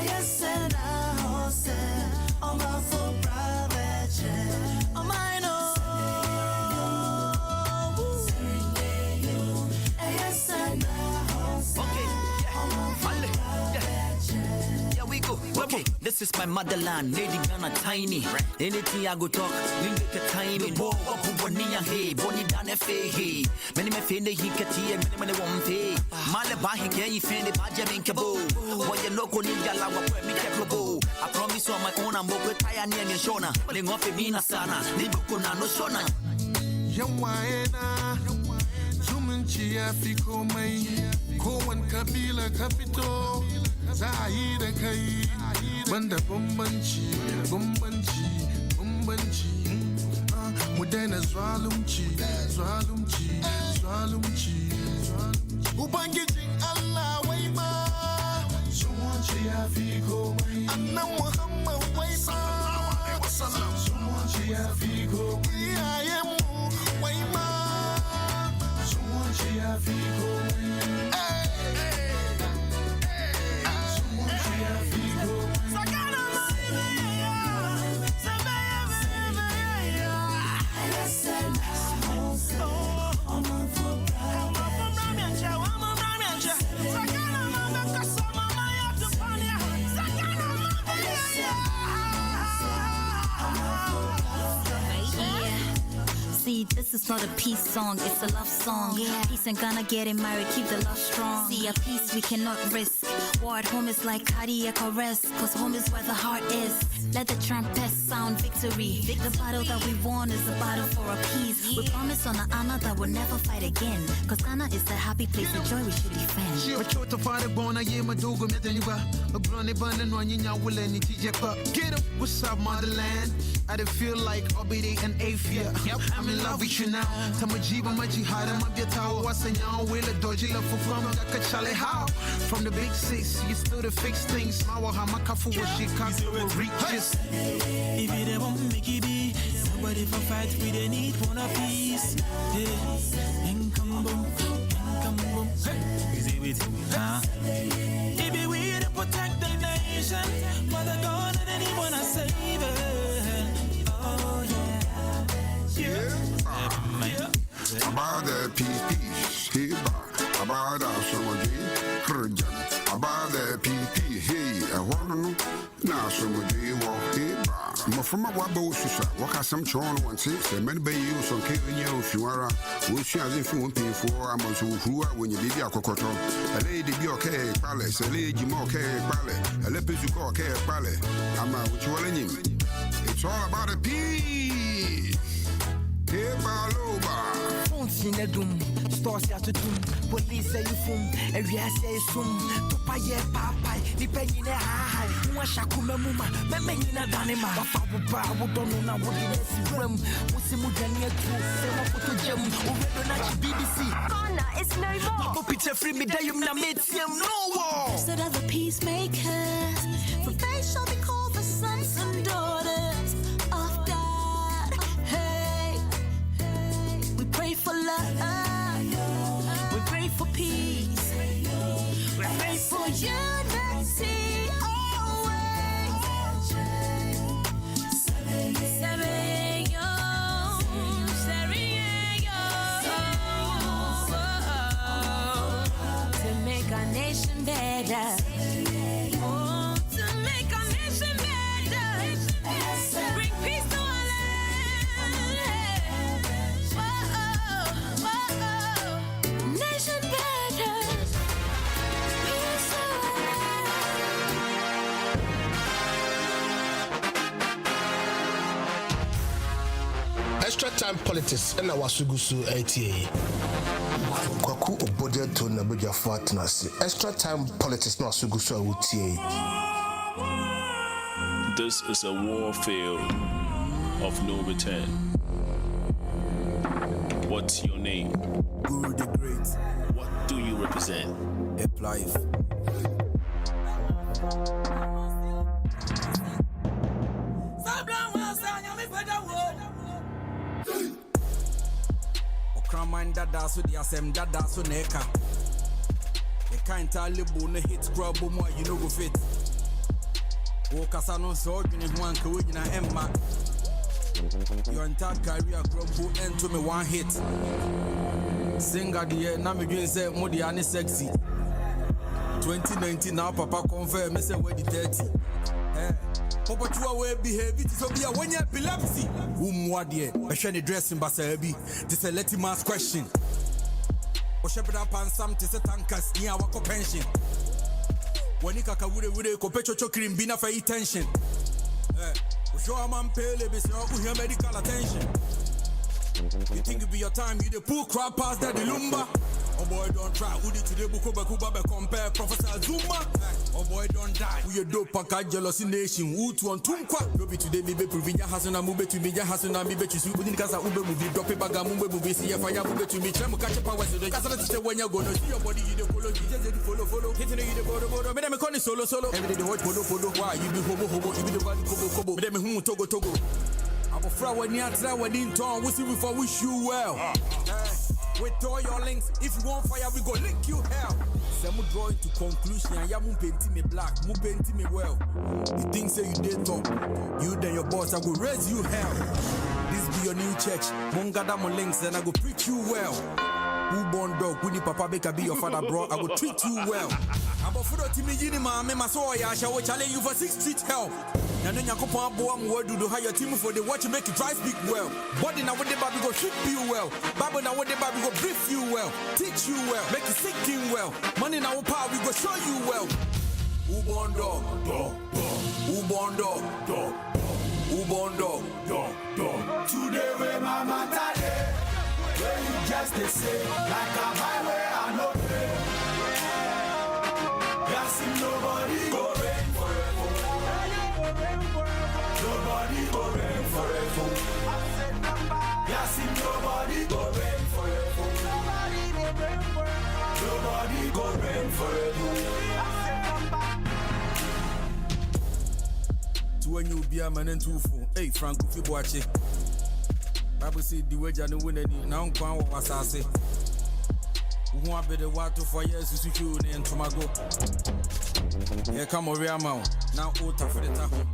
yes, and I said, I'm a full private jet. I'm I know. Yes, and I said, I'm a full private jet. Yeah, we go. Okay, this is my motherland, Lady Ghana tiny. Anything I go talk, we make a tiny. Bo, Bonia, hey, Bonnie Dana Fay, hey. Many me feel he catty and many won't pay. Malabahi can you find the Bajamin Cabo? What you local ninja lawa where me capable. I promise on my own, I'm both tired near me, Shona. Ling off a Mina Sana, Libukuna, no Shona. Yawaena, Zumunchi Afiko May, Kowan Kabila Capito, Zaida Kai, Banda Bumbanchi, Mudena Zwalumchi, Ubangiji Allah Waima, Zumunchi Afiko May, Anna Muhammad Waima, Zumunchi Afiko May, I am. Someone she a figo. Someone she a figo. See, this is not a peace song, it's a love song. Peace and Ghana getting married, keep the love strong. See, a peace we cannot risk. War at home is like cardiac arrest, cause home is where the heart is. Let the trumpets sound victory. The battle that we won is a battle for a peace. We promise on the honor that we'll never fight again, cause Ghana is the happy place of joy we should defend. Get up, what's up, motherland? I didn't feel like I'll be the an atheist. I'm in love with you now. Tamajiba Majihada Mabiata was a young will a dodgy love for from Chale how from the big six you still to fix things. Mawa Hamakafu was she can't reach. If you don't want make it be somebody for fight we they need one a piece. And come boom. Is it with if we to protect the nation, Mother God and anyone I save it. Oh yeah. About the peace, hey, about our summer day, about the peace, hey, I want to know now summer day, walk here. From a wabo, what has some chon one six, and many bay use on Kenya, if you are, which as if you won't pay for a month who are when you leave your cocoto. A lady be okay, palace, a lady more okay, ballet, a lepus you call okay, ballet. I'm out with you. It's all about a peace. Hey, Baloba. In a doom, stores out to doom, police say you fool, every I say soon, Papa, yeah, Papa, depending on high, Mwashakuma Muma, Memina Danima, Papa, don't know now what you see, Rem, Musimudania, Sema Photo Gem, Uredo BBC. Ghana is no more. Picture free me, Dayum Namitium, no war. Instead of the peacemakers, for they shall be called the sons and daughters of God. Hey, we pray for love, we pray for peace, we pray for unity always. To make our nation better. Oh, to make our nation better. Bring peace to our land. Nation better. Peace to our land. Extra time politics and our Sugusu ATA. Kwaku obodie to na beja fatnasi. Extra time politics no Sugusu ATA. This is a war field of no return. What's your name? Guru the Great. What do you represent? Hip life. Okraman dada so the asem dada so neka. You can't tell you no hit grab more you know go fit. O Casano so in one Kawina Emma. Your entire career crumble into me one hit. Singer the year, now me doing say Modiani sexy. 2019 now Papa confirm me say where the 30. Papa chua we behave it so be a when you epilepsy. Umwadie, a shiny dressing basabi. This a letty mass question. O shepherd up and some to set tankers near our pension. When you kaka would ko pecho chokrim bina for tension. Show a man pale be so who hear medical attention. You think it be your time, you the poor crap past that the lumba. Oh boy, don't try. Who did today Bukoba compare Professor Zuma? Oh boy, don't die. Who you do pack jealousy nation? Who to on Tumqua? No be today, be Provinia Hassan and Mube to me, Hassan and Mibe to Subin Casa Ube movie, drop a bag of Mube, see if I have to me, Chemo catch a power to the Casa when you're going to see your body, you the follow, you just follow, hitting the border, but I'm a solo, every day the white polo, why you be hobo, you be the body kobo, but I'm who togo. I'm a flower when you're traveling in town, we'll see before wish you well. With all your links, if you want fire, we go link you hell. Some draw into conclusion, and you paint me black, you paint me well. You think say you did top, you then your boss, I go raise you hell. This be your new church, Mongada mo links, and I go preach you well. Who born dog, Winnie Papa Baker be your father, bro, I go treat you well. I'm a food to me, my soul, I shall challenge you for 6 street help. And then you come on board and word do hire team for the watch make you try speak well. Body now what the baby go treat you well. Bible now what the baby go brief you well. Teach you well. Make you thinking well. Money now power we go show you well. Who born dog? Who born dog? Who born dog? Today we mama tade. Where you just they say like a highway I know pay. Yes, nobody go rain forever. Nobody go rain forever. Yes, nobody go rain forever. Nobody go rain forever. To when you be a man and two fool. Hey, Franco, if you watch it. Bible said the way Johnny win any now Kwan was I say. Who want be the water for years to shoot you in Tomago. Here come a real man. Now water for the tackle.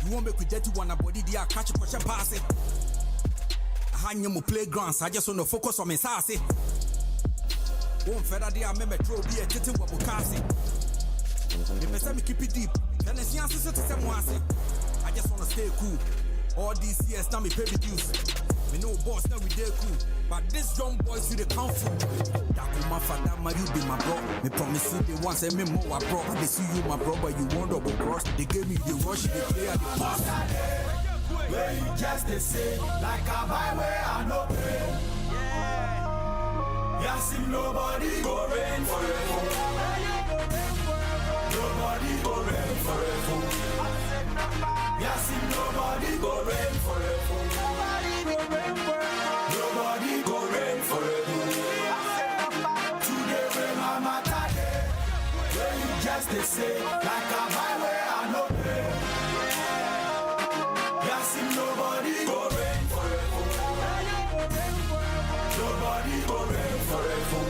You won't make with dirty one body there catch a question pass it. I hang you playgrounds, I just want to focus on my sassy. Won't feather there, I remember throw be a titty what will cast it. If I keep it deep, then the chances to say I just want to stay cool. All these years now me pay the dues. Me no boss now we dey cool. But this young boys with the kung fu. That could my father, my you be my bro. Me promise you they want say me more bro. They see you my bro, but you want double cross. They gave me the rush, they play at the pass. Where you just they say like a highway I know pay. Yes, nobody go rain forever. Nobody go rain forever. Yes, nobody go rain forever. Nobody go rain forever. Today we mama tade. Where you just they say like a highway I know pay. Yes, nobody go rain forever. Nobody go rain forever.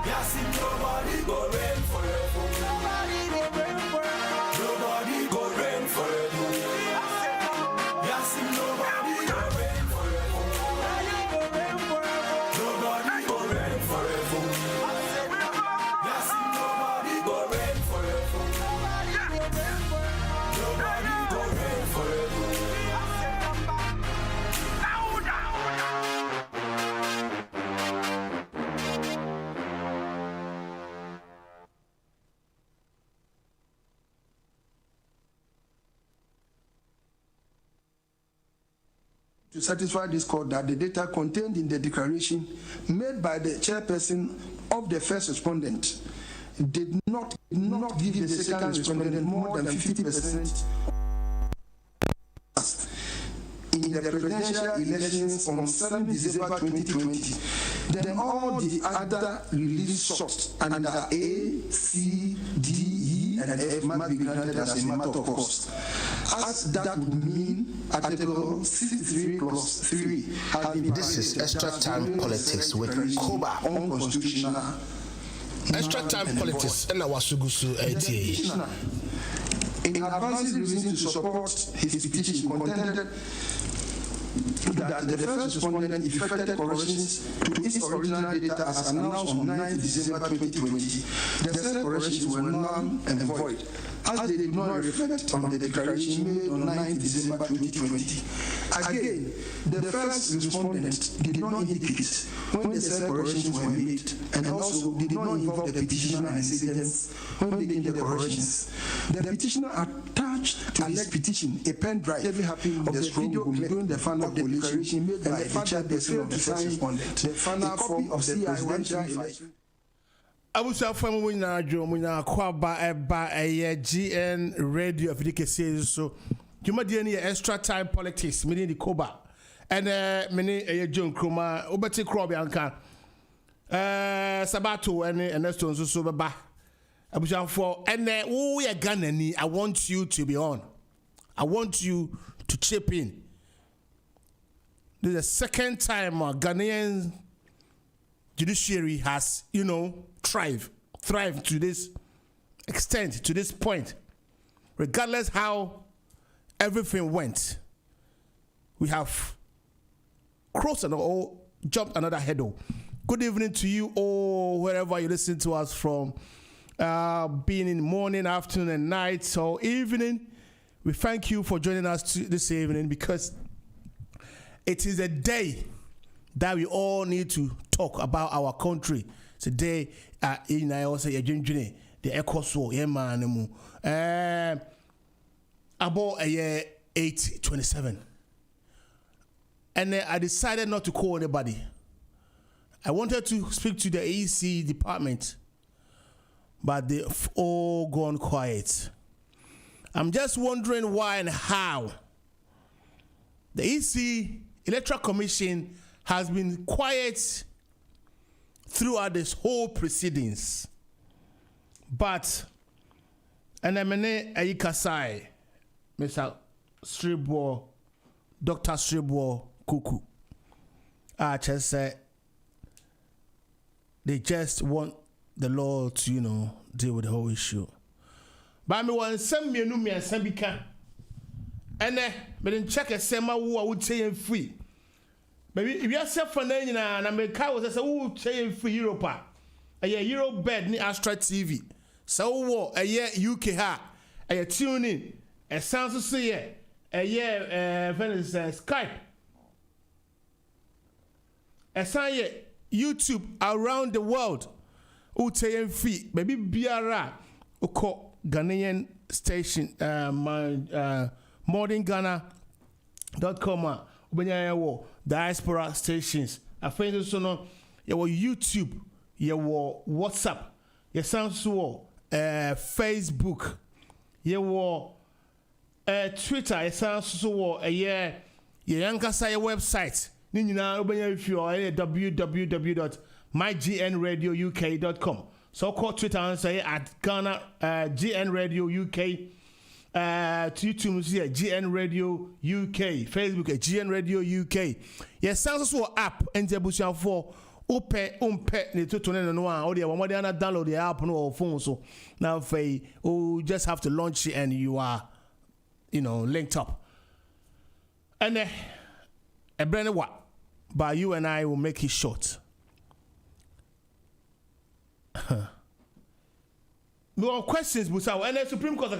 Yes, nobody go rain forever. Nobody go rain forever. Yes, nobody go rain forever. Nobody go rain forever. Yes, nobody go rain forever. Nobody go rain forever. To satisfy this court that the data contained in the declaration made by the chairperson of the first respondent did not give the second respondent more than 50% in the presidential elections on 7 December 2020, then all the other release sought under A, C, D, E, and F must be granted as a matter of course. As that would mean Article 63 Clause 3 has been. This is Extra Time Politics with KOBA. Unconstitutional. Extra Time Politics in our Sugusu 88. In advancing reason to support his petition, contended that the first respondent effected corrections to its original data as announced on 9 December 2020. The said corrections were null and void, as they did not reflect on the declaration made on 9 December 2020. Again, the first respondent did not indicate when the said corrections were made, and also did not involve the petitioner and citizens when making the corrections. The petitioner attached to his petition a pen drive of the video during the final declaration made by the chairperson of the first respondent, the final form of the presidential election. Abusa famu munyina adwo munyina kwaba eba GN radio afidike says so Jumadi ni extra time politics meaning the KOBA and many John Kroma obeti krobi anka Sabato and Ernesto so baba Abusa for and we are Ghanaian. I want you to be on. I want you to chip in. This is the second time Ghanaian judiciary has, thrived to this extent, to this point. Regardless how everything went, we have crossed or jumped another hurdle. Good evening to you all, wherever you listen to us from, being in the morning, afternoon, and night, or evening. We thank you for joining us this evening because it is a day that we all need to talk about our country. Today, in I also the ECOSO, about a year 8/27, and I decided not to call anybody. I wanted to speak to the EC department, but they've all gone quiet. I'm just wondering why and how the EC Electoral Commission has been quiet throughout this whole proceedings. But and Emene Ayikasai, Mr. Stribwo, Dr. Stribwo Kuku, I just said they just want the law to, deal with the whole issue. But me want send me and Sambika. And me didn't check a sema who I would say free. Maybe if you are self for and America was a who say free Europa. A year Euro bed ni Astra TV. So a year UK ha. A year tune in. A sounds to see a year Skype. A sign YouTube around the world. Who say free. Maybe BRA. Who call Ghanaian station modernghana.com diaspora stations. I find this on your YouTube, your WhatsApp, your Samsung, Facebook, your Twitter, your Samsung, your Yankasa website. If you are www.mygnradiouk.com. So call Twitter and say at Ghana GN Radio UK. YouTube here GN Radio UK, Facebook GN Radio UK. Yes, sounds so app and the for umpe ne to no one or the one download the app no phone so now you just have to launch it and you are linked up. And a brand what but you and I will make it short. No questions, Busao, and the Supreme Court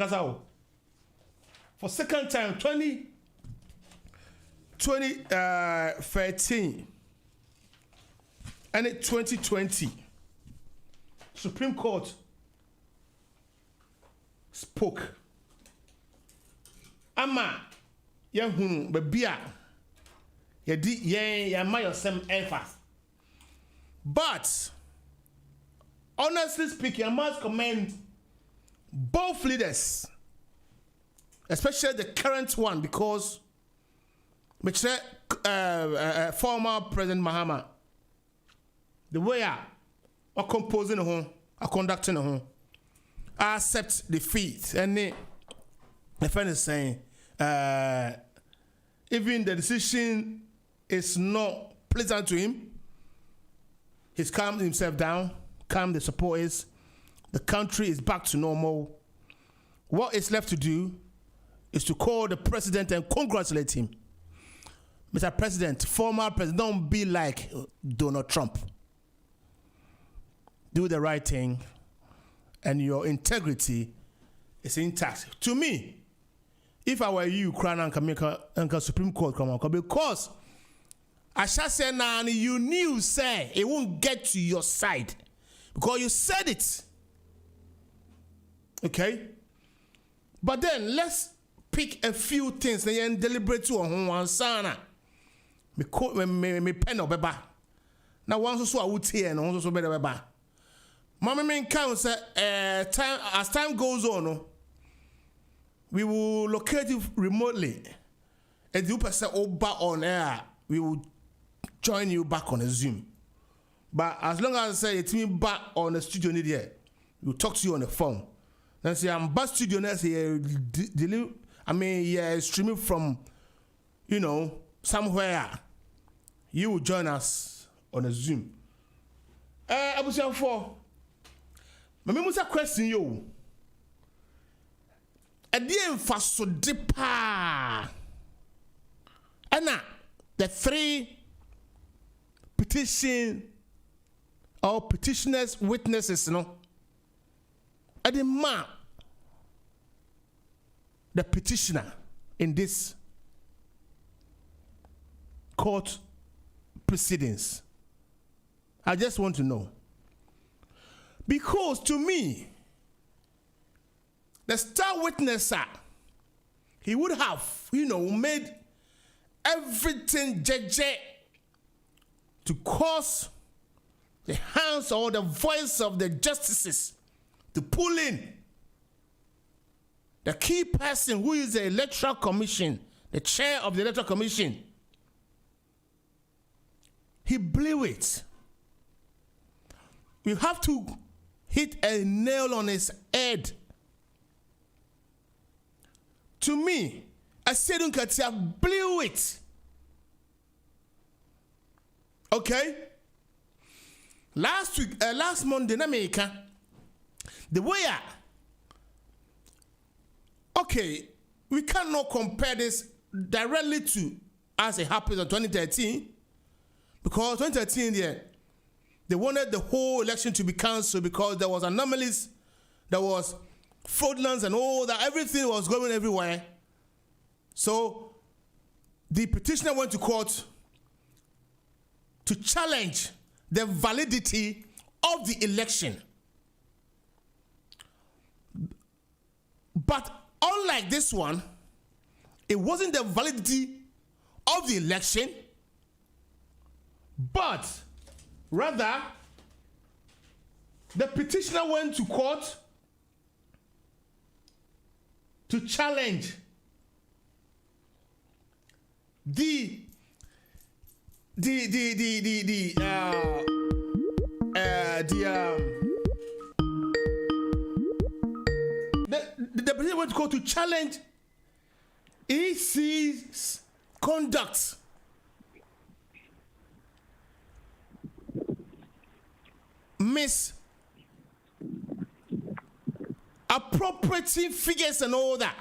for second time 2013 and 2020 Supreme Court spoke. Ama yehunu bebia yedi yen mayosem enfas. But honestly speaking, I must commend both leaders, especially the current one, because former President Mahama, the way I composing home, I conducting home, I accept defeat, and the friend is saying, even the decision is not pleasant to him, he's calmed himself down, calmed the supporters. The country is back to normal. what is left to do is to call the president and congratulate him. Mr. President, former president, don't be like Donald Trump. Do the right thing, and your integrity is intact. To me, if I were you, Crown and Supreme Court, because I shall say now, you knew, say, it won't get to your side because you said it. Okay? But then let's pick a few things and deliberate to one sana. Me pen obeba. Now one so I would hear and one so better beba. Mama mean count say time as time goes on, we will locate you remotely. And you say over on air, we will join you back on a Zoom. But as long as I say it's me back on the studio there, we'll talk to you on the phone. Then say I'm back studio next here. Streaming from, somewhere. You will join us on a Zoom. Abusian 4. Mami musa question you. Adien faso depa. Anna, the 3 petition or petitioners witnesses, Adema, the petitioner in this court proceedings. I just want to know. Because to me, the star witnesser, he would have, made everything jeje to cause the hands or the voice of the justices to pull in the key person who is the electoral commission, the chair of the electoral commission. He blew it. You have to hit a nail on his head. To me, I said Katia blew it. Okay? Last Monday in America, the way okay, we cannot compare this directly to as it happened in 2013, because 2013 they wanted the whole election to be cancelled because there was anomalies, there was fraudulence and all that, everything was going everywhere. So the petitioner went to court to challenge the validity of the election. But unlike this one, it wasn't the validity of the election, but rather the petitioner went to court to challenge the petitioner went to court to challenge EC's conduct. Appropriating figures and all that.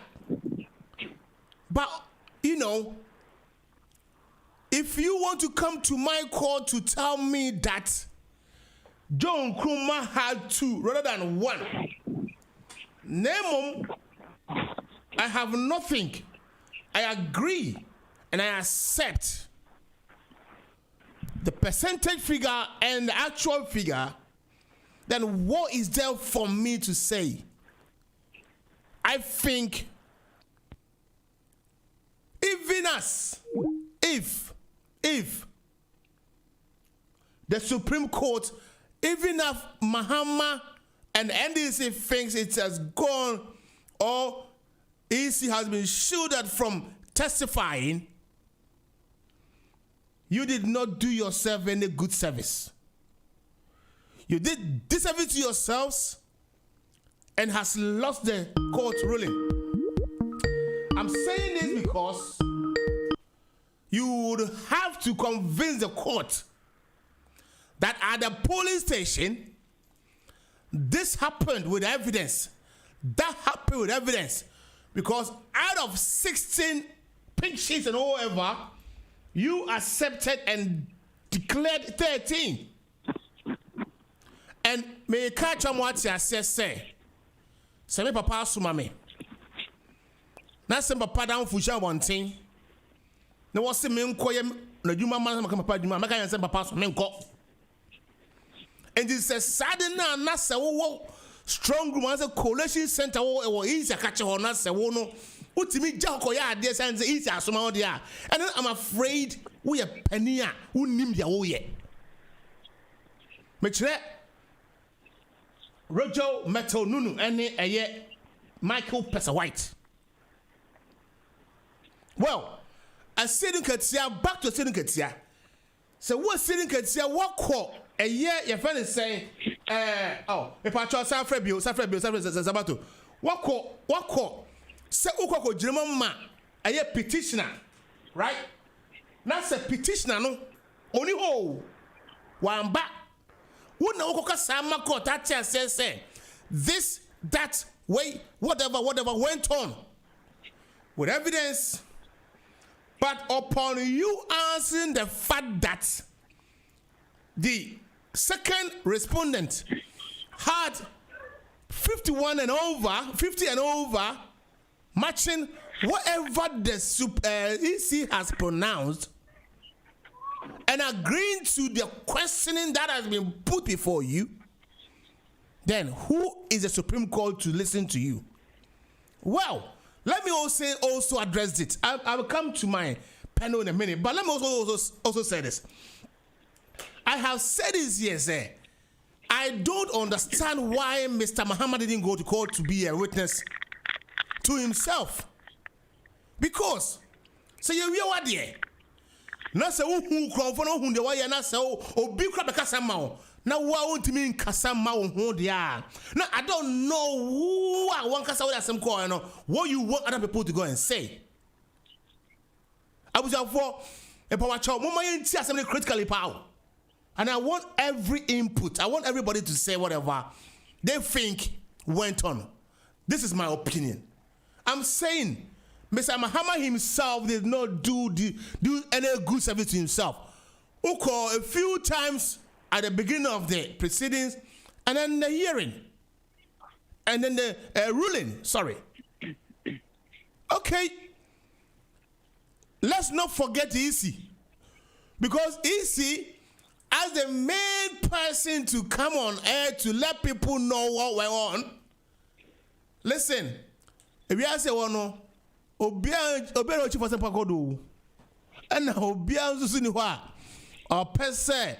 But, if you want to come to my court to tell me that John Nkrumah had 2 rather than 1, I have nothing. I agree and I accept the percentage figure and the actual figure. Then what is there for me to say? I think even if the Supreme Court, even if Mahama and NDC thinks it has gone or EC has been shielded from testifying, you did not do yourself any good service. You did disservice to yourselves and has lost the court ruling. I'm saying this because you would have to convince the court that at the polling station, this happened with evidence that happened with evidence. Because out of 16 pink sheets and whatever, you accepted and declared 13. And may catch on what you say. Say papa suma me. Na say papa down fusha one thing. Na wose me nko ye na djuma man ma papa djuma maka yan say papa so me nko. And this is sad na say wo strong room as a coalition center wo easy catch ho na say wo no utimi ja ko ya ade say easy asoma wo dia. And I'm afraid we are penny a wo nim dia wo ye. Me kire Rojo Metal Nunu ene eye Michael Pesa White. Well, a sitting katia back to sitting katia. So what sitting katia what call a year your friend is saying if I try Safrebio Sabato. What call say Ukoko German ma a year petitioner, right? That's a petitioner no only ho one back. Wouldn't Okoka Sama court that say this, that, way, whatever went on with evidence, but upon you answering the fact that the second respondent had 50 and over, matching whatever the EC has pronounced, and agreeing to the questioning that has been put before you, then who is the Supreme Court to listen to you? Well, let me also address it. I will come to my panel in a minute, but let me also say this. I have said this yesterday. I don't understand why Mr. Muhammad didn't go to court to be a witness to himself. Because, so you hear what there? Na se wo hu krofo no hu de wa ye na se obi kra be kasa ma wo na wo ontimi nkasa ma wo hu de a na I don't know who I want kasa wo asem call no what you want other people to go and say. Abusafo e power chow mo ma ye nti asem critically power, and I want every input. I want everybody to say whatever they think went on. This is my opinion. I'm saying Mr. Muhammad himself did not do any good service to himself. Who called a few times at the beginning of the proceedings, and then the hearing, and then the ruling. Sorry. Okay. Let's not forget EC, because EC, as the main person to come on air to let people know what went on. Listen, if you say one no. Obia chief for pakodo and obia nsusu ni ho a opese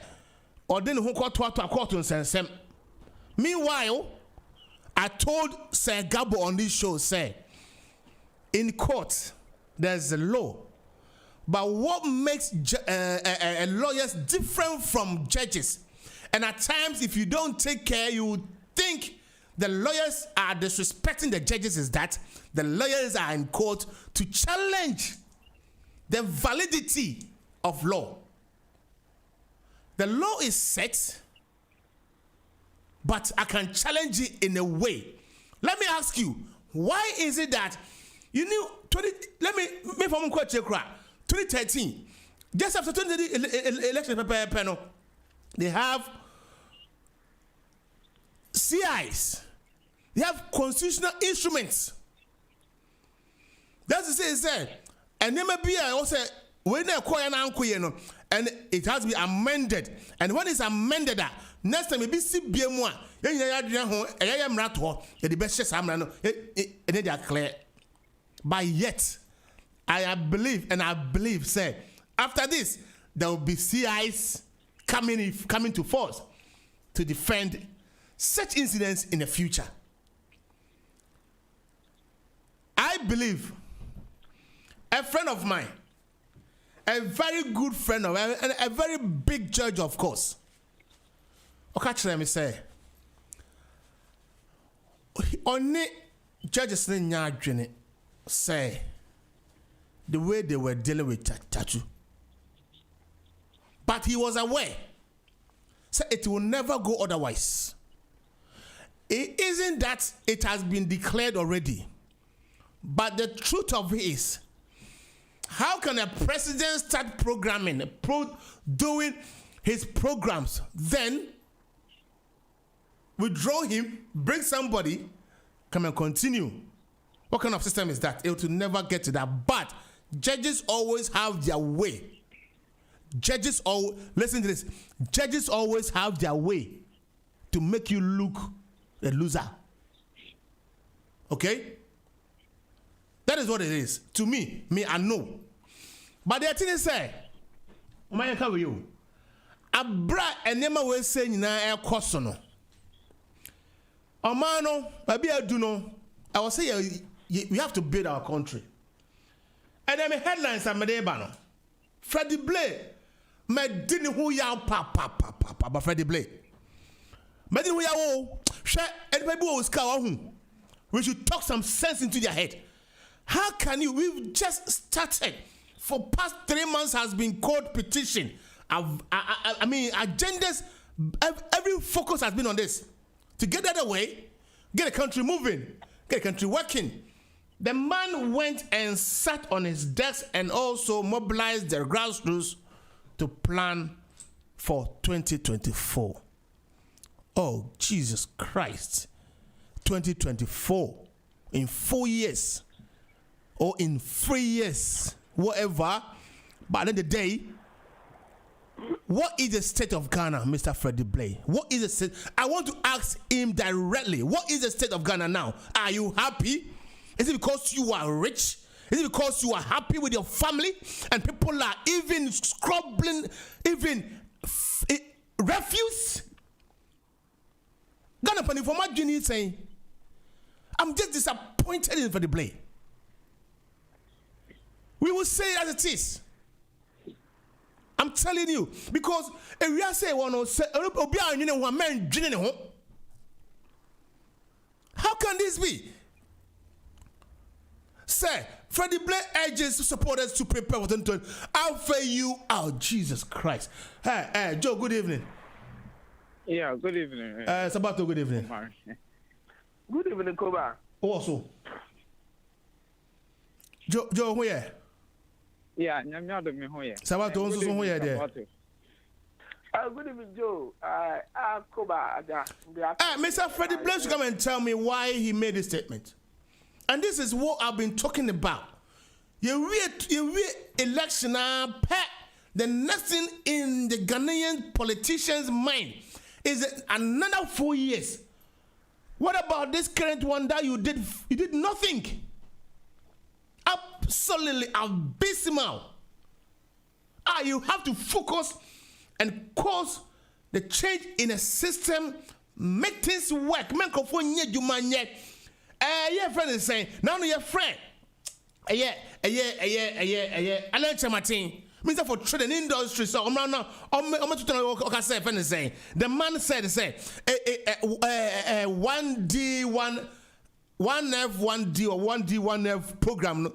ode ne ho kwato to court nsensem. Meanwhile, I told Sir Gabo on this show, say in court there's a law, but what makes lawyers different from judges, and at times if you don't take care you think the lawyers are disrespecting the judges, is that the lawyers are in court to challenge the validity of law. The law is set, but I can challenge it in a way. Let me ask you, why is it that you knew 2013, just after 20 election panel, they have CIs. They have constitutional instruments. That's to say, and there may be also when they acquire an and it has to be amended. And when it's amended, next time maybe see BMO, the best and they are clear. But yet, I believe, say, after this, there will be CIs coming to force to defend such incidents in the future. I believe a friend of mine, a very good friend of mine, and a very big judge, of course. Okay, let me say, only judges say the way they were dealing with Tattoo, but he was aware, so it will never go otherwise. It isn't that it has been declared already, but the truth of it is, how can a president start programming, doing his programs, then withdraw him, bring somebody, come and continue? What kind of system is that? It will never get to that. But judges always have their way. Listen to this. Judges always have their way to make you look a loser. Okay? That is what it is. To me, I know. But the thing is, I come with you. Abra enema we say nyina e koso no. Omano, baby I do know. I was saying we have to build our country. And then the headlines are medeba no. Freddie Blay, me didn't who ya pa Freddie Blay. Me didn't who ya wo. She anybody who is ka hu. We should talk some sense into their head. How can you? We've just started. For past 3 months has been called petition. I mean, agendas. Every focus has been on this to get that away, get the country moving, get the country working. The man went and sat on his desk and also mobilized the grassroots to plan for 2024. Oh, Jesus Christ. 2024. In 4 years. Or in 3 years. Whatever. But at the end of the day, what is the state of Ghana, Mr. Freddie Blay? What is the state? I want to ask him directly. What is the state of Ghana now? Are you happy? Is it because you are rich? Is it because you are happy with your family? And people are even scrubbing, refuse? Ghana Pani for my journey saying, I'm just disappointed in Freddie Blay. We will say it as it is. I'm telling you, because if we are saying how can this be? Say, Freddie Blay urges supporters to prepare for 2020. I'll fail you out, Jesus Christ. Hey, Joe, good evening. Yeah, good evening. Sabato, good evening. Good evening, Koba. Also. Joe, who are yeah, nyamya me ho ye. Sabato also who are there? Good evening, Joe. Koba. Mr. Freddie Blay should come and tell me why he made this statement. And this is what I've been talking about. You read election, the next thing in the Ghanaian politician's mind is another 4 years. What about this current one that you did? You did nothing. Absolutely abysmal. You have to focus and cause the change in a system, make things work. Your friend is saying, now your friend. Alan Chamatin. Means for trading industry. So I'm now saying the man said 1D, 1F, 1D or 1D, 1F program.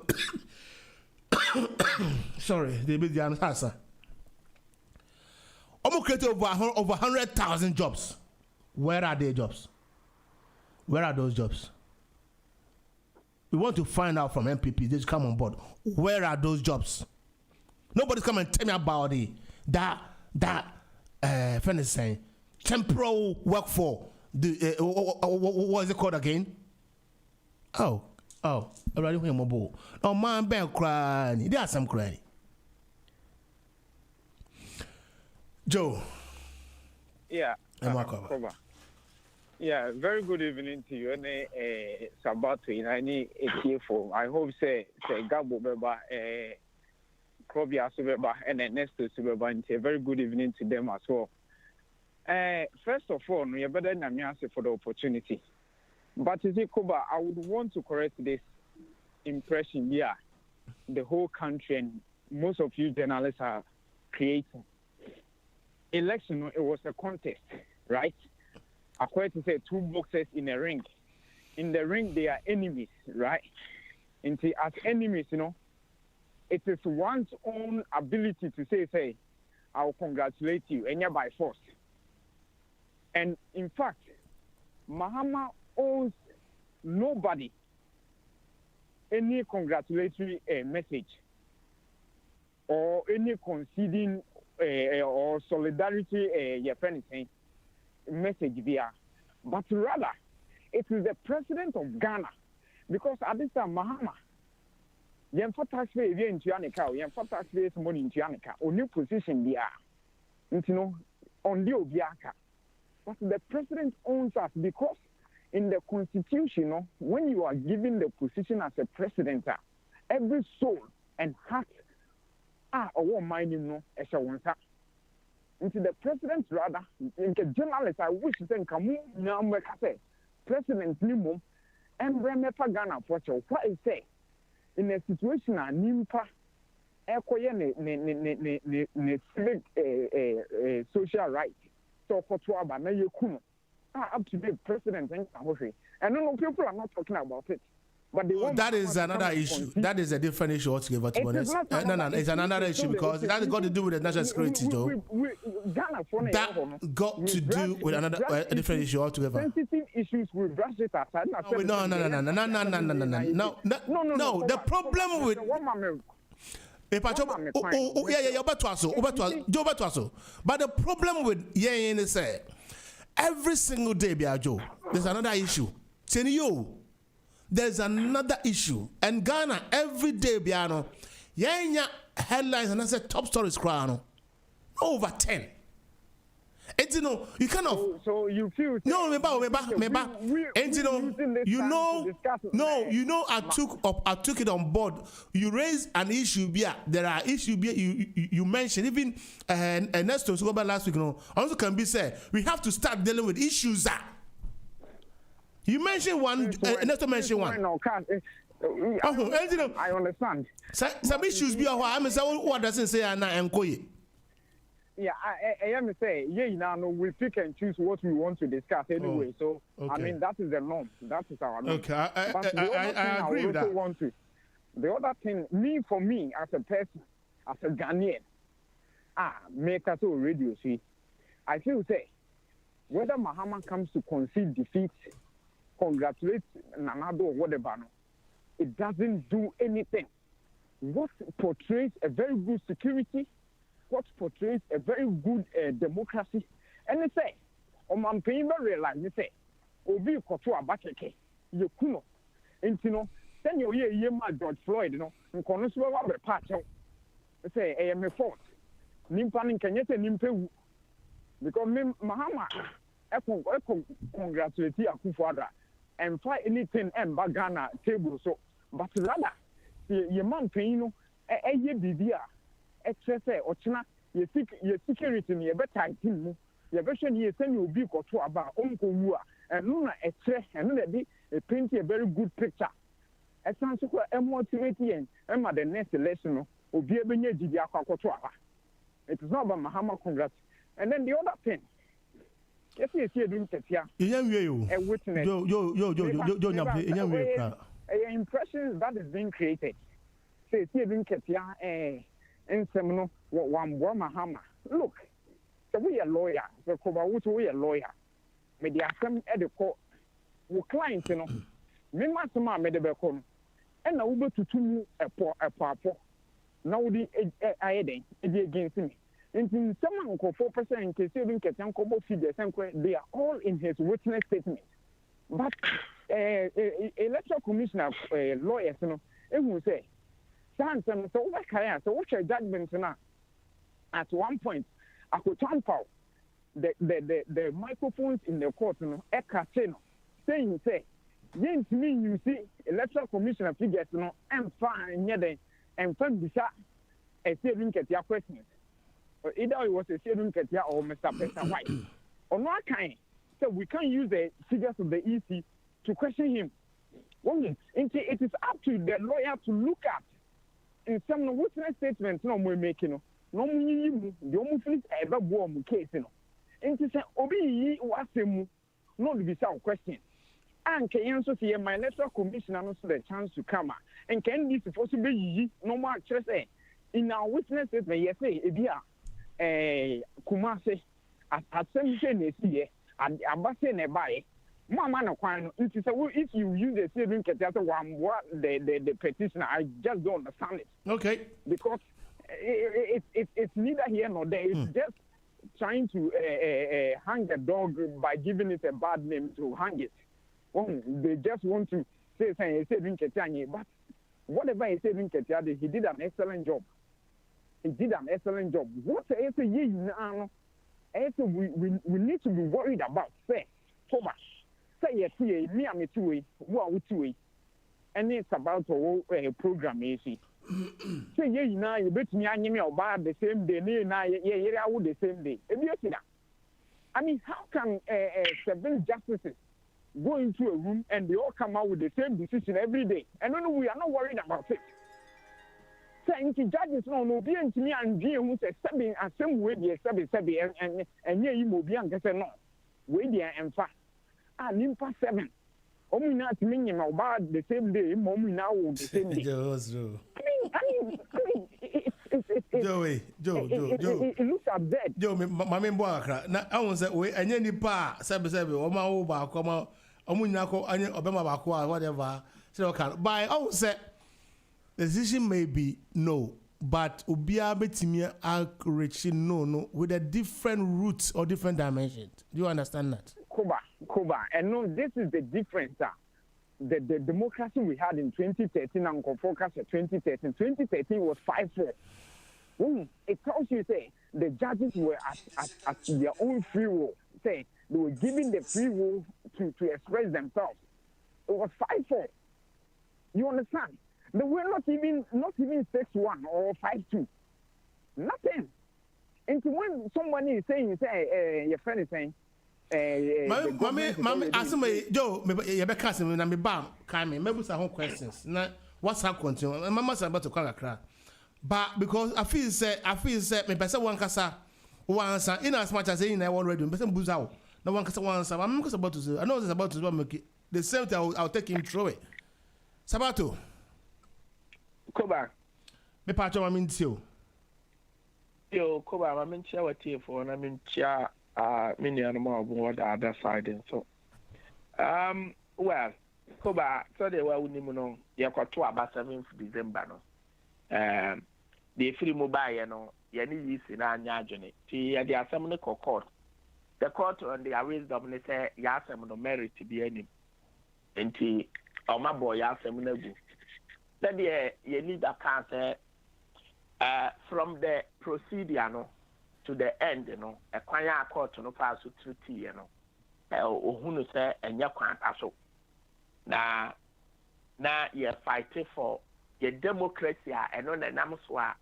Sorry, they be the answer. Almost created over 100,000 jobs. Where are their jobs? Where are those jobs? We want to find out from MPP. They just come on board. Where are those jobs? Nobody's come and tell me about that friend is saying temporal work for the what is it called again? Oh, already hear mobile. Oh man, bear crying. There are some crying. Joe. Yeah. Yeah, very good evening to you. And Sabato in any for. I hope say Gabo Beba, Krobia Subeba, and Ernesto Subeba. And a very good evening to them as well. First of all, we are better than me for the opportunity. But is it Koba? I would want to correct this impression. Yeah, the whole country and most of you journalists are creating. Election, it was a contest, right? According to say 2 boxers in a ring. In the ring, they are enemies, right? And as enemies, it is one's own ability to say, I will congratulate you, and you're by force. And in fact, Mahama owes nobody any congratulatory message or any conceding or solidarity message there, but rather it is the president of Ghana, because at this time Mahama yemfa taxpayer into Yanika, yemfa taxpayer money into Yanika, or new position there, you know, on the Obiaka. But the president owns us because in the constitution, when you are given the position as a president, every soul and heart or mining no as a one. Into the president rather, in the journalist, I wish to think now President Nimo and Bremepa Ghana for what is say in a situation a nimpa civic social rights. So for Tuaba, may you come up to date president and no people are not talking about it. But they want that is another issue. That is a different issue altogether. To be honest, no, it's another issue because that has got to do with the national security, though. That got to do with another a different issue altogether. Sensitive issues we brush it aside. No. The problem with but the problem with Yen is every single day, Joe, there's another issue. There's another issue. And Ghana, every day, Biano, Yenya headlines and I said top stories, crown over 10. And you cannot. So you feel no, I took it on board. You raised an issue, there are issues you mentioned, even Ernesto Sugoba last week, also can be said, we have to start dealing with issues you mentioned one, Ernesto mentioned one. I understand. Some issues be what doesn't say yeah, I am say, we pick and choose what we want to discuss anyway. So, okay. I mean, that is the norm. That is our norm. Okay, I agree with that. The other thing, for me, as a person, as a Ghanaian, make us all radio, see, I feel say, whether Mahama comes to concede defeat, congratulate Nanado or whatever, it doesn't do anything. What portrays a very good security, what portrays a very good democracy, and they say, man paying realize, they say, Obi Kotua Bakeke, you kuno, and send your year, George Floyd, and Conosua Pacho, say, I am a fault. Nimpan Kenyete Nimpe, because Mahama, congratulate Akufo-Addo and fight anything and Bagana table, so, but rather, your man paying, a year BBR. Excess or China, your security, your better team, your version, you send you big or two about Uncle and Luna, a tre, and then they paint a very good picture. As sounds a motivating, and the next election will be a Benya Gidia Kotua. It is not about Mahama Congrats. And then the other thing, if you see a doing Katia, a witness, impressions that is being created. Say, see a doing Katia, and some one Mahama. Look, so we are lawyer, the KOBA, we are lawyer. Media some at the court, we clients, me masama made the con, and now over to two a papa. Now the aiding against me. In someone called 4% in case you didn't get Uncle figures, they are all in his witness statement. But electoral commissioner lawyers, it will say. So what's your judgment now? At one point, I could tamper the microphones in the court, saying, yes, me, you see, electoral commissioner figures, and fine, and fun bisa a saving at your questions. Either it was a saving at your or Mr. Peter White. Or not kind. So we can't use the figures of the EC to question him. It is up to the lawyer to look at. In some witness statements, no more making no the almost ever warm case. And to say, Obi, what's him? Not to be some question. And can also see my electoral commission and also the chance to come. And can this supposed to be no more just in our witness statement, yes, Kumase, at some say, and Abbas nearby, Mama no kwan. If you use the same Ketia what the petitioner, I just don't understand it. Okay. Because it's neither here nor there. It's just trying to hang a dog by giving it a bad name to hang it. They just want to say Ketia, but whatever he said in Ketia, he did an excellent job. What I say we need to be worried about. Say, KOBA. Say yes, me and me two way. And it's about a program. Say now you bet me about the same day. The same day. I mean, how can 7 justices go into a room and they all come out with the same decision every day? And no, we are not worried about it. Saying to judges, no, be to me and be who says seven and some way, and yeah, you will be and say no. Way there and fast. Limpa 7. Only not meaning about the same day, mommy now the same day. Joe. It looks absurd. Joe, my main boy, now I was that way, and any pa, Sabi, or my old bar, come out, Omunako, and Obama Bakwa, whatever. So, can by I would say the decision may be no, but Ubia Betimia accuracy no, with a different roots or different dimensions. Do you understand that? KOBA, and no, this is the difference. The democracy we had in 2013 and focus at 2013. 2013 was 5-4. It tells you, say, the judges were at their own free will. Say, they were given the free will to express themselves. It was 5-4. You understand? They were not even 6-1 or 5-2. Nothing. And when somebody is saying, your friend is saying, Mommy, ask me, Joe, you be casting me, bam, me, maybe some questions. Now, what's how continue? Mama's about to call a crack. But because I feel say, me person one kasa, one answer, in as much as saying I already, person booze out. No one kasa one answer. I'm about to say, I know it's about to make it. The same thing, I'll take him through it. Sabato. KOBA. Me part of my mean too. Yo, KOBA, I'm in chair with you for, and I'm in chair. Many animal on the other side, and so well, KOBA, so they were winning. You got 7th December. No, the free mobile, you know, you need to see an agent. See, the assembly court. The court on the arrest of the say, Yasam no merit to be any. And my boy, Yasam no go. Then you need a cancer from the procedure, no. To the end, you know, a quiet court no pass through tea, you know. Who say and your quan paso. Now you're fighting for your democracy and on the Namuswa.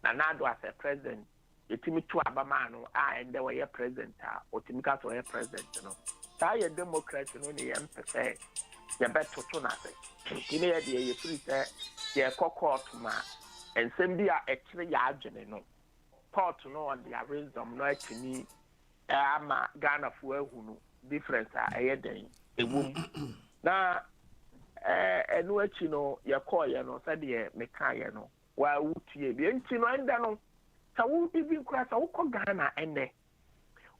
Nanado as a president, you Timmy to Abamano, and they were your president, or Timika for your president, you know. Tie your democracy on the emphasize. You bet to nothing. You know, you free say, you're court ma, and send the actually yarn, you know. Court no on the wisdom no to me ama Ghana for who difference then a womb na and what you know your call you know said the meka no while would you be into no and no so we be class I will Ghana and there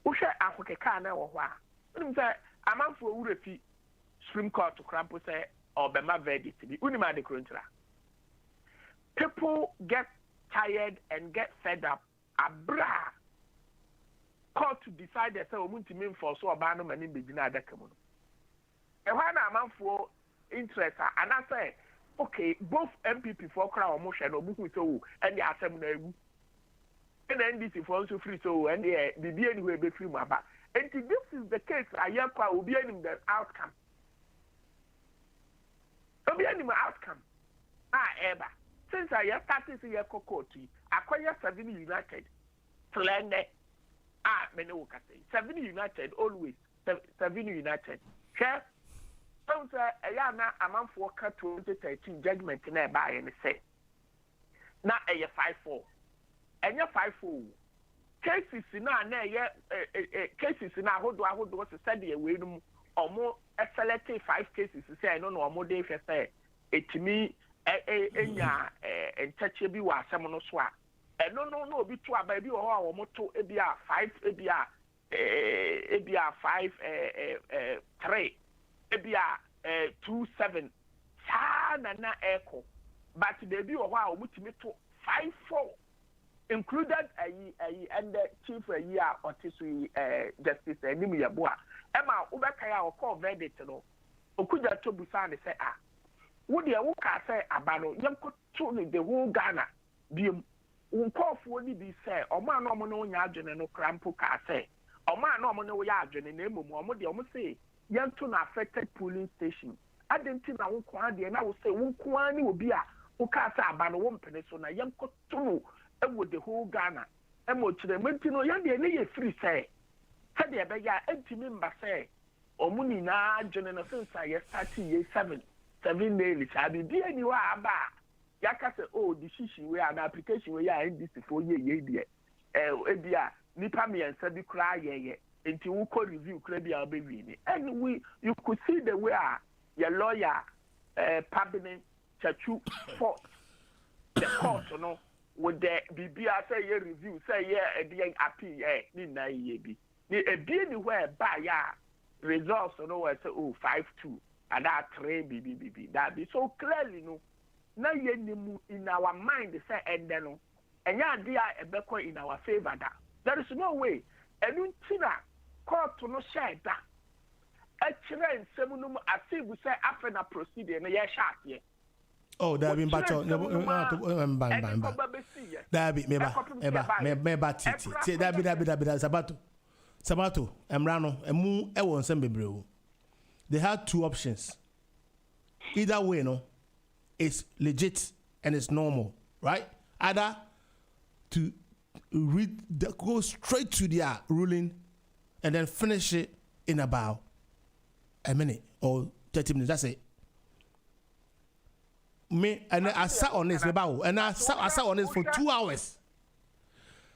Usha Africa na or what say a man for Urefi Supreme Court to Crampo say or Bema verdict to be Unima de Cruntra. People get tired and get fed up. Abra court to decide that so we mean for so abandon and in begin at the common. And when a man for interest, and I say, okay, both MPP for crowd motion or book so and the assembly and NDC for also free so and the be anyway be free my back. And this is the case, I will be in the outcome. Will be any outcome. Ever. Since I have started to your cocotti, acquire 7 United. Slender. Many will say 7 United, always 7 United. Chef, don't say a month for 2013 judgment in a buy and say, not a 5-4. And your 5-4. Cases in cases in our hold was a study away or more selected 5 cases to say, I don't know, or more day for say, it to me. And touch a be was someone swap. And no, be 2 baby or moto, 5 ABR, ebia 5-3 ebia 2-7 saa na echo but they be o wa omutimi to 5-4 included and the chief year otisu justice enim yeboa ema ubeka ya o verdict no okuja to busa ne say wo de wo ka say abano yemko to the whole Ghana biem nkofo ni bi say omo na omo no nya adwene no krampo ka say omo na omo no ya adwene na emom omo de omo say yento na affected polling station adenti na wo kwa de na wo say wo kwa ni obi a wo ka say abano wo mpene so na yemko to no ewo the whole Ghana emo chirementi no yande ne ye free say de be ya entimi mba say omo ni na adwene no since I start year 7 days abi bi ani wa aba yaka say oh the shishi we an application we ya NDC for ye die ebia nipa me ensa bi kra ye enti wo ko review kra bi a be wi ni and you could see the way your lawyer Pabine Chachu fought the court no with the bibia say ye review say ye e appeal ni na ye bi ni e bi ni where ba ya results no we say oh 5-2 and that 3 BBB that be so clearly no na ye nimu in our mind say and then no and ya dia ebeko in our favor that there is no way enuntina court no share that a chire nsem no as we say after na procedure no ye shat ye oh that been bacho that be meba titi that be sabato emrano emu e won nsem bebreu. They had two options. Either way, no, it's legit and it's normal, right? Either to go straight to their ruling and then finish it in about a minute or 30 minutes. That's it. Me and I sat on this and I sat on this for 2 hours.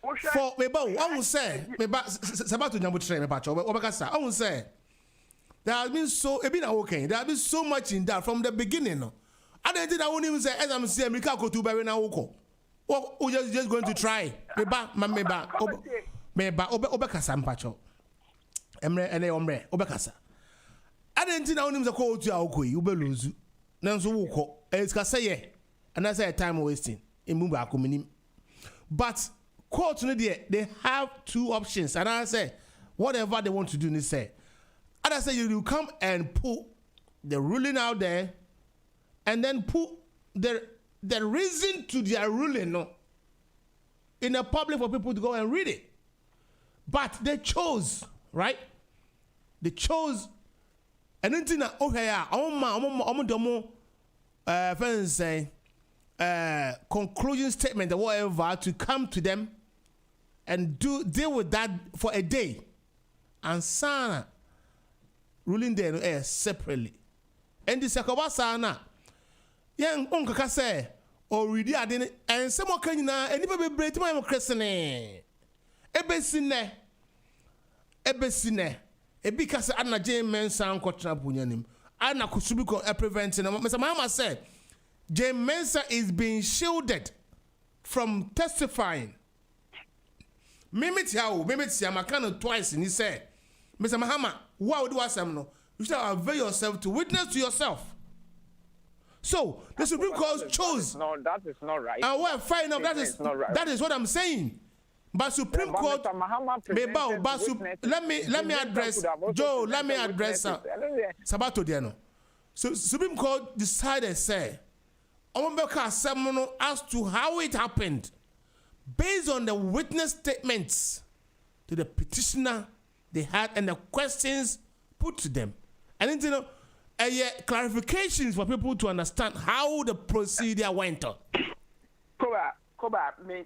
For me, I won't say me about to jump train me pacho. I won't say. There has been there has been so much in that from the beginning. No, I don't think I won't even say as I'm saying America go to bury now. We just going to try. Meba obekasa mpacho. Emre ene omre obekasa. I don't think I won't even say go to akoi ubeluzu. Nanso wo ko. Eska say ye. And I say time wasting. Imumba akominim. But court no there they have two options and I say whatever they want to do they say. And I say you come and put the ruling out there and then put the reason to their ruling in the public for people to go and read it. But they chose, right? They chose and then conclusion statement or whatever to come to them and deal with that for a day. And sana ruling there separately. And the KOBA sana young uncle say already adin and some more can na any baby break my christening ebesine because ana James Mensa unkotra punyanim ana kusubiko preventing Mr. Mama said James Mensa is being shielded from testifying. Mimitia makano twice and he said Mr. Mahama, what would you you should avail yourself to witness to yourself. So the Supreme Court chose. No, that is not right. And well, fine enough, that is what I'm saying. But Supreme Court, let me address Joe. Let me address Sabato Diano. So Supreme Court decided, say, as to how it happened, based on the witness statements to the petitioner they had and the questions put to them, and then clarifications for people to understand how the procedure went on. KOBA may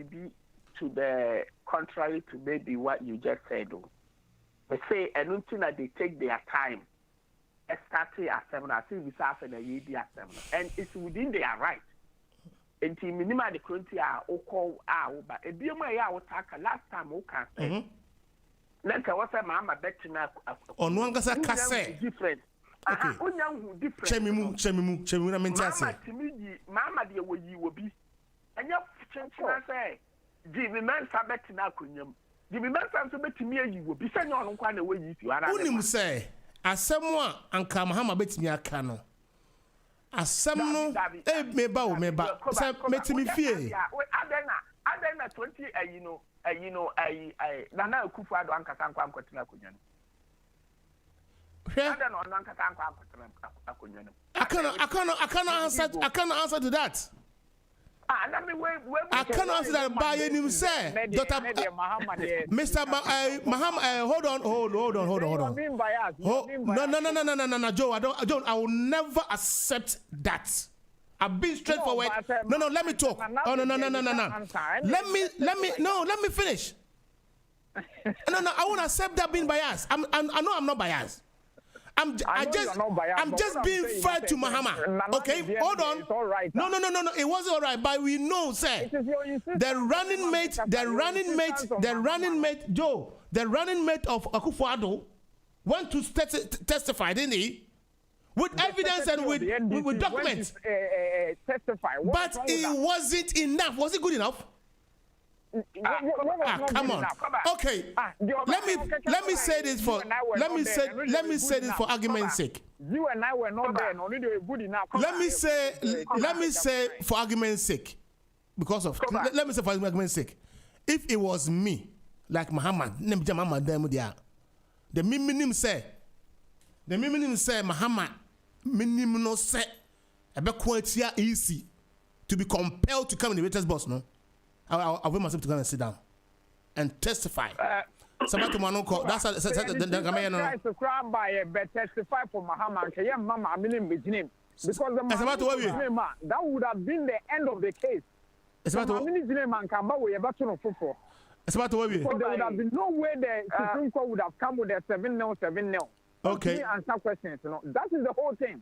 be to the contrary to maybe what you just said. They say anything that they take their time, starting at 7, I think it's after the year at 7, and it's within their right. And the minimum the currency are all but a dear my last time okay. Let's say what's a mama bettina on one different. Okay. Chemimu, I mean, Mama, dear, will you be? And your chinchina say, Jimmy man, Sabetina, the member so betimi ayi wo bi sɛ nyɛ ɔno kwa na wɔyi si ara unim sɛ asɛm a anka mahama betimi aka no asɛm no meba sɛ metimi fie adena 20 nana akufu ado ankasa nkwa nkɔtena akonnwa no adena ɔno ankasa nkwa akɔtena akonnwa no I cannot answer to that. I cannot answer that by any say. Dr. Mr. Hold on. No, Joe. I will never accept that. I've been straightforward. No, let me talk. Oh, no. Let me finish. No, I won't accept that being biased. I know I'm not biased. I'm just being fair to Mahama. Okay, hold on. No. It wasn't all right, but we know, sir. The running mate, Joe, the running mate of Akufo-Addo went to testify, didn't he? With evidence and with documents. Testify. But it wasn't enough. Was it good enough? Come on. Okay. Let me say this for argument's sake. You and I were not there. Only they were good enough. Let me say for argument's sake, let me say for argument's sake, if it was me, like Muhammad, the minimum say Muhammad minimum no say a easy to be compelled to come in the witness box, no. I'll wait myself to go and sit down and testify. Somebody to Manoko. That's the testify for Muhammad. Mama, because that would have been the end of the case. It's about to there would have been no way the Supreme Court would have come with a 7-0. Okay. Answer questions. That is the whole thing.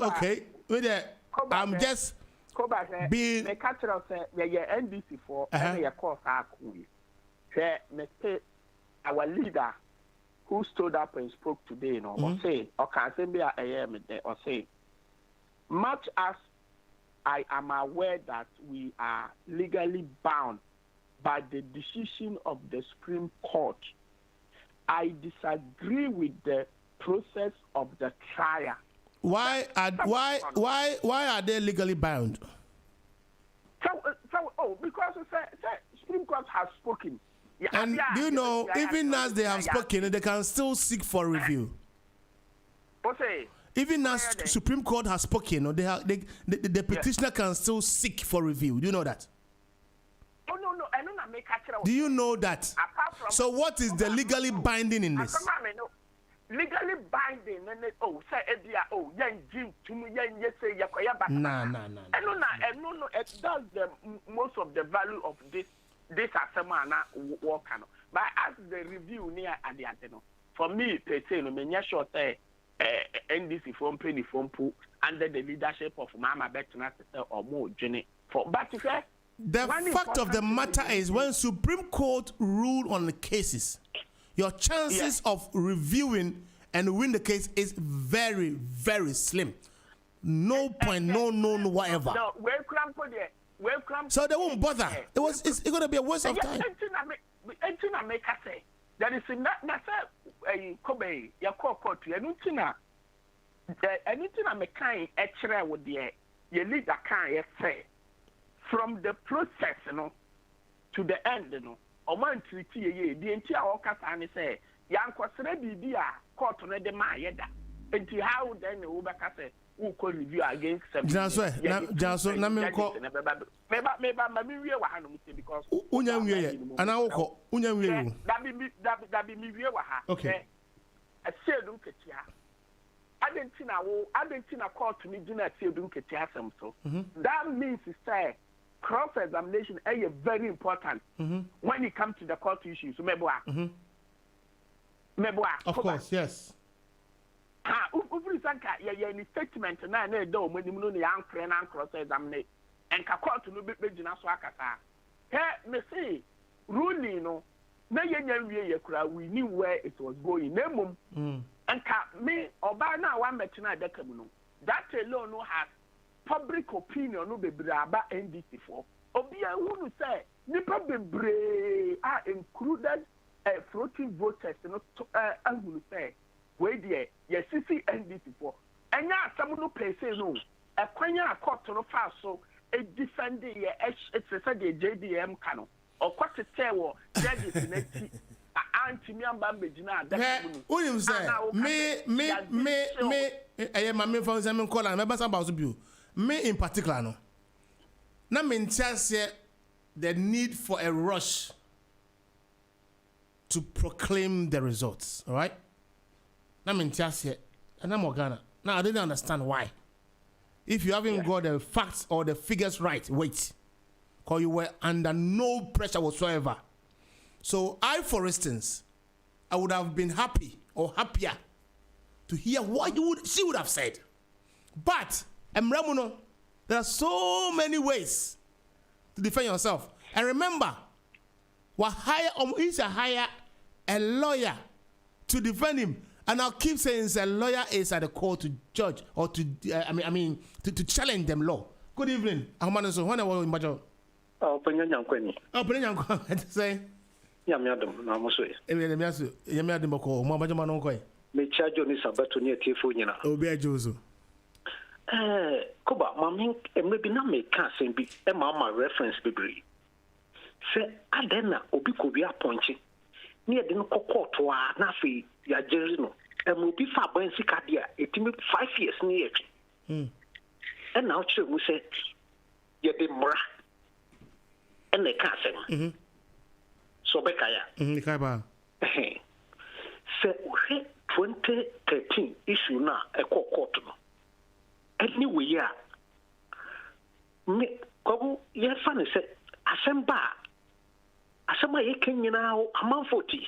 Okay. I'm just. Being the cultural NDC for your course our leader who stood up and spoke today, or say, or can say be or say, much as I am aware that we are legally bound by the decision of the Supreme Court, I disagree with the process of the trial. Why are they legally bound? Because the Supreme Court has spoken. And you know, even as they have spoken, they can still seek for review. Even as Supreme Court has spoken, the petitioner can still seek for review. Do you know that? Oh, no. Do you know that? So what is the legally binding in this? Legally binding and no, it does the most of the value of this asemana work. But as the review near at the antenna, for me, they say no many short NDC from penny from pool under the leadership of Mama Bettina or more Jenny for but the fact of the matter is when Supreme Court ruled on the cases, your chances of reviewing and win the case is very, very slim. No point, no, whatever. No, so they won't bother. It's going to be a waste of time. That is not a KOBA, your court, anything I'm a kind extra with the lead a kind say from the process, to the end, or one treaty, the entire Okasani say, Yankwasre Bidia, court on the Mayeda. And how then the Ubakase who could review against some. Johnson, because Unyam, that be me. Okay. I said, look at ya. I didn't know court to me dinner till look at ya. So that means to say cross examination is very important when it comes to the court issues. Of course, yes. Any statement na na do mo ni no ya ankre na cross examine and ka court no be gina so akata he me say ruling no na yenya wie ye kura we knew where it was going na mum and ka me oba na wa mechi na adaka mu no that alone no has public opinion no be braba NDC for obi a who say nipa bebree are included floating voters no angulu say we there yes see NDC for enya asam no pese no ekwanya court no fa so e defend ye it's said the JDM kano or kwate tewo judges neti anti mi amba medina that you say me eh ma me for example call am be about you me in particular no na me ntiase the need for a rush to proclaim the results, all right? Na me ntiase and I'm Ghana. Now I didn't understand why. If you haven't got the facts or the figures right, wait. Because you were under no pressure whatsoever. So I, for instance, I would have been happy or happier to hear what she would have said. But, Emramuno, there are so many ways to defend yourself. And remember, he's a lawyer to defend him. And I'll keep saying a lawyer is at the court to judge or to to challenge them law. Good evening. When I was in Major. Oh, Penyanyankweni. Oh, Penyanyankweni. Say. Yamiadum, Namuswe. Yamiadum Boko, Mamajamanokoi. Me charge on this about to near Tifuina. Obey Jozo. Koba, Mammy, and maybe not make casting be a mamma reference degree. Say, Adena, Obikobia pointing. Near the court to our Nafi, Yajerino, and will be far by Sicadia, it may 5 years near. And now, we say, Yadimra. And they can't say, so Bekaya. Say, 2013 issue now a court. Anyway, yeah. Me, Kobu, yes, funny said, Assemba. Assemba, you can now a month 40.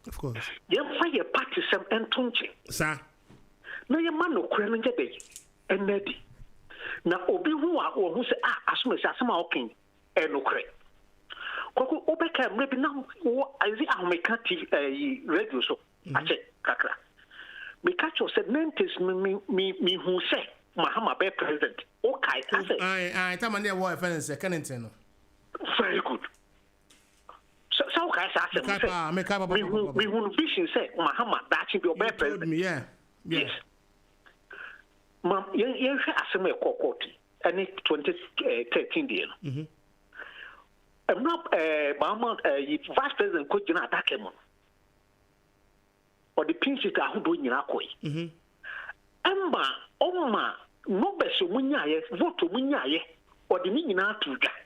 Of course. You fire party some and tunchi. Sir. No, your man no cramming the day. And Neddy. Now, Obi who are or who say, as soon as Asama Oking, and no crack. Koku, Obeka, maybe now, I see our make TV radio so. I said, Kakra. Me catch you said, Nantis me who say. Mahama be president. Okay, I say. I tell my dear wife and say, Kennington. Very good. So, okay, I say, we won't vision say, Mahama, that should be your president. Yeah. Yes. Ma'am, you have a court, and it's 2013 deal. I'm not Mama, vice president could not attack him. Or the princess who do in Akoi. Emma, Oma, no best munyaye, vote munyaye, or the meaning out to that.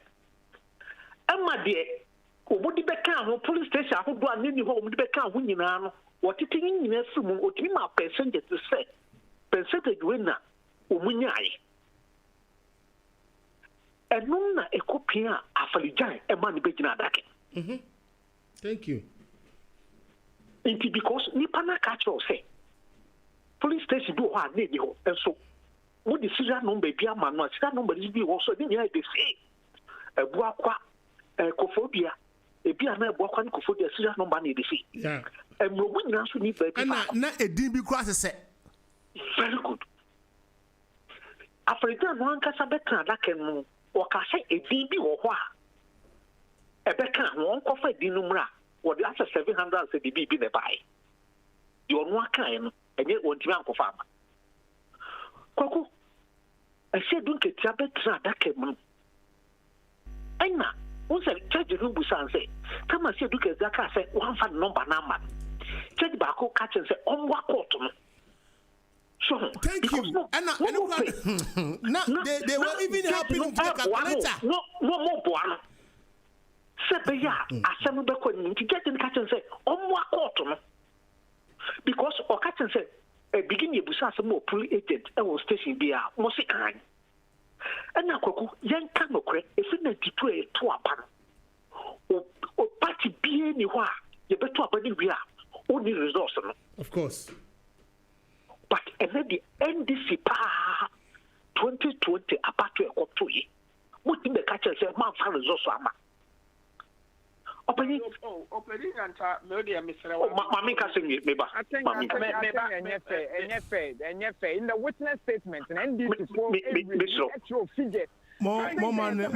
Emma, dear, would the Beckham, police station, who do I need home the Beckham winning, what it in a sumo, what him a percentage to say, percentage winner, munyaye. And none a copia, a falijan, a man begin attacking. Thank you. It because Nipana catch or say. Police station do what need you, and so what the serial number be a man, what that number is be also didn't hear they say a boaqua, a cophobia, a piano boaqua cophobia serial number need to see. Yeah, and no one else need baby. And not a DB cross a set. Very good. After that, one Casabecca that can or can say a DB or what a Becca won't offer dinumra or the answer 700 a DB be the buy. You're one kind. And yet, one to farm. Coco, I said, don't get your bed, that came. Anna, once I charge the room with say, come and say, look at that car, say, one fan number. Check the back, catch and say, on what quarter. So, thank you. Anna, they were even helping to take a calculator. No more, Buana. Sebeya, I send the question to get in the catch and say, on what quarter. Because Okatan said, a beginning of some more police agent and was station be a mostly kind. And now, young Kanokre, if you need to pray to a pan or party be anywhere, you better up anywhere, only resource. Of course. But and then the NDC 2020 apart to a copy, what in the catcher said, man, for resource. Opening and Melodia, Mr. Mammy Casting, maybe. I think in the witness statement, and NDC actual figures Mama, Dr.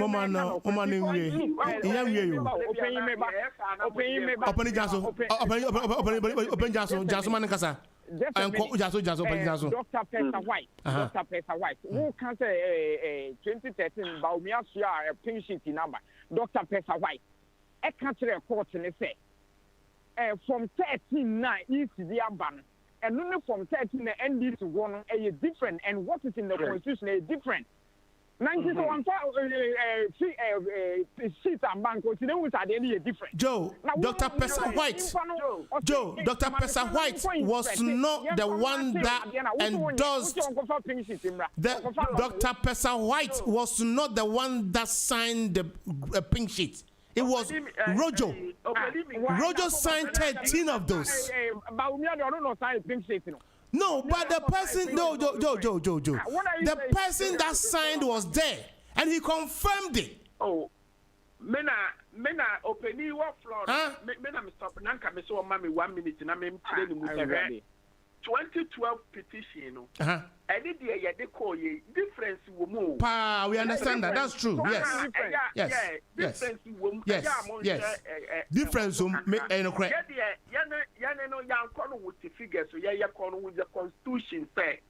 Pesa White. Dr. Pesa White. Who can say 2013 Baumia a pink sheet number. Dr. Pesa White. I can't report in the say. From 13 East the Aban. And only from 13 the ND to 1 a different, and what is in the constitution is different. 91 seats and bank continue are any different. Joe, Dr. Pesa White. Joe, Dr. Pesa White was not the one that endorsed. Dr. Pesa White was not the one that signed the pink sheet. It was Rojo. Rojo signed 13 of those. No, but the person, Joe. The person that signed was there, and he confirmed it. Oh, mena openi wa floor. Mena me stop nanka me so mama 1 minute na me mtire ni mu 2012 petition. Any day they call you difference woman. Pa, we understand that. That's true. Yes. Difference woman. Yes. Difference make no correct. Yeah, no, young corner with the figures. So yeah, corner with the constitution say.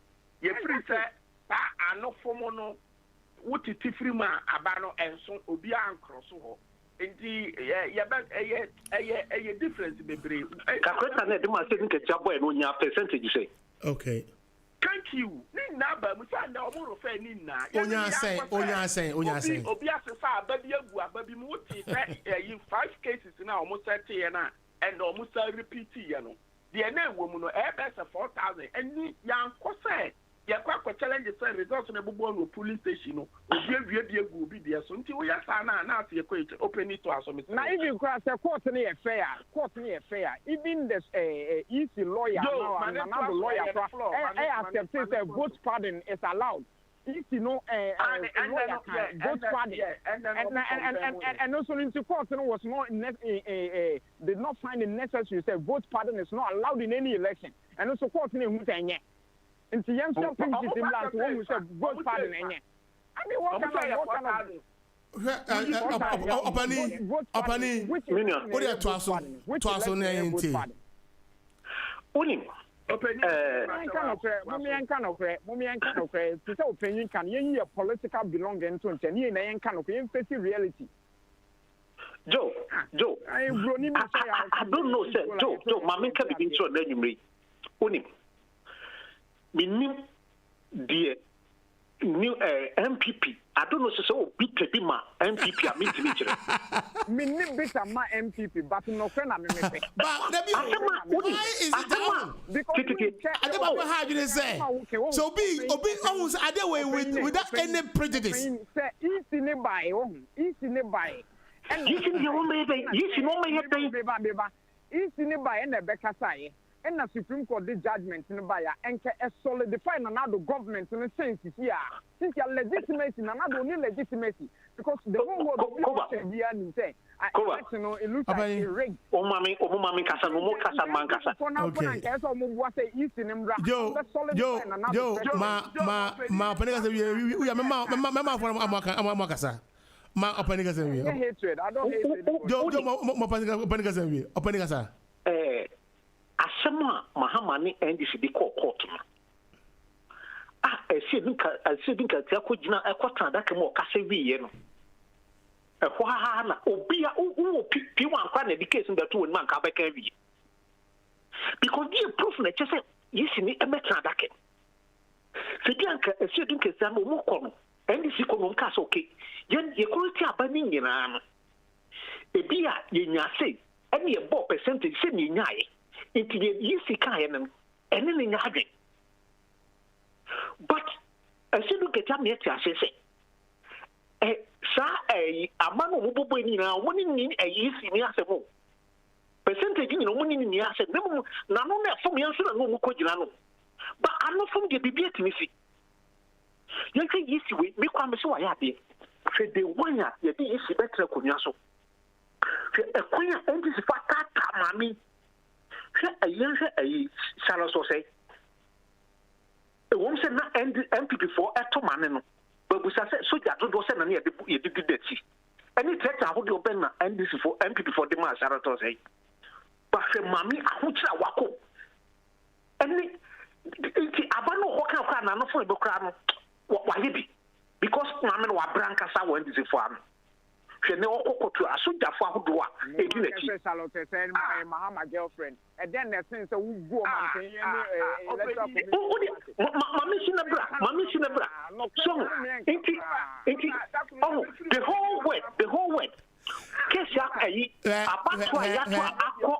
You free say. I no formono. What is free man abano and so obia and cross ho. Indeed, a difference baby. Kakweta na dem ase nke chabo e no nya percentage say. Okay. Thank you. Ni na ba mu sa na omo rofa ni na. Onya say. Obi asesa ababi agu ababi mu ti say 5 cases na omo settle na and omo say repeat ye no. The na wo mu no e be 4,000 and ni yanko say ya kwa challenge say results na bubu no police station no. Obi agu obi dia so nti wo ya sa na ase ye kwa open it to assume. Na even kwa say court na e fair. Even the easy lawyer now and another lawyer accept say vote pardon is allowed. If you know vote pardon and also into court was not did not find it necessary to say vote pardon is not allowed in any election. And also court in Hutenye. Into young things land one who said vote pardon. I mean what kind of Opani, what are twaso 19? Unim. Political belonging to reality. Joe, I don't know, sir. Joe, Mamma can be so anyway. Unim. Minim, dear. New MPP. I don't know so big ma MPP. I mean to me better ma MPP, but no friend I'm me. But why is it down? Because I don't know how you say. So be almost other way without any prejudice. Easy ne buy. And you know me. Easy ne buy and the Becca say. And the Supreme Court did judgment in the buyer and solidify another government in a sense here. Since you are legitimacy, another only legitimacy. Because the whole world of the and say, it looks like a ring. Oh, mommy, Casa, no more Casa Mancasa. Asama Mahamani and this be called court. I see Tiakujina, a quarter that can more Cassavi. A Wahana, Obia, P1 Quan education the 2 man Cabacavy. Because you proof that just say, you see me a metra dacket. Sidianka, a certain Casamo Mokon, and this economic cast okay. Yen, you could tell by me in an a beer, you say, any a bob percentage, send me nigh. Into the easy kind and anything having. But as you look at me, I say, a man who will be now winning a easy near the move. Percentage in winning in the asset, no, none from the answer, no more. But I'm not from the debate, Missy. You can easy way, make one so I had it. Said the one year, you be easy better, Kunyaso. A queen and this fat mammy. A young Salas say, a woman said not MPP for a Tomanino. but we say soldier do do say na ye did that. Any threat I would open NDC for MPP for the mass arato say. But say mami ahuchira wako. Any abano ho kan na no for be kra no wa hebi because mami no wa branka sa wa NDC for am. Hwe ne okokotu asojafo ahodo a edi na ki salote say my girlfriend and then the sense we go man mami sinabra so oh the whole word kesi ayi abatwa ya to akọ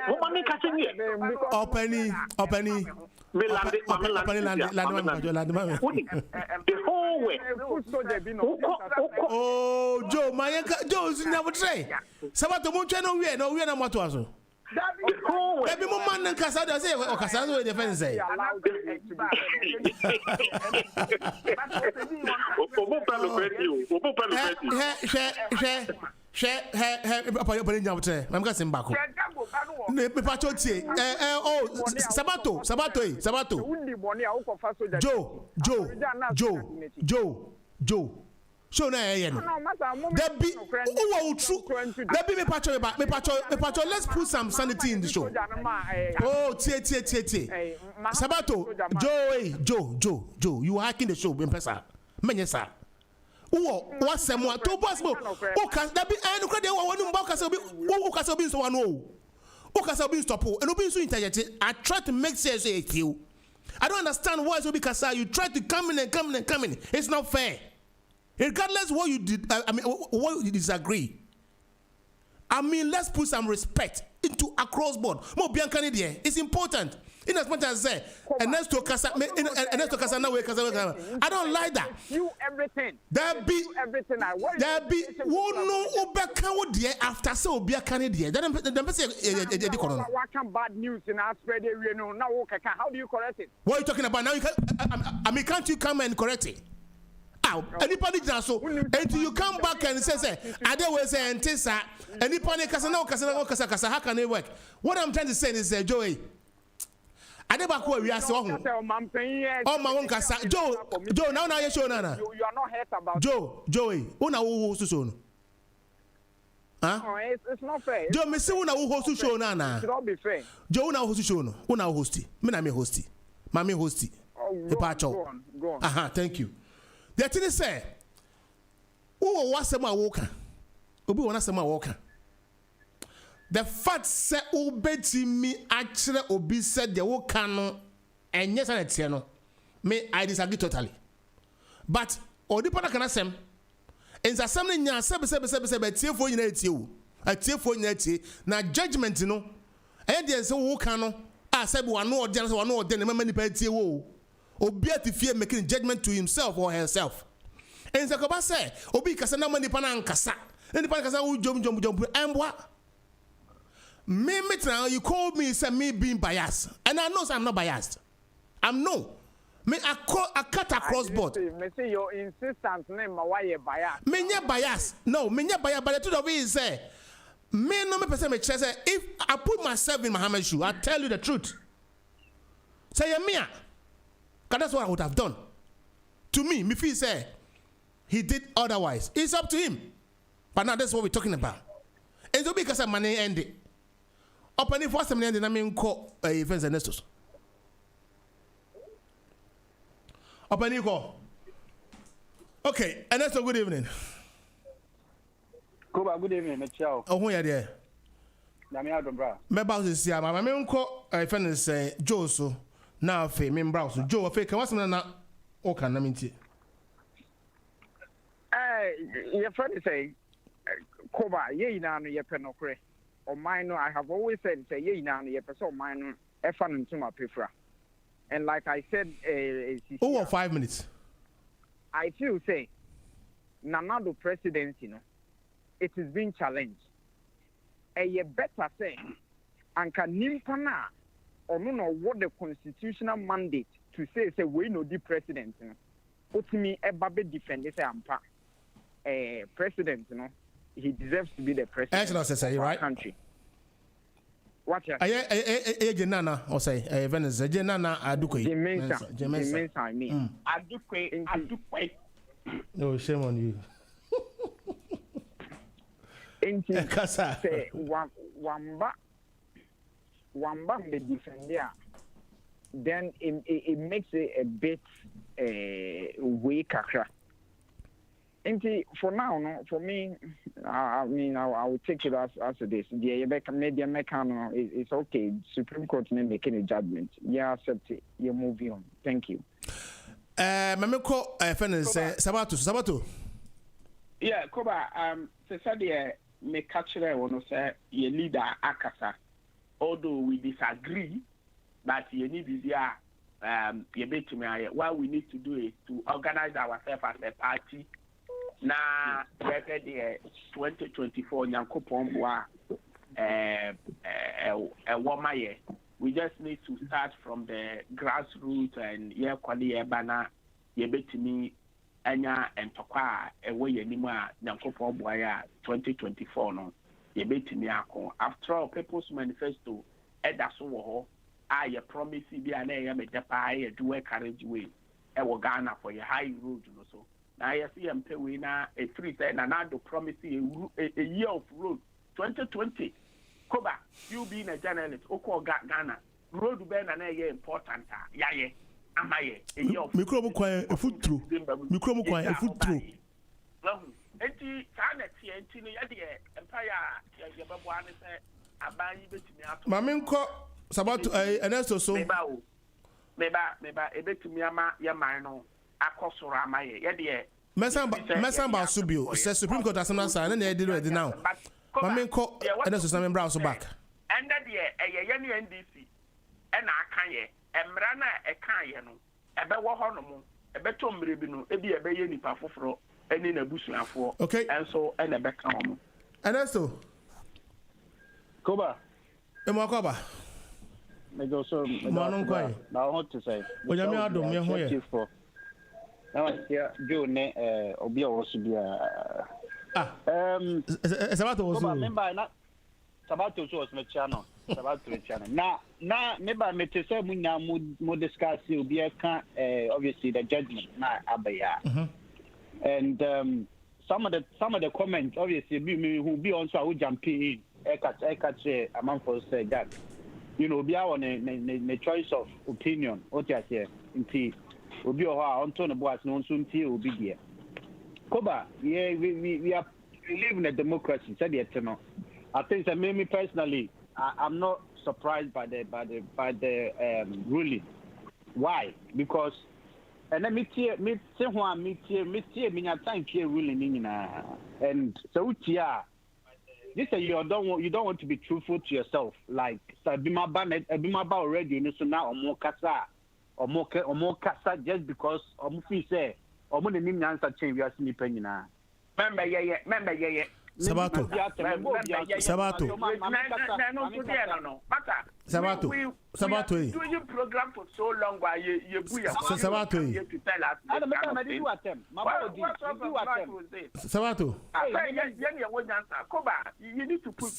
o mami ka se ni openi the whole way. Oh, Joe, my Joe is never say. Sabato Muncha no we are not Matuazo. Baby, man, and Casada say, or Casado defense say. I'm guessing back. Sabato. Joe. So na that be true. That be me patcho. Let's put some sanity in the show. Oh, tie. Sabato, Joe, you are hacking the show, Bempesa. Menyesa. What's some more? Two possible. That be I no credit one Okasabi so one. Okasabi stop and obi so interject. I try to make sense of you. I don't understand why so because you try to come in. It's not fair. Regardless what you did, what you disagree. Let's put some respect into across board. More Bianca there. It's important. In as much as say, and next to Casa now, I don't like that. You everything. There be everything. There be one no Obeka dear after so Bianca there. Then what can bad news in our spread area? No, now how do you correct it? What are you talking about now? You can, can't you come and correct it? Anybody does so until you come back and say I don't say and tesa anybody kasa how can it work? What I'm trying to say is Joey I never call we are so oh my own kasa Joe now you show nana you are not hurt about Joey una who host show huh? Oh, it's not fair. Joe me say una who host show nana it should not be fair. Joe una host show no una hosti me na me hosti mami hosti go on. Thank you. The thing is say, who was a walker? Obi wana sama walker. The fact say obeti me actually obi said the walker no and yes and it's no. Me I disagree totally. But odi pana kana sem. In assembly nya sebe tie fo nyina tie o. A tie fo nyina tie na judgment no. E dey say walker no a sebe wano ode na mama ni pa tie wo. Obi atifie making judgment to himself or herself. And Zakoba say, Obi kasa na mani pana ankasa. Any pana kasa u jump. And what? Me now you called me say me being biased, and I know I'm not biased. I'm no. Me I cut across board. Me say your insistence name why you biased. Me nya biased. No, me nya biased. But the truth of it is say, me no me person me say if I put myself in Muhammad's shoe, I tell you the truth. Say me. Because that's what I would have done. To me feel say he did otherwise. It's up to him. But now that's what we're talking about. And so because of money ended. Opening for some ended, I mean call events and nestos. Opening call. Okay, and that's a good evening. KOBA, good evening, Michelle. Oh, who are there? Damia Dombra. My boss is here. My main call friend say Joe so. Now, Faye, me browse. Joe, Faye, can what's na okay, na minti. Your friend say, KOBA, ye na no ye penokre. Or mine, I have always said, say ye na no ye person mine, efan into my prefer. And like I said, 5 minutes. I feel say, Nanado presidency, it is being challenged. Ye better say, and can nimpana. Or no what the constitutional mandate to say we know the president put me a baby defend this ampa president he deserves to be the president of our country. What Nana or say Venice Nana Aduque I mean Aduque No, shame on you. Kasa. Say wamba the defender. Then it makes it a bit weak. For now, no, for me, I mean, I will take it as it is. The media mechanic is okay. Supreme Court may making a judgment. Yeah, accept it. You're moving on. Thank you. Mameko, Sabato. Yeah, Koba. Say me catch there one say your leader Akasa. Although we disagree, but you need this year. You bet me. What we need to do is to organize ourselves as a party. Na record the 2024 Nyankopon boa womaye. We just need to start from the grassroots and kwali bana yebetimi anya entokwa ewe yenimu a Nyankopon boa ya 2024 no yebetimi akon. After all, People's Manifesto edaso wo ho a ye promise bi na ye medepa ye do carriage way e wo Ghana for your high road no so. Now, I see I'm paying a 310 and I do promise you a year of road 2020. Koba, you being a journalist, Oko Ghana, road ben and a year important. Yeah, am I a year of microbe quiet a foot through. Microbe quiet a foot through. Eti China TNT Empire, Yababuan said, I buy you to me out. Maminko, Sabato, Ernesto, so. Meba, a bit to me, Yamano. Akosura maye yede Mesamba Subio says Supreme Court has not signed and they did it now. Maminko and that's some browser back. And that year a NDC and I can't emrana a kayano a bewa honomo a betom ribino a be a bayani pafofro and in a bush for okay and so and a back home. And that's so Koba. Koba. Maybe also now what to say. When you are doing here. Yeah, June, Obi also be Sabato was member not Sabato was my channel. Sabato channel. Now, member me to say we discuss will be obviously the judgment na abaya. And some of the comments obviously who be also who jump in. Say among for say that you know be on a choice of opinion. What you say in Obi oha onto no boas no nso ntie obi de. Koba, yeah, we live in a democracy. Said it no. I think that me personally, I'm not surprised by the ruling. Why? Because and then me say one me time ruling nyina. And so this you don't want to be truthful to yourself. Like Sabima ba already so now omo kasa. Or more kasa just because feel say the name answer change we are seeing penina. Remember yeah. Sabato. Doing program for so long while you Sabato. You need to put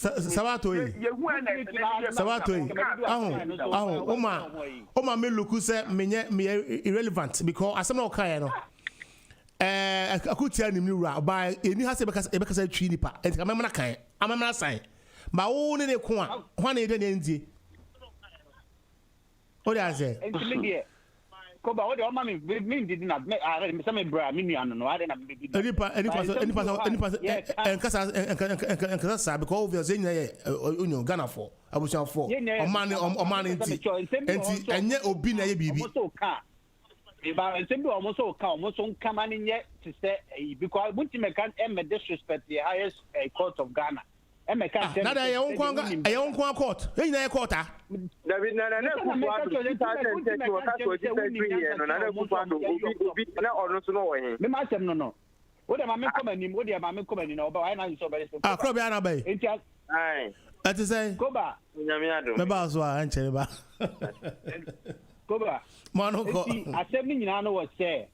Oma me look say me irrelevant because as I'm not kind akutia ni mura by eni ha se bekasa twi nipa enti amemna kan amemna san ba wo ne ne ko a hwan e de ne ndie o de ase enti me de ko ba o de o ma me did not me some bra me nuano no ade na me bi eni kasa sa because obvious enya ye onyo Ghana for abusian for o man enti enye obi na ye bibi But simply almost come and yet to say because Buntimekan and disrespect the highest court of Ghana. And I can't not a young court. Ain't a quarter. David Nana, no. What am I coming? What am I coming? But I know so very. Ah, Crobiana Bay. Aye. That is a Koba. Mabazwa and Cheba. Koba. Manoko. I said, you know what say.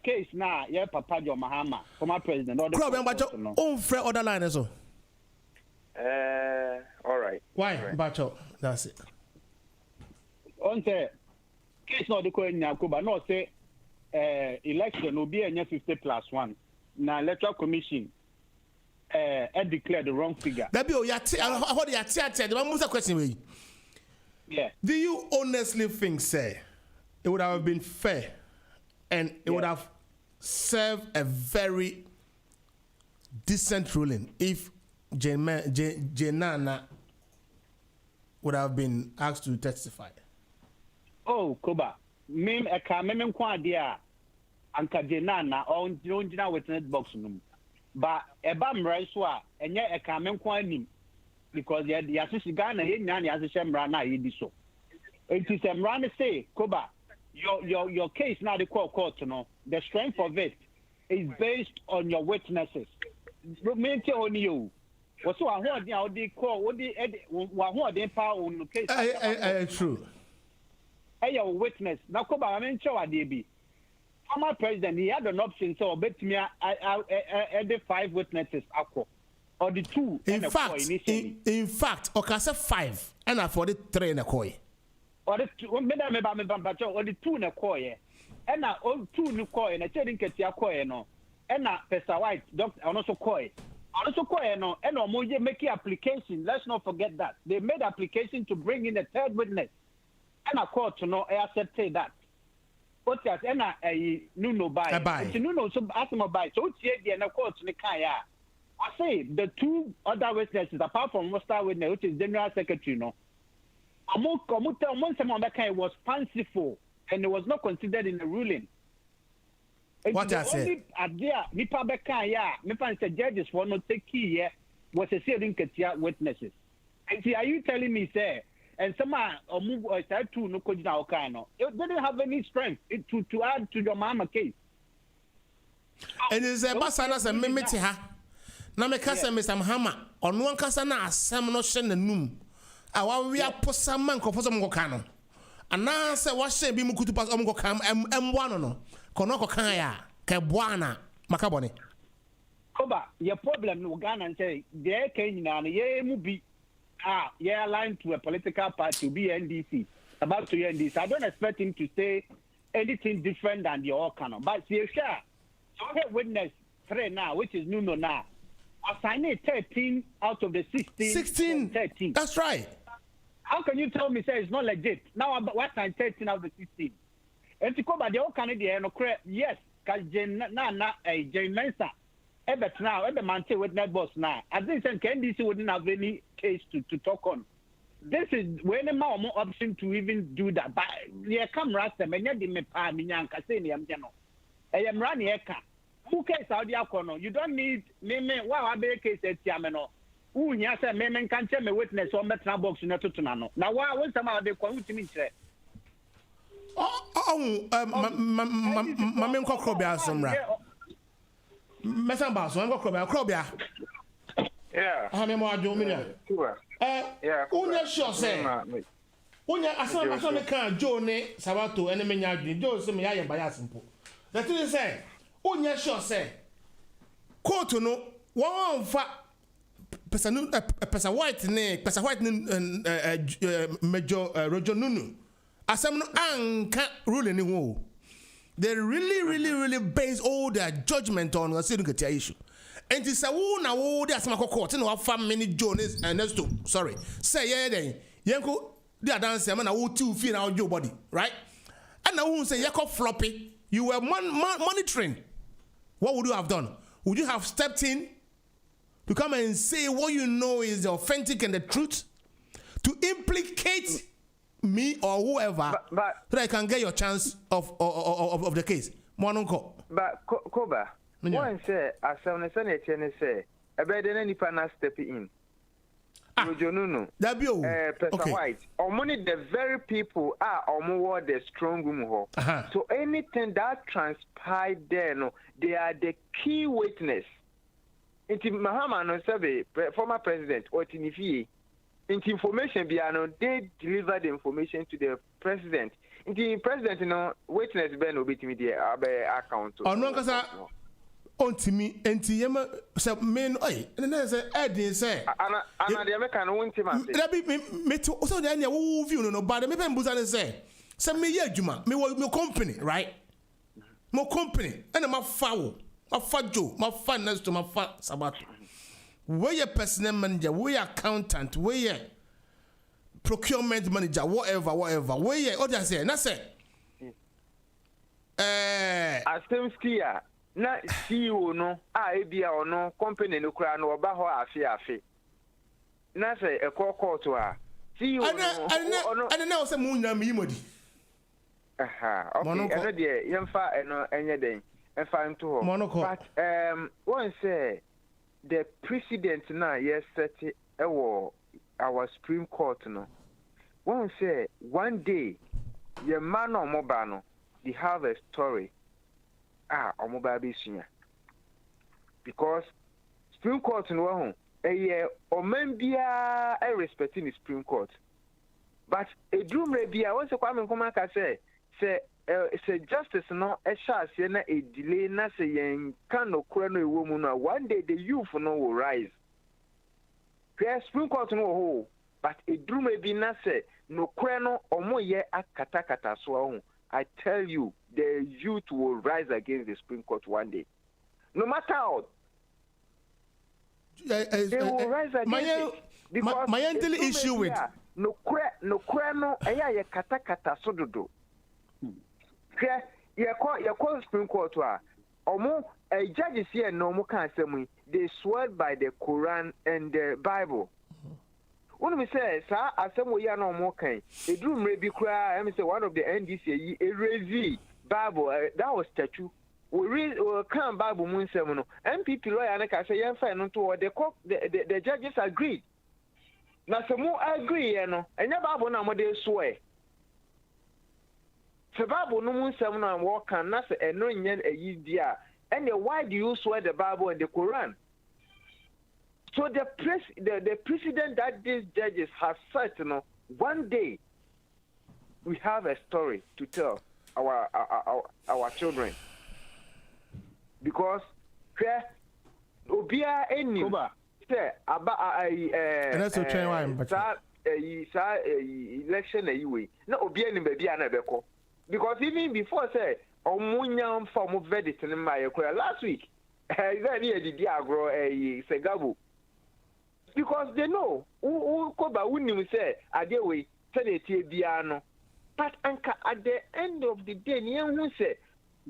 Case now, yeah, Papa John Mahama, former president. Crobian, but own Fred other line as well. All right. Why, Bacho? That's it. On say, case not the coin now, Koba, no say. election will be a 50+1. Now electoral commission declared the wrong figure. That be the one question. Yeah. Do you honestly think, say, it would have been fair and it would have served a very decent ruling if Jenana would have been asked to testify? Oh, Koba, mem a kamem kwadia anka Jenana on witness box room. But a bam raiswa and yet a kamem kwanim because the assistant Ghana as a shamrana so. It is a run say, Koba, your case now the court to know. The strength of it is based on your witnesses. Maintain on you. What's what they call what they power on the case? True. Hey, your witness. Now, Koba, I mean, show be. Former president, he had an option, so bet me the 5 witnesses, or the 2. In fact, okay, 5, and I for the 3 in a coy. Or the 2, or the 2 in a coy, and I all 2 in a coy, and I tell you, coy, no, and I Pastor White, doctor, and also coy. Also, no, and more making application. Let's not forget that they made application to bring in a 3rd witness, and I court to know I accepted that. What yes, and I no buy. It's no so ask them buy. So it's here and court to the kaya. I say the 2 other witnesses apart from Master Witness, which is General Secretary, no. Was fanciful and it was not considered in the ruling. What I say? Nipa beka ya, nipa say judges for not take key here was a sealing witnesses. And see, are you telling me, say, and some move or start to no kojina okano? It didn't have any strength to add to your mama case. And is a basana a mimiti ha. Na me kasa Mr. Mahama, on one kasa na asam no shen the num. Awa we are posa man ko posa mo kano. Ana se wa she bi mu kutu pas om ko kam M1 no. Kono ko kan ya ke bwana makabone. Koba, your problem no Ghana and say there can na ye mu bi ye aligned to a political party be NDC about to NDC. I don't expect him to say anything different than the all canon. But see sure. So we witness 3 now, which is Nuno now. Assign 13 out of the 16. 13. That's right. How can you tell me say it's not legit? Now what time 13 out of the 16? And to come by the old Canadian, yes, because Jane Mensa, Ebert now, Ebert Mante with net boss now. I think NDC wouldn't have any case to talk on. This is when a more option to even do that. But yeah, come Rasta, and yet the Mepa Minyan Cassini, I'm general. I am running Eka. Who cares how the Akono? You don't need me. Wow, I be a case at Yameno. Who yes, a man can't tell me witness or metal box in a tutunano. Now, why was some of the quality? Mamma Crobia, some right. Messamba, so I'm going Crobia. Yeah, I have more dominion. Yeah, Unya sure say. Unya, I saw the car, Johnny, Sabato, and the Minyard, Joe, some Yaya by simple. That is say, Unya sure say. Quote no, one fat Pesa White, Pesa White, Major Roger Nunu. Asam no anka ruling in war. They really base all their judgment on a certain issue. And it's a wound now, the Asama court, and what many Jones and those 2. Sorry. Say, yeah, then, Yanko, they are dancing, and I will 2 feel out your body, right? And I won't say, Yako floppy, you were monitoring. What would you have done? Would you have stepped in to come and say what you know is the authentic and the truth? To implicate me or whoever, but so I can get your chance of the case. Mononko. But Koba, one say, as someone say, a better than any pana step in. Rojonuno, Pesa White, or money the very people are or more the strong room. So anything that transpired there, no, they are the key witness. Into Mahama no survey, former president or Tinifi. Into information beyond they deliver the information to the president. Into the president, witness Ben will be to me the account. Oh no, because on to me, and Tiama said, men, and then I said, Eddie say, and the American won't let me to also then you view no, but maybe Buzan say, send me Yajuma, me will company, right? Mo company and my foul, my fajo, my fan next to my fat sabato. Where your personnel manager, where your accountant, where your procurement manager, whatever. Where your other say, na say. Astemskia na CEO no ebia ono company no kura no oba ho afi. Na say e court a CEO no ana na o say mu nya mi modi. Aha, okay. Eno de yemfa eno enye den. Emfa nto ho. But one say the precedent now yes set our Supreme Court no. One say one day your man or mobile no they have a story or mobile business because Supreme Court no or men be respecting the Supreme Court but a dream be I want to come and come and say justice no a chance na a delay na say yen can no crono woman one day the youth no will rise. Supreme Court no ho but a dream be na say no crono omo ye akata so I tell you the youth will rise against the Supreme Court one day. No matter how they will rise against it. Because my only issue with no crono ye kata so dodo. You call Supreme Court omo judges here no mo can say they swear by the Quran and the Bible. When we say sir asem we are no more kan e drum maybe cry I say one of the NDC erase Bible that was statue we read can Bible mun say no MPP lawyer na ka say yen fa no to the judges agreed na so mo agree no enya Bible na mo dey swear se Bible no mun say no am work kan na say eno nyen ayi dia and why do you swear the Bible and the Quran? So the precedent that these judges have set, one day we have a story to tell our children because obia any say election anyway na obia any baby anabeko because even before say omunya form verdict in my last week did agro segabo because they know who KOBA wouldn't say adewe senate biano but anka at the end of the day who say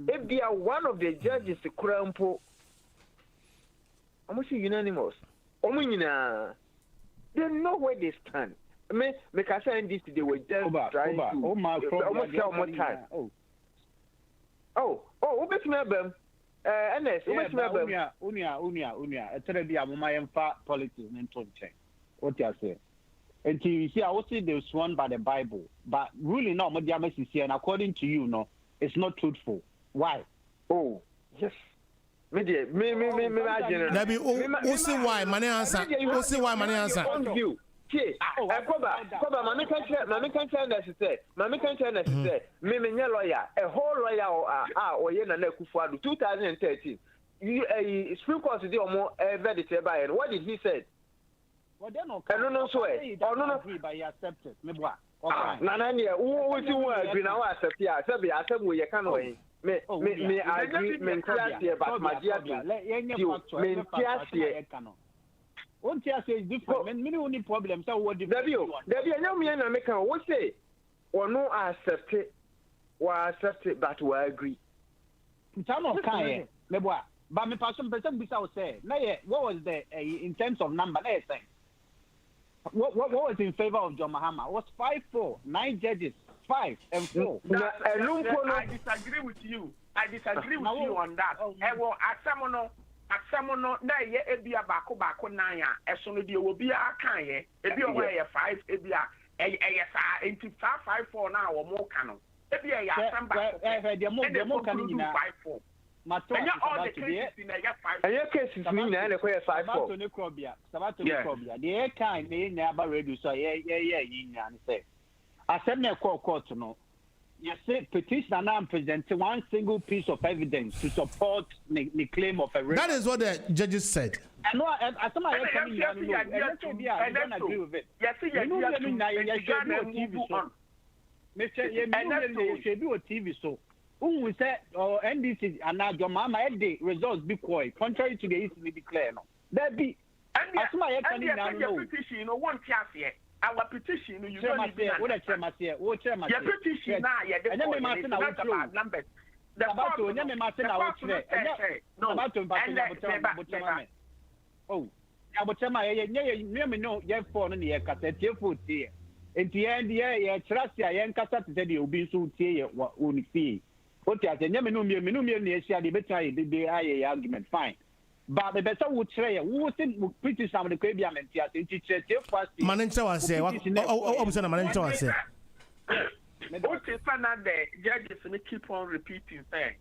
if they are one of the judges krampo almost unanimous they know where they stand me can say this they were just trying to almost time obet me bem NS unia etere bia mo mayem fa politics nto nche what you say and you see I will say they sworn by the Bible but really no media message here and according to you no it's not truthful why yes me Nabi see why money answer KOBA mama can tell us say me lawyer a whole lawyer oye na Akufo-Addo 2013 Supreme Court dey omo verdict by what did he say no agree but he accepted me boa na ne who agree na accept ya say be accept we can way me agree me class but my dear me one tear says different. Many only problems are what the Debbie, na make what say or no accept it, but we agree. Some of kind, but me person bisa say, what was the in terms of number? What was in favor of John Mahama? Was 5-4, 9 judges, 5 and 4. I disagree with you. On that. Asamono na ye ebia bako na ya esono de obi aka ye ebi o ye 5 ebia eye sa enti 5-4 na wo mo ka no ebia ya asamba de mo ka ni na 5-4 mato all the cases in ye 5 cases ni na le ko ye 5-4 sabato ne krobia de kan ne nya aba radio so ye nya ne say asem na court no. Yes, petition and present one single piece of evidence to support the claim of a rape. That is what the judges said. I know, I don't agree with it. Yes, TV so who said NDC and now your mama had the results be quiet, contrary to the easily declare. No, that be as my petition, you know, one class here. Our petition, you don't say what I tell my say, what tell my petition now, and then my numbers. The about to name my thing out today. No, about to oh, I would tell my no, you have phone in the air, cassette, your foot here. In the end, yeah, trust ya, and cassette said you'll be so tear what only see. What you never know me, the better the argument, fine. But the better would say, who would pretty some of the Caribbean and teacher, Manager was say, what was a manager was say? What is another judges and keep on repeating saying,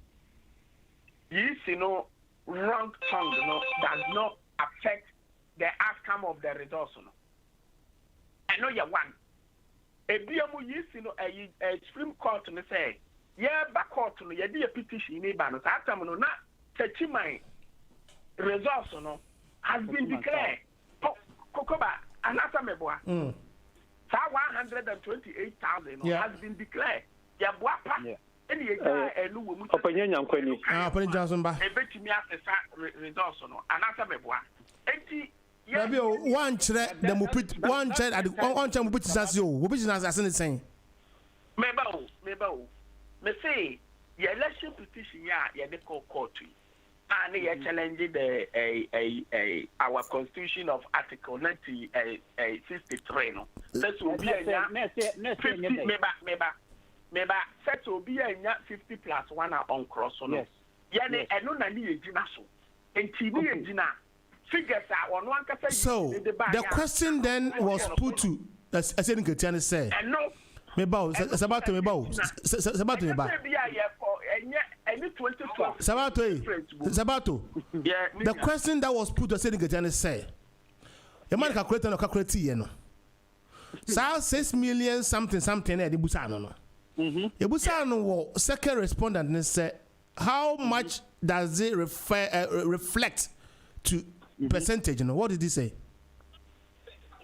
yes, you know, wrong tongue, you know, does not affect the outcome of the results. No? I know you one. A BMU, yes, you know, a Supreme Court and say, yeah, back court, you know, a petition in Ibanos. After no, not touching my results, you know, has been declared. Kokoba, another meboa. 128,000 has been declared. Yeah, Buapa. Opinion Yankwani. Opinion Johnson ba. Ebetimi afesa results no. Anasa meboa. Enti one chere the mupit one chere at one chere mupit sasio. Wo bi na asase ne sen. Meba o. Me say your election petition ya de court. And they challenge the our constitution of Article 63. No, that will be a 50. Meba set will be a 50 plus 1 on cross. No, yani eno na ni ejina so. Enti ni ejina figures are on one. So the question then was put to as I said in Katiana say. Meba, Sabato Meba, Sabato Meba. Sabato. The question that was put to Senator Gajani say, a man calculate no calculate no. Sa 6 million something the Busano no. The Busano second respondent and say, how much does it reflect to percentage? You know what did he say?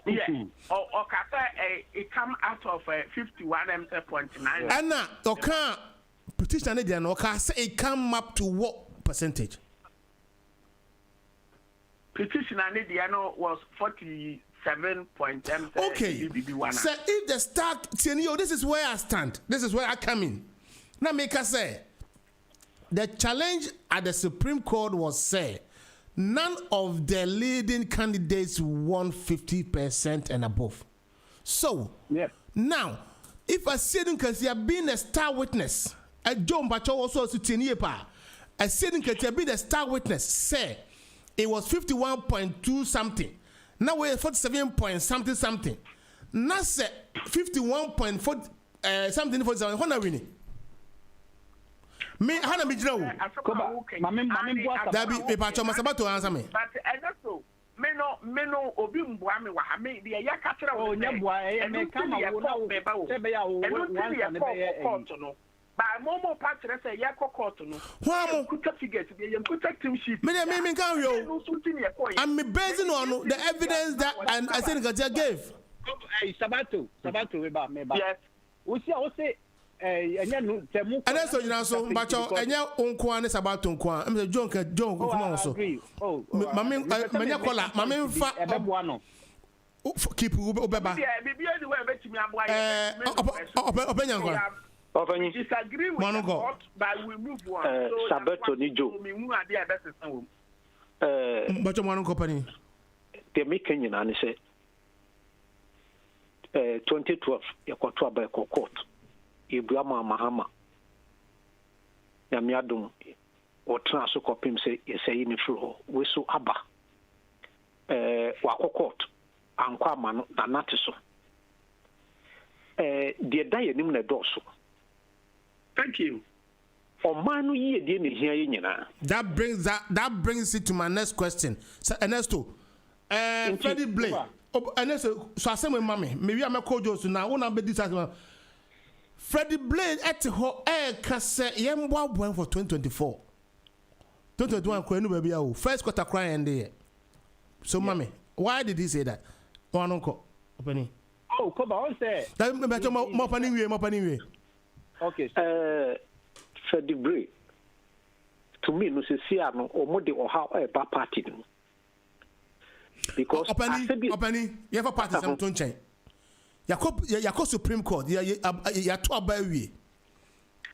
Yeah. Or it come out of 51.9. Anna, okay. Petition say it come up to what percentage? Petition was 47.7. Okay. So if the start, this is where I stand. This is where I come in. Now make us say the challenge at the Supreme Court was say none of the leading candidates won 50% and above. So now, if a student can see being a star witness, a John Bacho also sitting here, a student can be the star witness, say it was 51.2 something. Now we're 47 point something. Now say 51.4 something for example. What are we? Me, Hana Mijno. That be Pacho Masabato answer me. But also, Meno, Obi Mwami Wahame, the Yakatra, oh, Yabwa, and they come out of by Momo Patra say Yako Cotton. Why could figure to be a protective ship? I'm basing on the evidence that and I think Gaja gave. Sabato, yes. We say and that's so you know so Bacho and your own Kwan is about to Kwan. I'm the John come on so. Oh, Mammy, Maniacola, Mammy, keep Ubeba. Opinion. Disagree with the court, but we move on. Sabato Nijo. But one company. The making in an 2012, Yakotua by court. Ibrahima Mahama. Yamiadum or Transocopim say, is a uniform. We so Abba. Wako court. Anquaman, Anatiso. The diet in the dorsal. Thank you. That brings it to my next question. So Ernesto, Freddie Blake. Ernesto, so I say my mommy, maybe I'm a coach now. One be this as Freddie Blake at ho kase yemwa bwan for 2024. 2021 kwenu baby o. First quarter crying there. So mommy, why did he say that? One uncle, opening. Oh, Koba, on say. That better more opening way. Okay. Freddy Bray. To me, no se see no or more or how a party. Because Opani, you have a party some don't change. Yako Supreme Court, ya to abawi.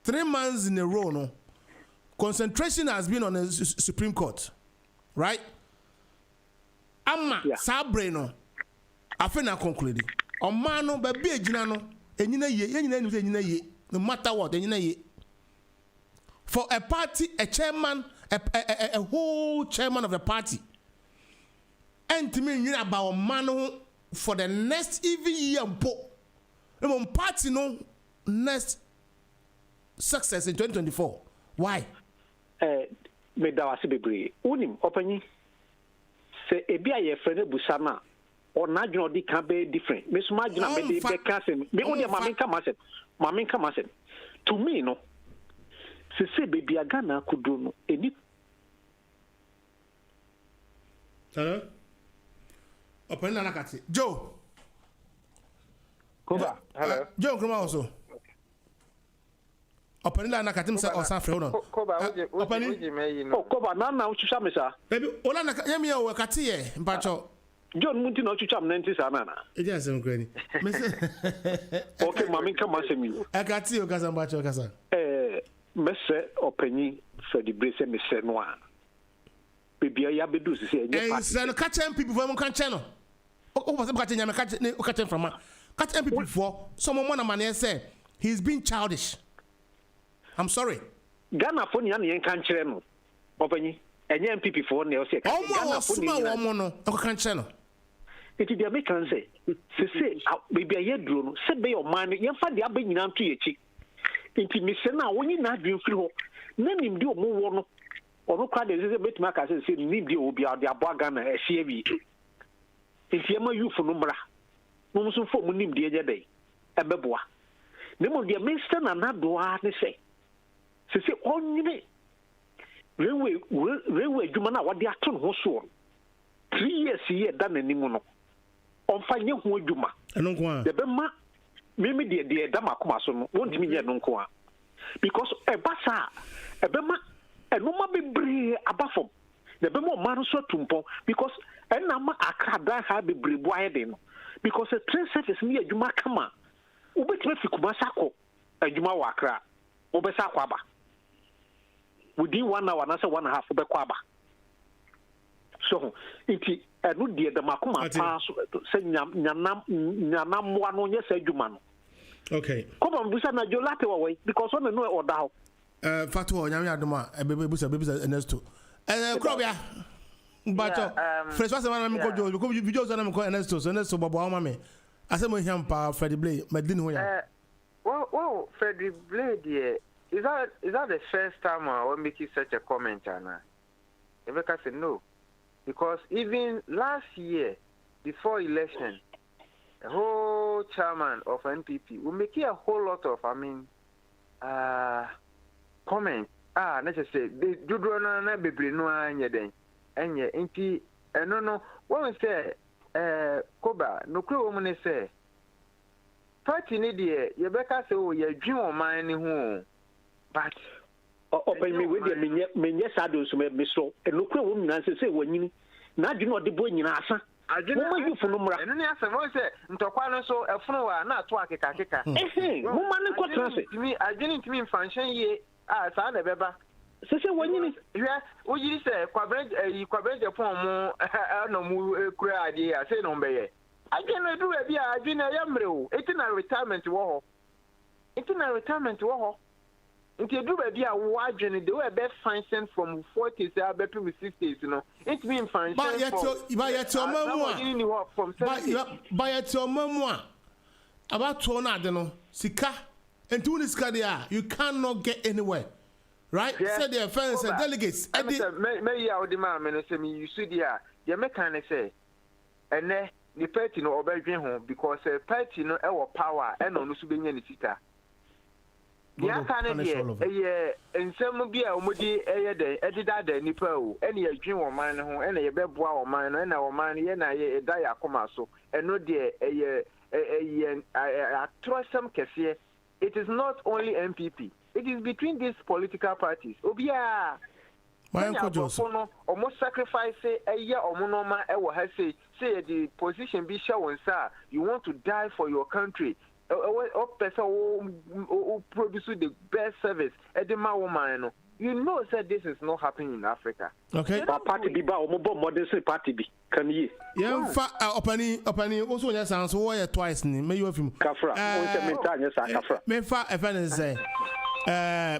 3 months in a row, no. Concentration has been on the Supreme Court, right? Ama sabre no. Afena conclude. Omano ba be agina no. Enyina ye, no matter what, enyina ye. For a party, a chairman, a whole chairman of the party. And to me, you about man for the next even year. The party no next success in 2024. Why? Me da wase bebre. Unim opani. Se ebia ye frene busana. Or na dwon di kan be different. Me so ma dwon me de be kan se. Me won de mamen ka masem. To me no. Se baby agana kudu no eni. Hello? Open na kati. Joe. Koba. Hello. Joe Kroma also. Open na kati mse osan fre hold on. Koba oje me no. Oh Koba na uchucha me sa. Baby, ola na yemi o kati ye mpacho. John Munti na uchucha me nti sa na na. E just am kwani. Okay, mami ka masemi. E kati o kasa mpacho kasa. Mese openi Freddy Bray se mese no a. Bibia ya bedu se enye party. Sen catch people for mo kan che no. O was catch nyame catch from catch people for someone na man say he's been childish. I'm sorry. Ghana for nya na kan kire no. Openi enye MPP for na o se Ghana for ni no o kan kire no. Eti dia make kan say se bibia ye duro no se be your man ye fa dia ba nyina nto ye chi. Inti mise na woni na adwen firi ho na nimdi o mo wo no ono kwa de se betima ka se nimdi obi ade aboaga na ehie wi inti ema yufu no mra no so fo mo nimdi eje dai ebeboa ne mo de minister na nadoa ne se onyine rewe adwuma na wade ato no so 3 years ye da nanim no onfa nye ho adwuma eno kwa de be ma mimi de da makoma so no won timi ye no nko a because ebasa ebema enoma bebre abafom de be mo man so tumpo because enama akada ha bebre bo aye de no because a train service ni adwuma kama ubetime fikuma sako adwuma wa akra obesa kwa ba within 1 hour na say 1.5 obekwa aba so iti enu die da makoma pa so se nyana mo anu nye se adwuma no. Okay. Come on, busa na jolate wa way because one no order how. Fatu nyame adoma bebe busa Ernesto. Krobia. Bacho. Fresh was na me ko jo because video na me ko Ernesto bobo ma me. Asemo hiam pa Freddy Bray medin ho ya. Well, Freddy Bray there is that the first time I will make such a comment Anna? Rebecca said no. Because even last year before election the whole chairman of NPP will make a whole lot of, comments. Let's just say, they do not be no anything. And yet, no, what we say, Koba, no clue woman say, party needy, you better say, oh, you're dream of mine home. But, open me with your many shadows, so, and look at woman, say, when you not do not the boy in Asa. I didn't know you for no more. And then I said, Ntokwano so a flower, not to a kika. Woman, me, I didn't mean function ye. Sada Beba. So, when you what you say, you quabrate upon more, no more cry idea, say no bay. I cannot do it, I didn't a yamro, it's in a retirement war. It's in a retirement war. Into do be a wide journey, do a best function from 40s, better with 60s, you know. It's been function. By your memoir from 70s. By your memoir about Tona, no, Sika, and Tuniskadia, you cannot get anywhere. Right? Said the offense and delegates. Maybe I would demand, you see, dear, your mechanic say, and then the party no obey home because a party no our power and on Subin and Sita. Yeah, and some be a moody editor, Nippo, any a dream of mine, any a beboa of mine, and our man, and I die a commercial, and no dear a troublesome cashier, it is not only MPP. It is between these political parties. Obia. My uncle Joseph. Almost sacrifice a year or monoma. Say the position be shown, sir. You want to die for your country. Person who produce the best service. Edema woman. You know, sir, this is not happening in Africa. Okay. Party be ba omo modern party be. Can you? Yeah, opani also nya sound so why twice ni me you film. Kafra. On se menta nya sa kafra. Me fa e fa say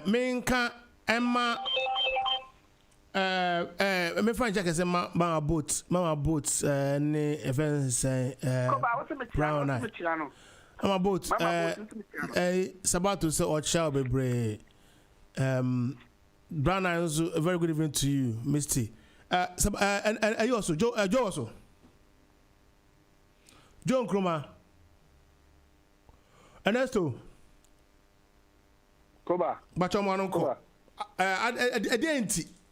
me nka Emma me fa nja kese ma boat ni e fa say brown eye. I'm boat Sabato say or shall be brave. Brown eye also a very good evening to you, Misty. And you also Joe also. John Kroma. Ernesto. Koba. Bachomano ko.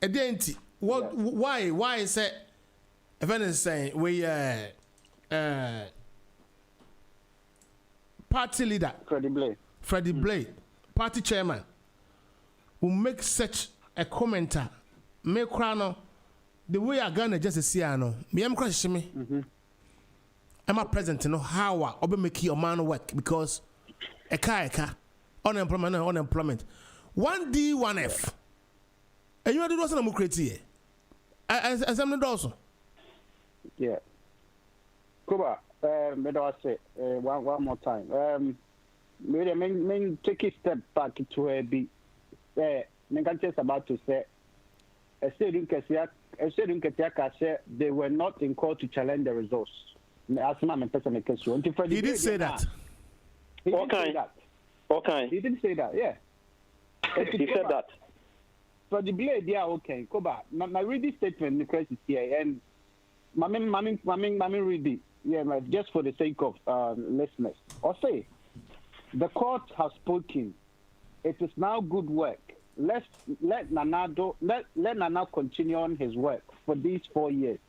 Identity. What? Why is it? If anything, saying we party leader Freddie Blade, party chairman, will make such a commenter. Me crano the way I gonna just see ano. Me am crush me. I'm a present no how I obe make your man work because eka unemployment 1D 1F. And you do those na create as I'm not also. Yeah. Kuba, me do say one more time. Me take a step back to a bit. Me can just about to say they were not in court to challenge the results. He did say that. Okay. He didn't say that, yeah. He said that. So the blade, yeah, okay. Koba, my reading statement, the crisis here, and Mami read it, yeah, just for the sake of listeners. Or say, the court has spoken. It is now good work. Let Nana continue on his work for these 4 years.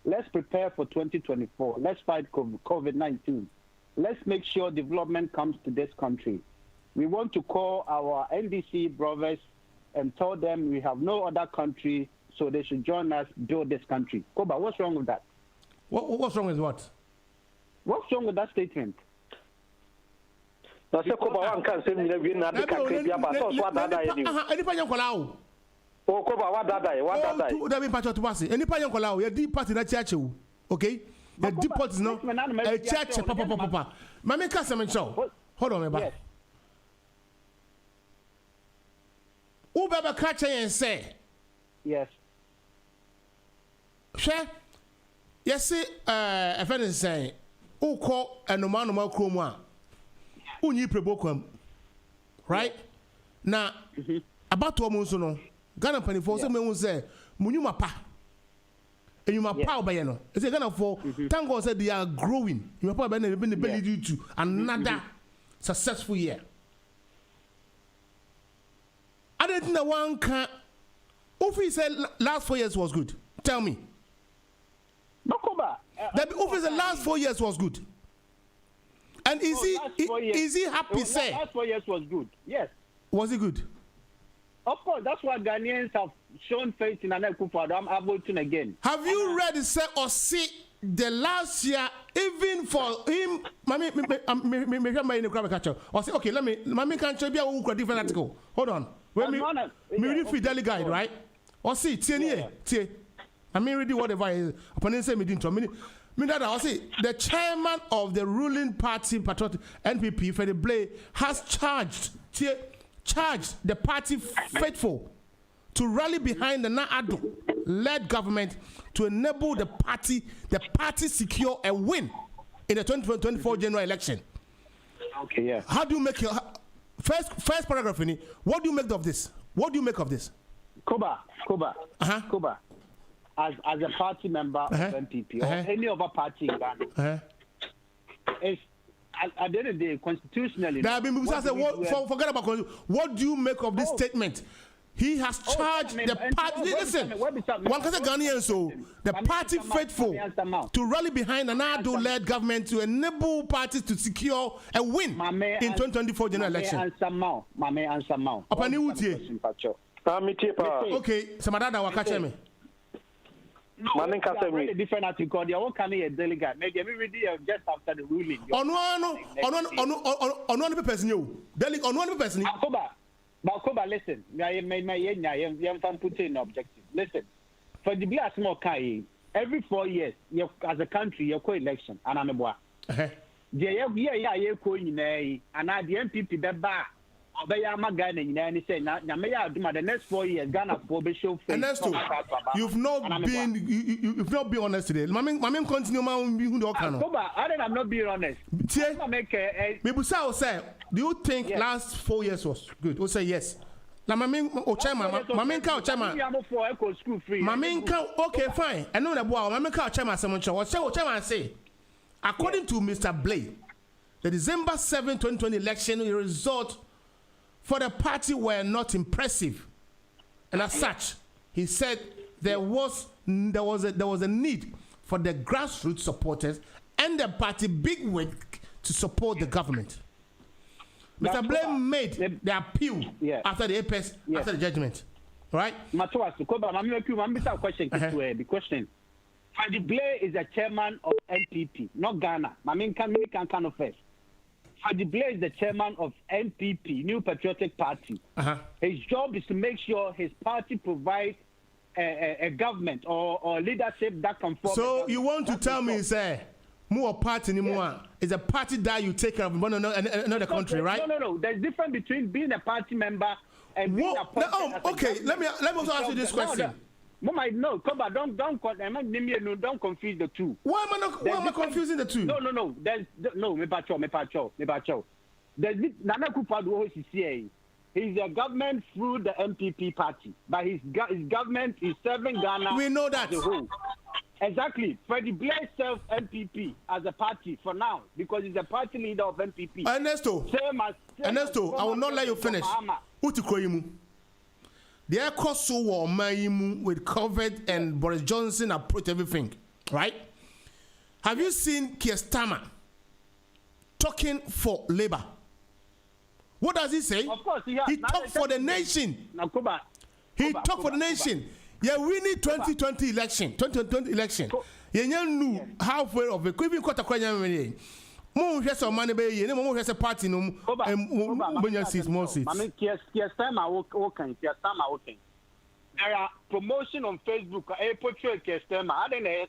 Let's prepare for 2024. Let's fight COVID-19. Let's make sure development comes to this country. We want to call our NDC brothers and tell them we have no other country, so they should join us build this country. Koba, what's wrong with that? What's wrong with what? What's wrong with that statement? Na se Koba wan kan se mina wi na de kakre bia ba so so dada ye ni. Enipa yankola o. O Koba wa dada ye. Da bi pacho to pass. Enipa yankola o, ye di party na church o. Okay? The deep party no. A church papa. Mama ka se mencho. Hold on me ba. Who baba catch and say? Yes. Share. Yes, a friend is saying, who call a normal chroma? Who you prebokum? Right? Now, about 2 months no, Ghana penny for some men say, Munuma pa. And you ma power by no. It's a Ghana for Tango said they are growing. You ma been the ability to another successful year. I didn't know one can. Ufi said last 4 years was good. Tell me. No, Koba. That Ufi said last 4 years was good. And is he happy? Say last 4 years was good. Yes. Was it good? Of course, that's why Ghanaians have shown faith in Nana Akufo-Addo. I'm voting again. Have you read say or see the last year, even for him? Or say okay, let me can show you a different article. Hold on. When me read Fidelity Guide, right? Or see, tie. I mean, read whatever is. Upon say me didn't me that I see the chairman of the ruling party, Patriotic NPP, Freddie Blade, has charged the party faithful to rally behind the Nana-Addo-led government to enable the party secure a win in the 2024 general election. Okay, yeah. How do you make your first paragraph in it? What do you make of this? Koba. Koba. As a party member of NPP or any other party in Ghana, it's at the end of the day, constitutionally. Forget about what do you make of this statement? He has charged the party. Listen, one can say Ghanaian, so the party faithful to rally behind an Ado-led government to enable parties to secure a win in 2024 general election. Okay, Samadada will catch me. Really different article. They all come here delegate. Maybe everybody just after the ruling. On one person, you delegate on one person. Koba, listen. I am putting an objective. Listen, for the black small Kai, every 4 years, as a country, you co election, and I'm a boy. And I the MPP beba. The next 4 years, Ghana will be show face. Ernesto, you've not been honest today. Mamim continue I'm not being honest. Maybe say, do you think last 4 years was good? We'll say yes. Now, okay, fine. I know that boy. Chairman say, according to Mr. Blay, the December 7, 2020 election result for the party were not impressive, and as such, he said there was a need for the grassroots supporters and the party bigwig to support the government. Mr. Blame made the appeal after the apex, after the judgment, right? The question. Fadi Blay is the chairman of NPP, not Ghana. Can kind of first. Fadi Blay is the chairman of NPP, New Patriotic Party. His job is to make sure his party provides a government or leadership that can form. So you want to tell me, sir, more party anymore is a party that you take care of in another country, right? No. There's difference between being a party member and being a party. Okay. Let me also ask you this question. No, Koba, don't confuse the two. Why am I confusing the two? No. Me pacho. There's Nana Akufo-Addo he's a government through the MPP party, but his government is serving Ghana. We know that. As a whole. Exactly. Freddie Blair serves MPP as a party for now because he's a party leader of MPP. Ernesto, I will not let you finish. The air cost so warm with COVID and Boris Johnson approach everything, right? Have you seen Keir Starmer talking for Labour? What does he say? Of course, he talked for the nation. He talked for the nation. Yeah, we need 2020 election. 2020 election. Yeah, knew halfway of it. Could be quite a question. More has some money, baby. No more has a party. No more seats, more seats. I mean, Keir Starmer working. There are promotion on Facebook. I portray Keir Starmer. I don't know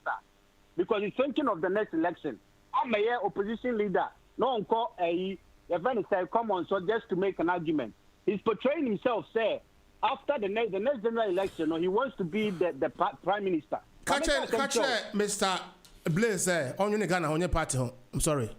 because he's thinking of the next election. I'm a opposition leader. No one call a event say come on, so just to make an argument. He's portraying himself, say, after the next general election, he wants to be the prime minister. Catch Mr. Blaze on your Ghana on your party. I'm sorry.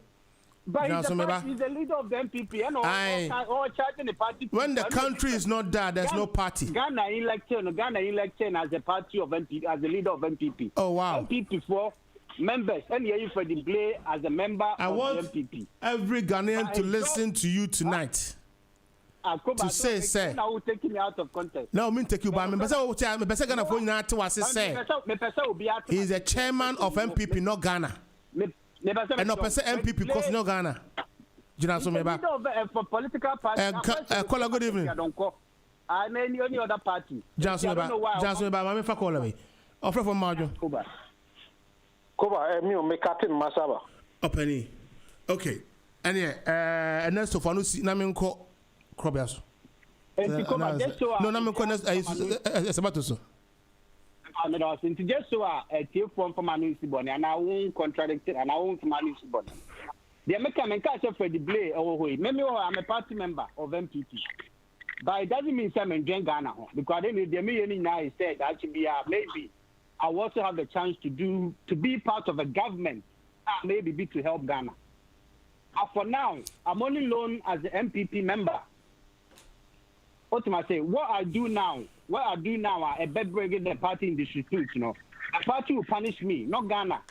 But he's the leader of the MPP. All charging the party. When the country is not there, there's no party. Ghana election as a party of MPP, as the leader of MPP. Oh wow. MPP for members, and here for the Blay as a member of the MPP. Every Ghanaian to listen to you tonight. To say, now taking me out of context. No, I mean take you by me. He's a chairman of MPP, not Ghana. And no person MPP because no Ghana. Do you know what for political party. Call a good evening. I mean any other party. Johnson, I'm for call away. Offer from Marjo. Koba, me make Captain Masaba. Penny. Okay. And yeah, Ernesto Fanusi, Naminko Crobias. No, Naminko is about to so. Just so a tear form for Manusi and I won't contradict it and I won't Manusi Bonnie. The American catch for the Blay or maybe I'm a party member of MPP. But it doesn't mean I'm in Ghana because then the million now said actually maybe I also have the chance to be part of a government, maybe be to help Ghana. For now, I'm only known as the MPP member. What am I saying? What I do now, I beg bringing the party in the street, The party will punish me, not Ghana.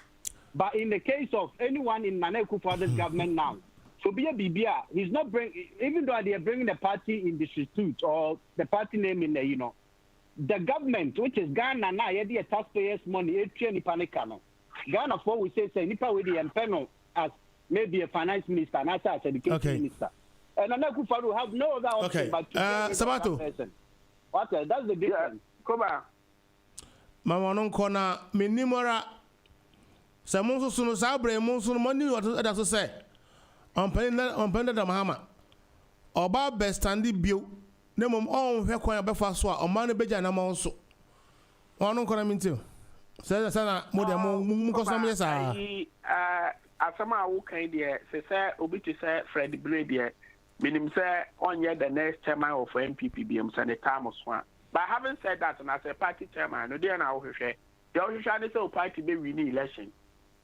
But in the case of anyone in Nana Akufo-Addo's government now, So be a BBR. He's not even though they are bringing the party in the street or the party name in there, the government, which is Ghana now, the taxpayers' money, Ghana for we say Nipa with the panel as maybe a finance minister and as education minister. And Nana Kufaru have no other option but to Sabato. What that's the difference. Koba. Mama non kona minimora. Samonso sunu sabre monso money what that to say. On penda da Mahama. Oba bestandi bio. Ne mom on hwe kwan abefa so a o man beja na ma so. Ono kona minti. Sana mo de mo ko so me sa. Asama wo kan de se obi to say Fred Blade minim say onye the next chairman of MPP BM say the time of one. But having said that, and as a party chairman, no dey na wo hwehwe. The only say the party be win election.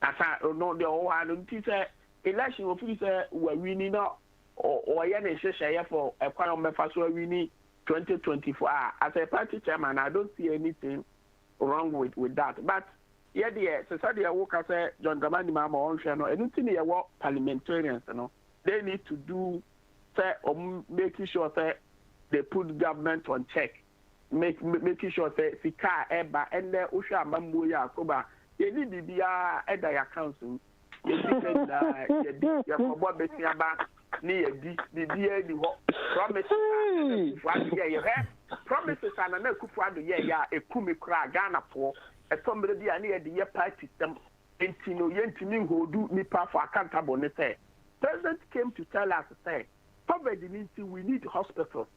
Asa no the whole hand say election of say we winning no or ya na share for a kwan mefa so winning 2024. As a party chairman, I don't see anything wrong with that. But yeah, society work as John Dramani Mama on channel, anything they work parliamentarians, they need to do making sure that they put government on check, making sure that Sika Eba and the Usha Mambuya Koba, they need to be at their council. They need promises and a kufuado a kumi kra Ghana for a somebody near the year party system intino yentini do nipa for accountable. President came to tell us say poverty means we need hospitals.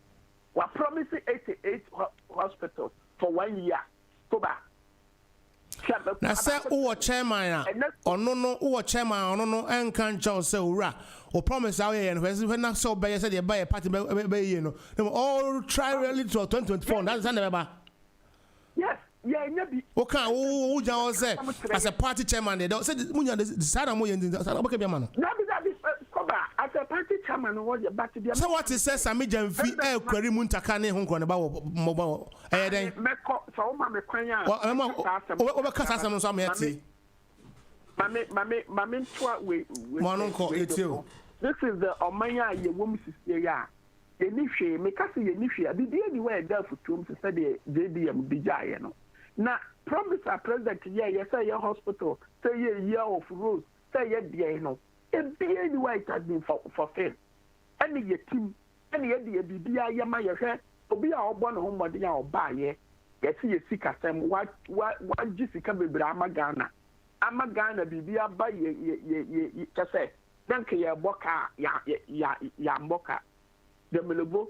We're promising 88 hospitals for 1 year. Koba. Na say o chairman ono o chairman ono enkan chaw say ura o promise our yen when na so be say the buy party be no all try really to 2024 that's never. Yes, yeah, maybe. O kan o jan say as a party chairman they don't say munya decide am yen decide be man. As a party chairman, what you back to the. So what is says Sami Jamfi query muntaka ne ho nkron ba mobile den. So ma me kwanya. O kasa asem so ma eti. Mame twa we. Mononko etio. This is the omanya ye wom sisi ya. Ye ni hwe me kase ye ni hwe. Bi dey the way there for tum say the JDM bijaye no. Na promise our president ye say your hospital, say ye year of roads, say ye dey no. And be anyway it has been fulfilled. Any your team, any idea be yama your hair, or be our born home body or buy ye. Yes, you see, Cassam, what Jessica be Amagana. Amagana be by ye, Cassette. Then ya boka, ya moka. The Melubo.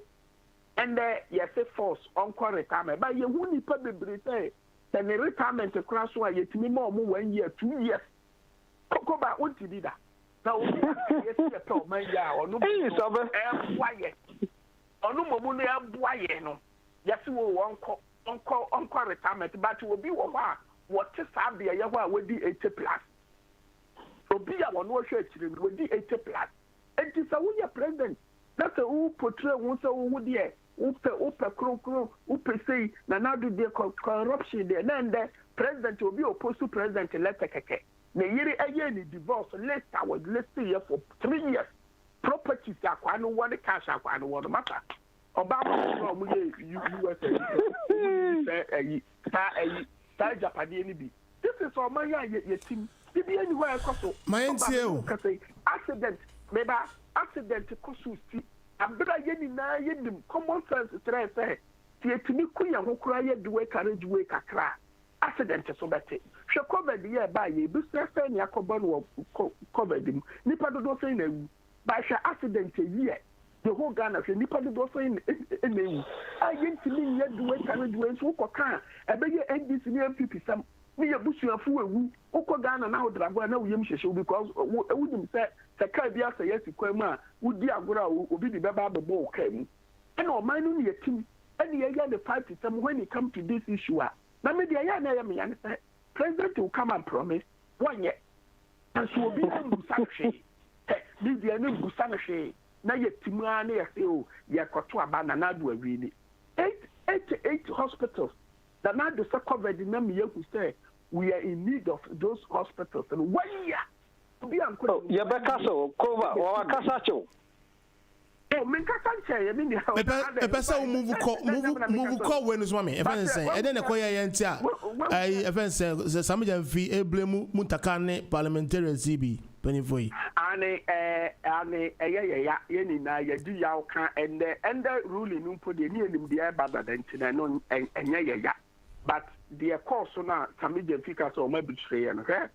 And there, yes, a force on retirement. But you wouldn't probably say, then the retirement to crash why you to me more 1 year, 2 years. Koba, what did that? Now, yes, you my ya or no, quiet. Or no more, no. Yes, you will uncle retirement, but will be what is Sabia Yawa would be 80 plus. So be our no church would be 80 plus. And it's a winner president. That's a who portray once a wood year. Upa crow, upa say, now do the corruption there. Then the president will be opposed to president elect. The year again divorce list I was listed here for 3 years. Properties are quite no one cash are quite no one matter. Obama from USA Japan. This is all my team. Maybe anywhere my accident, maybe accident to Kosusi. I'm better yen common sense say. To me, Kuya who cry do a carriage way kakra. Accident so better. She covered the year by ye, business and Yakoban covered him. Nipa do say no. By she accident a year. The whole Ghana, Nipa do say in name. I ain't to me yet do a carriage way so can. I beg you end this near people some. Me a bush you a fool. Oko Ghana now dragon now yim show because I wouldn't say the Caribbean say yes to Quema would be a good will be the Baba the ball came. And all mine only a team. And the other the fight system when it comes to this issue. Now maybe I am president will come and promise 1 year. And she will be in Busanche. This is the new Busanche. Now you're Timani, you are Kotuabana, now do a really. 88 hospitals. The now the covered the name you say we are in need of those hospitals. And 1 year, Yabeka so Koba or Casacho. Oh, me Casanche, I mean, a person move call when is mommy. If I say, and then a quiet yantia. I say, some of fee blame Muntakane parliamentarian CB, penny for you. And ya do yaw can and the ruling put the near him the air better than to and ya. But the course so now, some medium figures or maybe betray, okay?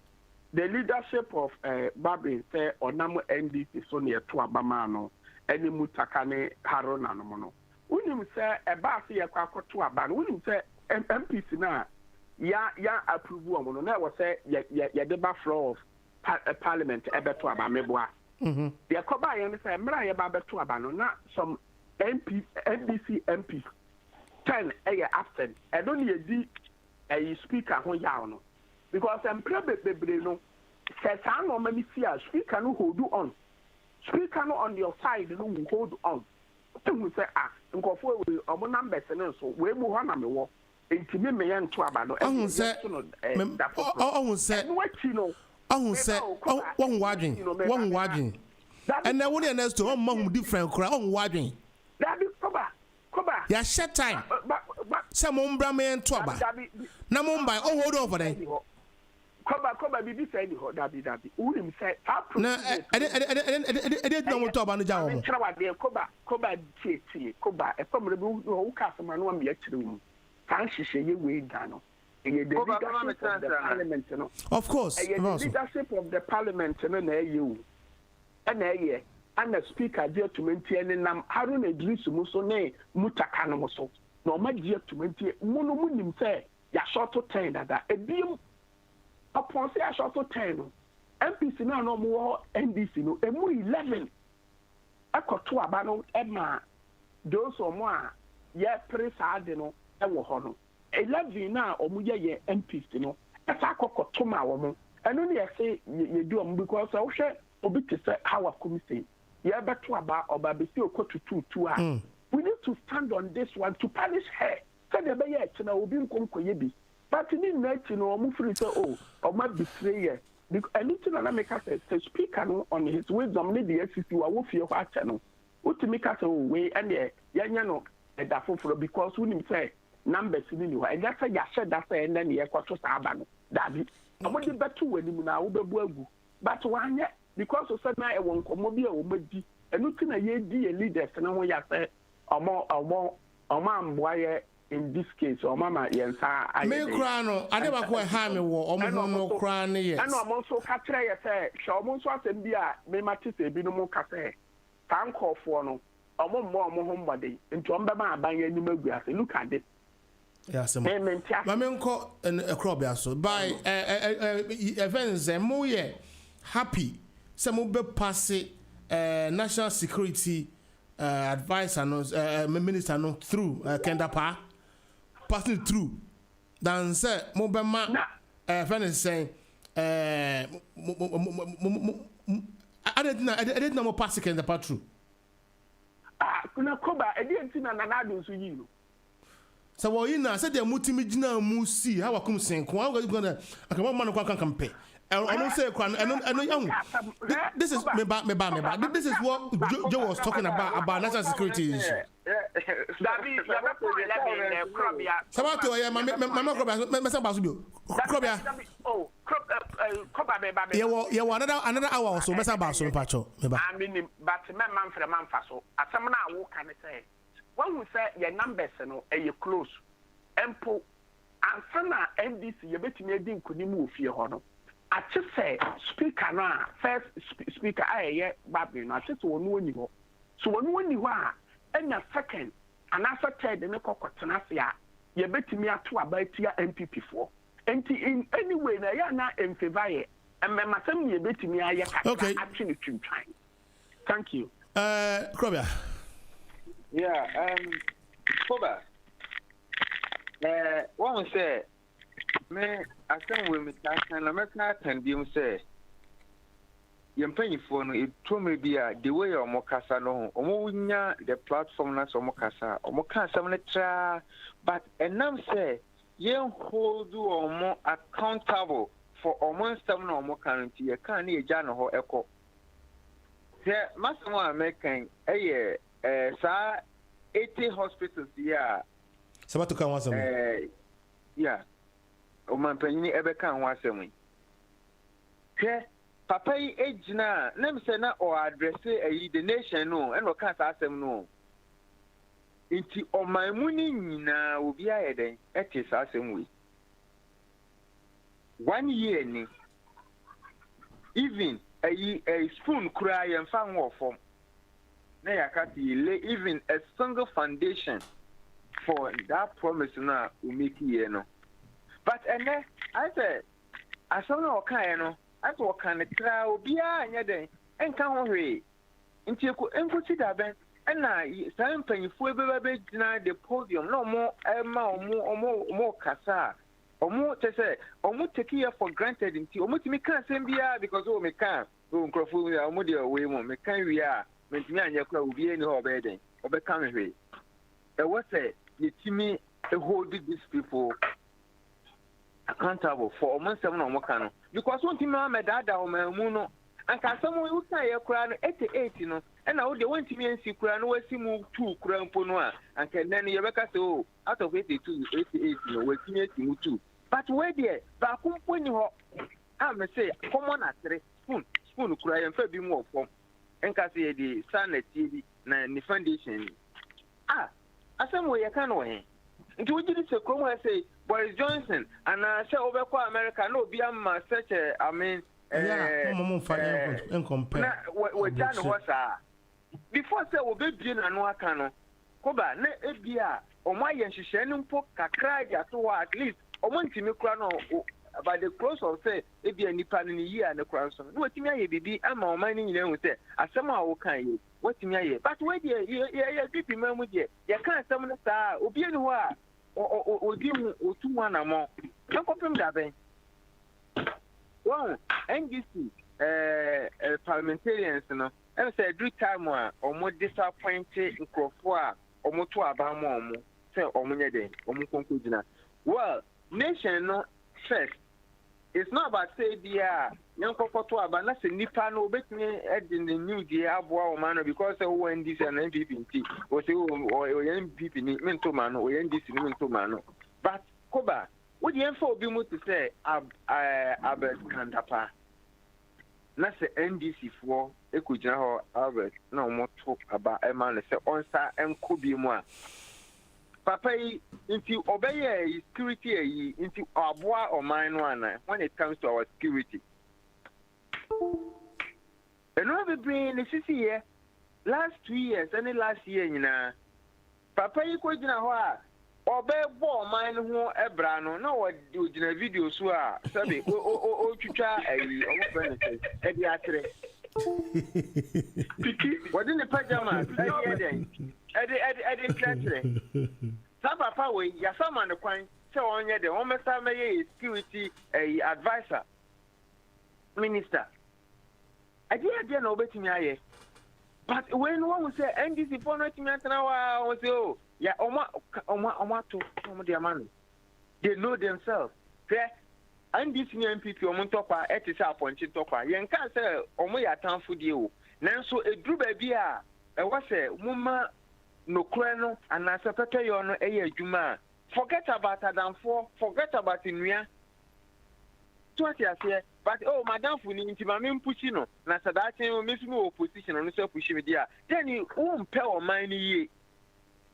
The leadership of Babi say or number NDC so near to Abamano. Any mutakane harona no mono. Unim say a basi ya kwa to aban. Unim say MPs na ya approve mono. Na was say ya deba floor of parliament ebe to aban meboa. The KOBA yan say mra ya ba to aban na some NDC MPs 10 absent. I don't need a speaker ho ya no. Because empre bebre no say san no many see speaker no hold on. Speaker on your side, you will hold on. You say, and go for our numbers and so we move on. I'm a war. Intimate me and to about oh, say, what you know, oh, say, one wagging, and I wouldn't ask to one different crown wagging. That is Koba. Yeah, shut time. Some umbra me and Toba. Namumbai, oh, hold over there. Koba bibi say ni ho dabi unim say na I didn't know what about the job Koba tie Koba e famre bi wo ka sama no am ya kire mu kan hihye ye we da no the parliament no of course the leadership of the parliament no na you na ye and the speaker dear to maintain nam Haruna Idris mu so ne mutaka no so no ma dear to maintain mu no munim say ya short to 10 that ebiem upon say I shot to 10. MPC now no more NDC no emu 11. Akoto abano Emma those or more ye presade no e wo ho no 11 na omu ye MPC no esa akoto ma wo mo eno ne say ye do am because I hwe obi te say how akumi say ye beto aba oba be say okoto 2 we need to stand on this one to punish her say the be ye na obi nkonko ye bi. But in the no mufri say or my betrayer. Anything that make us say speaker on his wisdom need the FCC wa wo fie kwa channel. What to make us way and yeah no da foforo because we need say numbers ni ni wa and that say ya share that say and then ye kwato sa aba no. Dabi. Amodi betu wani mu na wo bebu agu. But wanye because o say na e won komo bi e wo madi. Enu ti na ye di leaders na ho ya say omo amboaye in this case or mama yensa me krano ade ba ko ha me wo omo no kra ne yes and omo so ka kire ye say sho omo so asem bi a me mate se bi no mo ka say tan kofo no omo ho mbode nti ombe ma aban ya nim agu ase look at it yes ma me nko e crop ya so by events mo ye happy se mo be pass national security advisor no minister no through Kenda Pa passing through than say mo be ma friend saying I didn't know pass Kenda Pa through kuna Koba e dey ntina na do so yi no so wo yi na say dey mutimi gina mu see how akum senko how go gonna akama man kwa kan kampe I don't say this is me ba. This is what Joe was talking about national security issue. Sabato ya mama Krobia me say basubio. Krobia. Oh, Koba be. Yeah, another hour or so me say basu pacho me ba. I mean but me man for man fa so. Asem na wo kan say. When we say your numbers no e close. Empo ansana NDC ye betimi edi nkunimu ofie ho no. I just say speaker na first speaker aye baby na just wonu oni ho so wonu oni ho a enya second and after third ne kokotena se a ye betimi ato abatia MPP for enti in anyway na ya na in favor ye emmasem ye betimi aye kaka actually twintwan. Thank you. Krobia. Yeah, Koba. One say me asem we metakan na mekna tandim say yempanyifo no etome bia the way omokasa no omonya the platform na so omokasa omoka asem ne tra but enam say yen hold omo accountable for almost 7 or more currency, a can a jan or echo. There must one American a year, 80 hospitals, yeah. So what to come once a week? Yeah. O man penny ever can once a week. Papa age na nem say na or address the nation no and what can't ask them no. Inti o my money na will be a den at his assembly. 1 year ni even a spoon cry and found war from na yakati even a single foundation for that promise now will make you no. But and then I said I saw no kind no I thought kind of crowd be a day and come away into consider ben and I some penny for baby the podium no more more kasa or more to say or more take care for granted into or me can't send be because oh me can't go crofo way more me can we are meant me and your crowd will be any or bedding or become away. There was the team hold these people accountable for almost 7 or more canon. Because one team my dad or my muno and can someone who say a crown 88, you know, and now they want to me and see crown where she move 2 crown ponoa and can then you record so out of 82, 88, you know, where she move 2. But where there, back when you I may say, common at 3 spoon cry and fair be more from and can say the sun at TV and the foundation. I some way I can't win. Into which is a come I say Boris Johnson and I say over America no be such a I mean what John was before say we be and no can Koba ne ebia o my yenhihye no mpo kakra ja so at least o montimi kra no by the close of say ebia nipa no yi an kra so no watimi aye bibi ama o man ni nyina hu say asem a wo kan ye watimi aye but we dey ye bibi mamu dey ye kan asem no saa obi eni ho a o di mu o tu mu na mo nkopem da ben wow NGC parliamentarians no and say every time or more disappointed nkrofo a omo to abamo omo say omo nye den omo conclude well nation no first it's not about say dia nyankoko to aba na se nipa no obetumi edin the new dia aboa o man because say who NDC and NPP nti o say o NPP ni mento man o NDC ni mento man but koba wo di enfo obi mu to say Albert Kandapa na se NDC for ekujina ho Albert na omo to aba e man say onsa enko bi mu a papa into obey security into aboa or mine one when it comes to our security. And what we bring this year, last 2 years, any last year, you know, papa you could know obey ball mine who ebrano, no what do in a video so sabi o chucha what in the pajamas Papa way, Yasama the coin, so on the Homer security advisor, minister. I didn't know better me. But when one say NDC for not me now, I was oh, yeah, Oma to their money. They know themselves. There, NDC MPP, Omontopa, Etisa, Ponchi Topa, Yanka say, Omoya town for you. Now, so a drew baby, I was a woman. No kreno and as a pete yono juma. Forget about Adam for forget about Inuya. But oh madam for intimam pushino, na sadati miss me opposition on so push media. Then you won't pay or mine ye.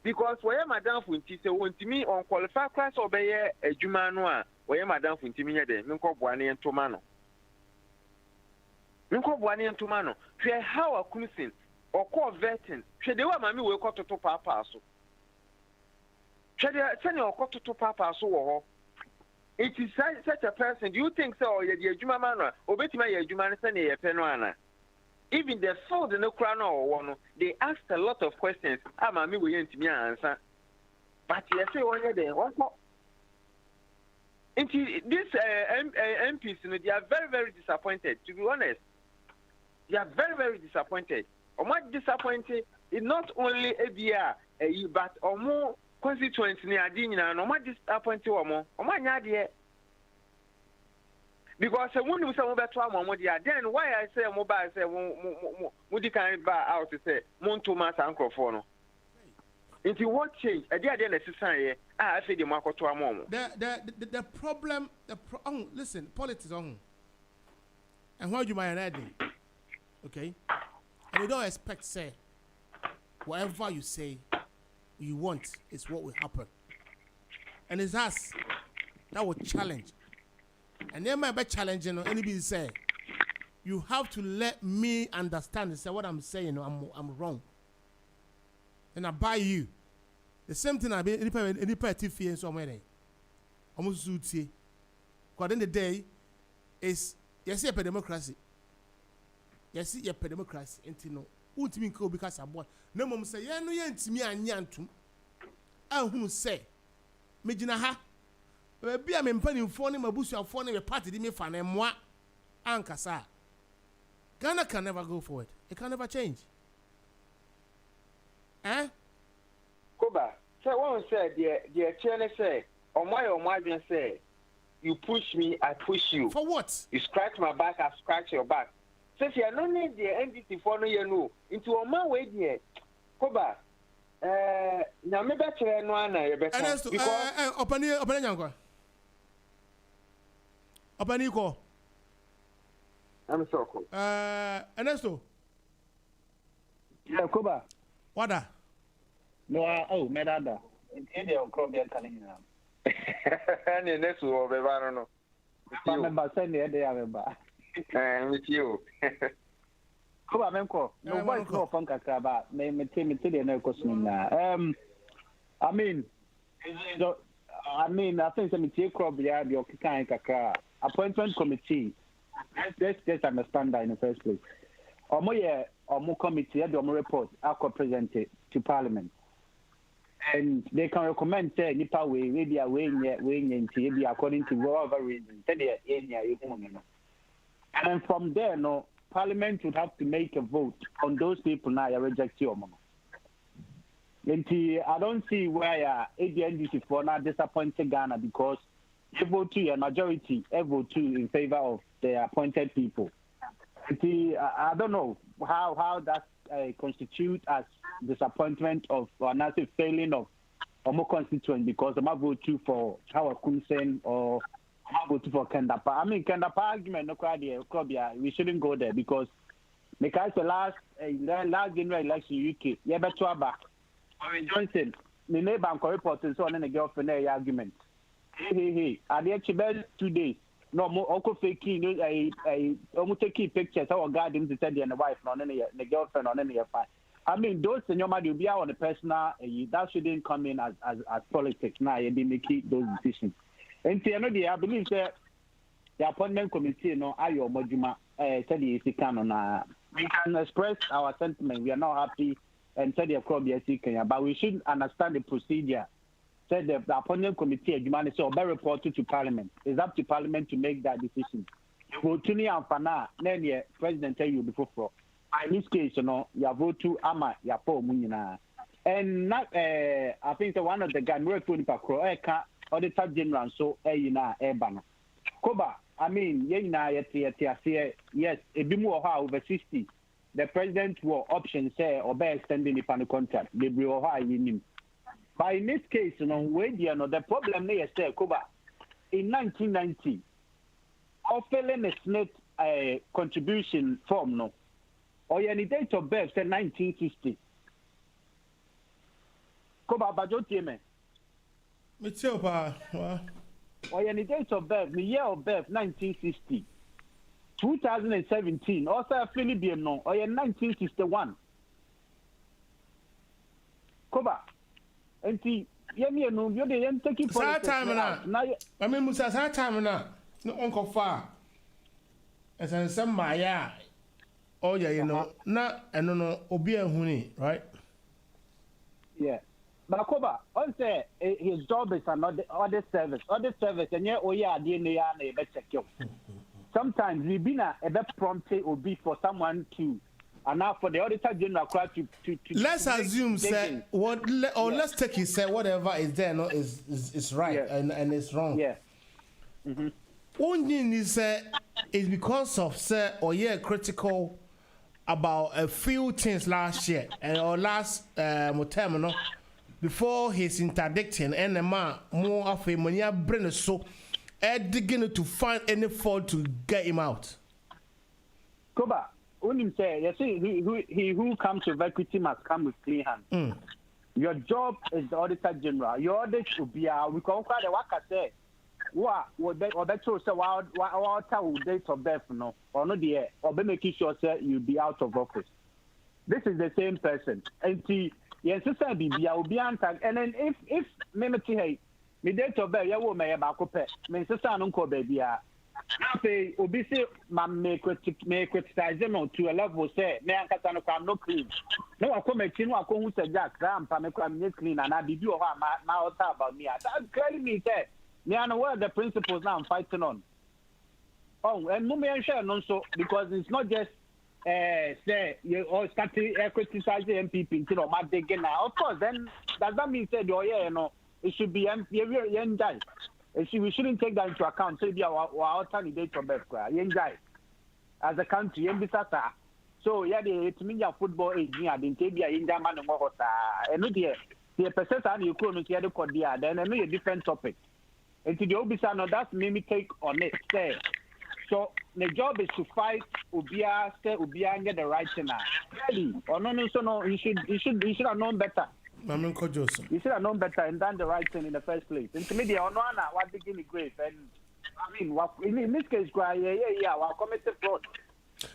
Because where madam for say won't me on qualified class obey a juma noa, where madam for intimia de Minko Buani and Tomano. Minko Buani and Tomano. Try how a cruising. Or call vetting. Should they want me will cut to papa so? Should they send your cut to papa so? It is such a person. Do you think so? You're Juma Mana, or bet my Jumana Sani Penuana. Even the fold in the crown or one, they asked a lot of questions. I'm a me will answer. But you say one day, what more? This MPs, they are very, very disappointed, to be honest. They are very, very disappointed. Or much disappointed is not only ABR, but or more constituents near Dina, no much disappointed or more. Or my idea. because when we say we better one then why I say mobile say we can buy out to say Monto Mas uncle for no. Into what change? A dear necessary. I say the market to a mom. The problem, listen, politics on. And why you might add okay? And you don't expect say whatever you say you want is what will happen. And it's us that will challenge. And then my best challenging anybody say you have to let me understand and say what I'm saying I'm wrong. And I buy you. The same thing I be any party fee somewhere. Almost suit. Because in the day is yes a democracy. Yes a democracy. Intino. Who to me go because I born. No mom say yeah no yen to me anyantum. I who say me gina ha. Be a mempani phone my bush your phone me party me fan and moi ankasa. Ghana can never go forward. It can never change. Eh? Koba, say one said the chairman say, or my being say, you push me, I push you. For what? You scratch my back, I scratch your back. Says you no need the NDC for no you know. Into a man way there. Koba, now me better no ana better. Because open yanko. Open iko. I'm so cool. Ernesto. Yeah, Koba. Wada? No, medada. Inde okrobia kanina. Ani nesu obeba no. Member send the day abeba. With you. Koba menko. No voice no phone kakaba. Me the no question na. I mean, I think some okrobia bi okikan kakra. Appointment committee. Let's just understand that in the first place. Omo committee had omo report are presented to Parliament, and they can recommend say nipa way maybe a way maybe according to whatever reason. And from there, no Parliament would have to make a vote on those people now reject your omo. I don't see where ADNDC for now disappointed Ghana because they vote to a majority, vote to in favor of the appointed people. I don't know how that constitute as disappointment of another failing of more constituent because I'm vote for Howard Kunsen or I'm vote for Kendapa. I mean Kendapa argument no criteria. We shouldn't go there because the last general election UK, yeah, but back. I mean Johnson, the neighbor reporting so on the girlfriend argument. Hey. Are they actually 2 days? No more uncle faking almost taking pictures our garden to tell the wife on any the girlfriend on any fine. I mean those in your mind will be on the personal that shouldn't come in as politics now you be making those decisions. And I believe that the appointment committee ayo moduma said the can we can express our sentiment. We are not happy and said the but we should understand the procedure. Said the appointment committee demand so be reported to Parliament. It's up to Parliament to make that decision. Vote to Fana, then the president tell you before. In this case, you vote to Ama Yapo Munina. And not I think one of the guy work for the Auditor General so Ebana. Koba, I mean, yes, a bit more over 60. The president will option say or be extending the panel contract. They will high in him. But in this case, the problem is Koba in 1990, offering a SNET contribution form or any date of birth said 1960. Koba Bajotime. Or any date of birth, the year of birth 1960. 2017, also Philippine or 1961. Koba. And see, you didn't take it for that time now. I mean, Musa, that time now. No uncle far. As I said, my oh, yeah, not and no, Obia Huni, right? Yeah. But Koba, also, his job is another other service, and yeah, oh, yeah, DNA, better kill. Sometimes we've been a bit prompted or be for someone to. And now for the Auditor General to let's assume say let's take it say whatever is there is right and it's wrong. Yeah. one thing is because of say or critical about a few things last year or last term, no, before his interdicting and the man more of him when you bring so digging to find any fault to get him out. Koba, when him say, you see, he who comes with equity must come with clean hands. Your job is the Auditor General. Your audit should be we can quite the worker say. What better say what date of birth no or no there or be making sure say you be out of office. This is the same person. And see, yes, sister be will be antagged. And then if me hey, me date of birth, you will me ba ko pe. Me sister no ko baby a. Say obi say me criticize no to a level say me ankasa no am no clean. No akọ no akọ hu say jack ram pa me clean and I bibi o ha ma about me. That clearly me say me and what are the principles now I'm fighting on. Oh, and no me share no so because it's not just say you or start criticizing MPP you know my digging now. Of course, then does that mean say you know it should be we shouldn't take that into account. So be our candidate from birth as a country so yeah it means your football age near the be a man and more and the percent and you couldn't hear the code there then I know a different topic. And to the Obisa, no, that's me take on it. Say, so the job is to fight Ubia, say Ubia and get the right thing now. Really? Or no, so no, you should have known better. You should have known better and done the right thing in the first place. And to me, the honor what begin the grave. And I mean, in this case, what committed fraud.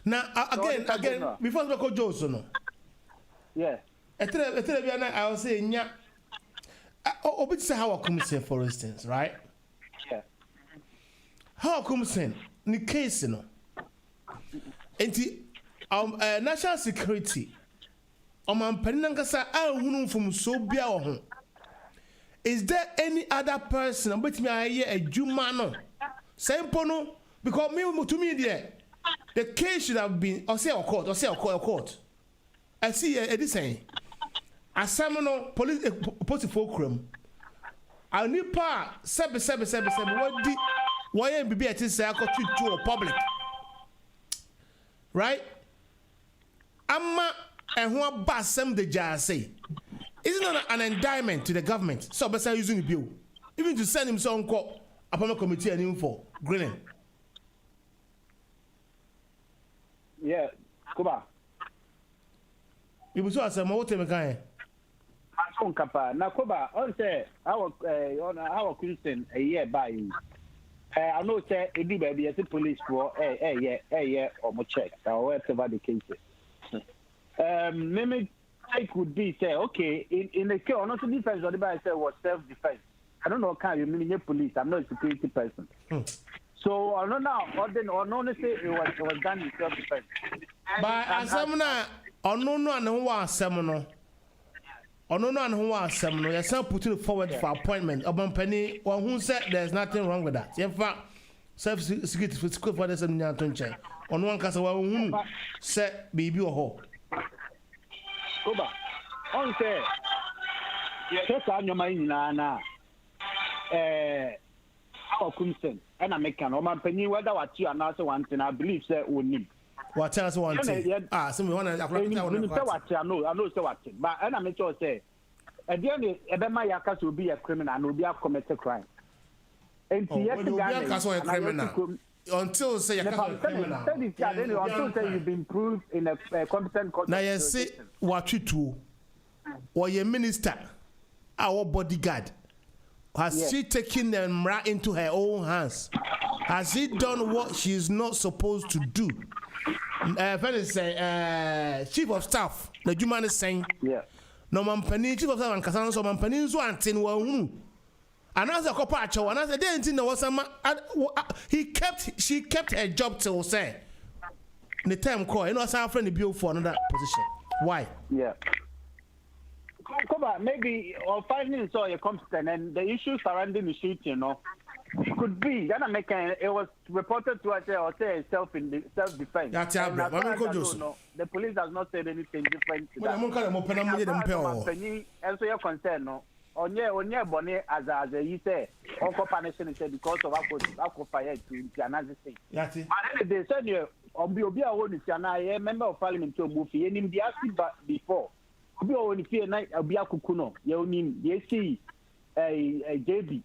Now, again, before we go, Johnson. Yeah. I was saying, yeah. Obit say how I come say, for instance, right? Yeah. How come say the case, you know, and the national security. Is there any other person? I'm betting I hear a Jumano. Same pono because to me there, the case should have been or say a court. I see this saying. A seminal police fulcrum. I need pa 777 what did YMBB at this say to public. Right? Amma and who are some the jar say. Isn't that an indictment to the government? So best using the bill. Even to send him some court upon a committee and him for grinning. Yeah, Kuba. You was also more time on Kapa. Now, Koba, on say our Christian a year by you. I know, say, it do baby as a police for or more check, or whatever the case is. Maybe I could be say, okay, in the case, not defense, or the guy said was self defense. I don't know, can you mean police? I'm not a security person. So, I don't know, or no, say it was done in self defense. But as I'm not, or no, who was seminal. Or no one who was seminal, you're still putting forward for appointment. Urban Penny, or who said there's nothing wrong with that. In fact, self security for school for the same check. On one case, who said baby or ho. Koba, on say, check on your mind now. Our concern, and I make an Oman Penny, whether what you announce one thing, I believe, sir, we need. What else one thing? Some one I know so what, but and I make sure say at the end of my yakas will be a criminal and will be a committed crime. And a criminal until say until say you've been proved in a competent court. Now you say what you do or your minister, our bodyguard. Has she taken them right into her own hands? Has he done what she is not supposed to do? Chief of staff, the human is saying, yeah. No man penny, chief of staff and Cassandra, so man penny, so and tin were and as a copacho, and as a didn't know was she kept her job till say the time call, you know, some friend bill for another position. Why? Yeah. Come on, maybe or 5 minutes or you're competent and the issues surrounding the shooting, you know. It could be. It was reported to us or say self-defense. The police has not said anything different to that. And so you're concerned, no. onye bone as you say onko punishing say because of akọ fire to another thing. Yati. And they said you obi a woni fiana ye member of parliament to move ye nim dia see before. Obi a woni fie na obi akuku no ye onim ye see JB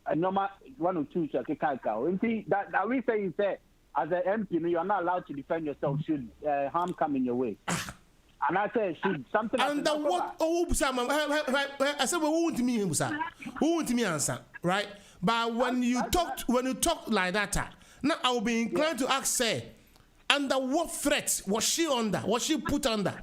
and normal 1 or 2 so that we say as an MP you are not allowed to defend yourself should harm come in your way. And I say should something. And the what? Oh, I said, well, who want me answer, right? But when you talk like that, now I will be inclined to ask, say, under what threat was she under? Was she put under?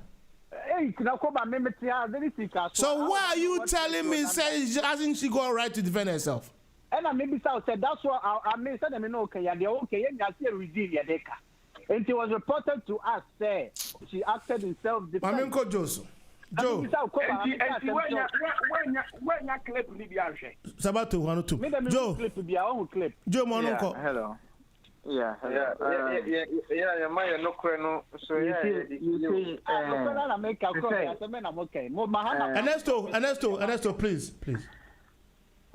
So why are you telling me, say, hasn't she got a right to defend herself? And I maybe said that's what I mean. Said I mean okay, yeah, you redeem your deka. And it was reported to us, say she acted in self-defense. I mean, Joe. When you clip Libya, Sabato 102. Joe. Clip. Joe Mononko. Hello. Yeah. My no creno. So you see, Ernesto, please.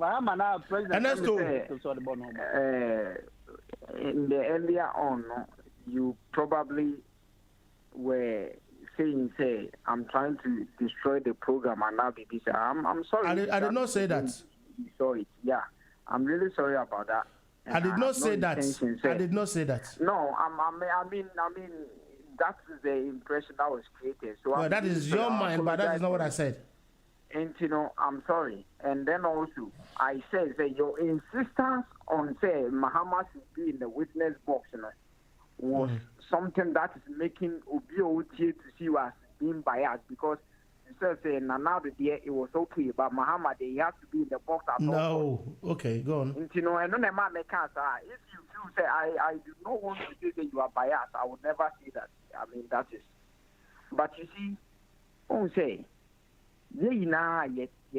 Ernesto. In the earlier on, you probably were saying, say, I'm trying to destroy the program and now be this. I'm sorry. I did not say that. Sorry. Yeah. I'm really sorry about that. And I did not say that. I did not say that. No, I mean, that's the impression that was created. So well, that is your mind, but that is not what I said. And I'm sorry. And then also, I said that your insistence on say Mahama should be in the witness box, was something that is making Obio to see you as being biased because you said now the day it was okay, but Mahama he has to be in the box at all. No, okay, go on. And and if you feel say I do not want to say that you are biased, I would never say that. I mean that is. But you see, don't say. Ye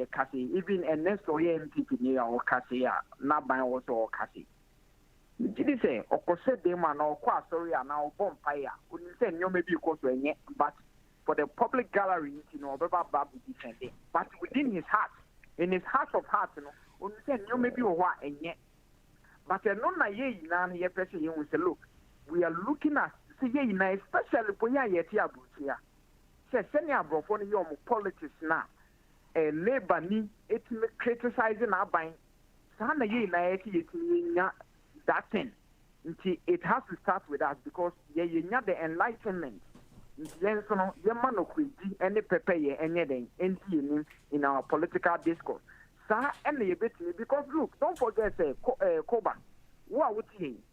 kasi even a next or MPP near or kasi not by also or kasi. Did you say or said them and or qua sorry and now bonfire? Wouldn't say you maybe because we're but for the public gallery, Babu defending. But within his heart, in his heart of hearts, wouldn't say you maybe or what and yet. But a non ye nan ye person you will say, look, we are looking at see ye especially for ya yet here. Say senior brofoni your politics now. A labor ni it criticizing our buying. Sana ye na that thing. It has to start with us because ye the enlightenment. Then so no ye man any pepe ye anything in our political discourse. Sa and ye bit because look, don't forget say KOBA. What would he?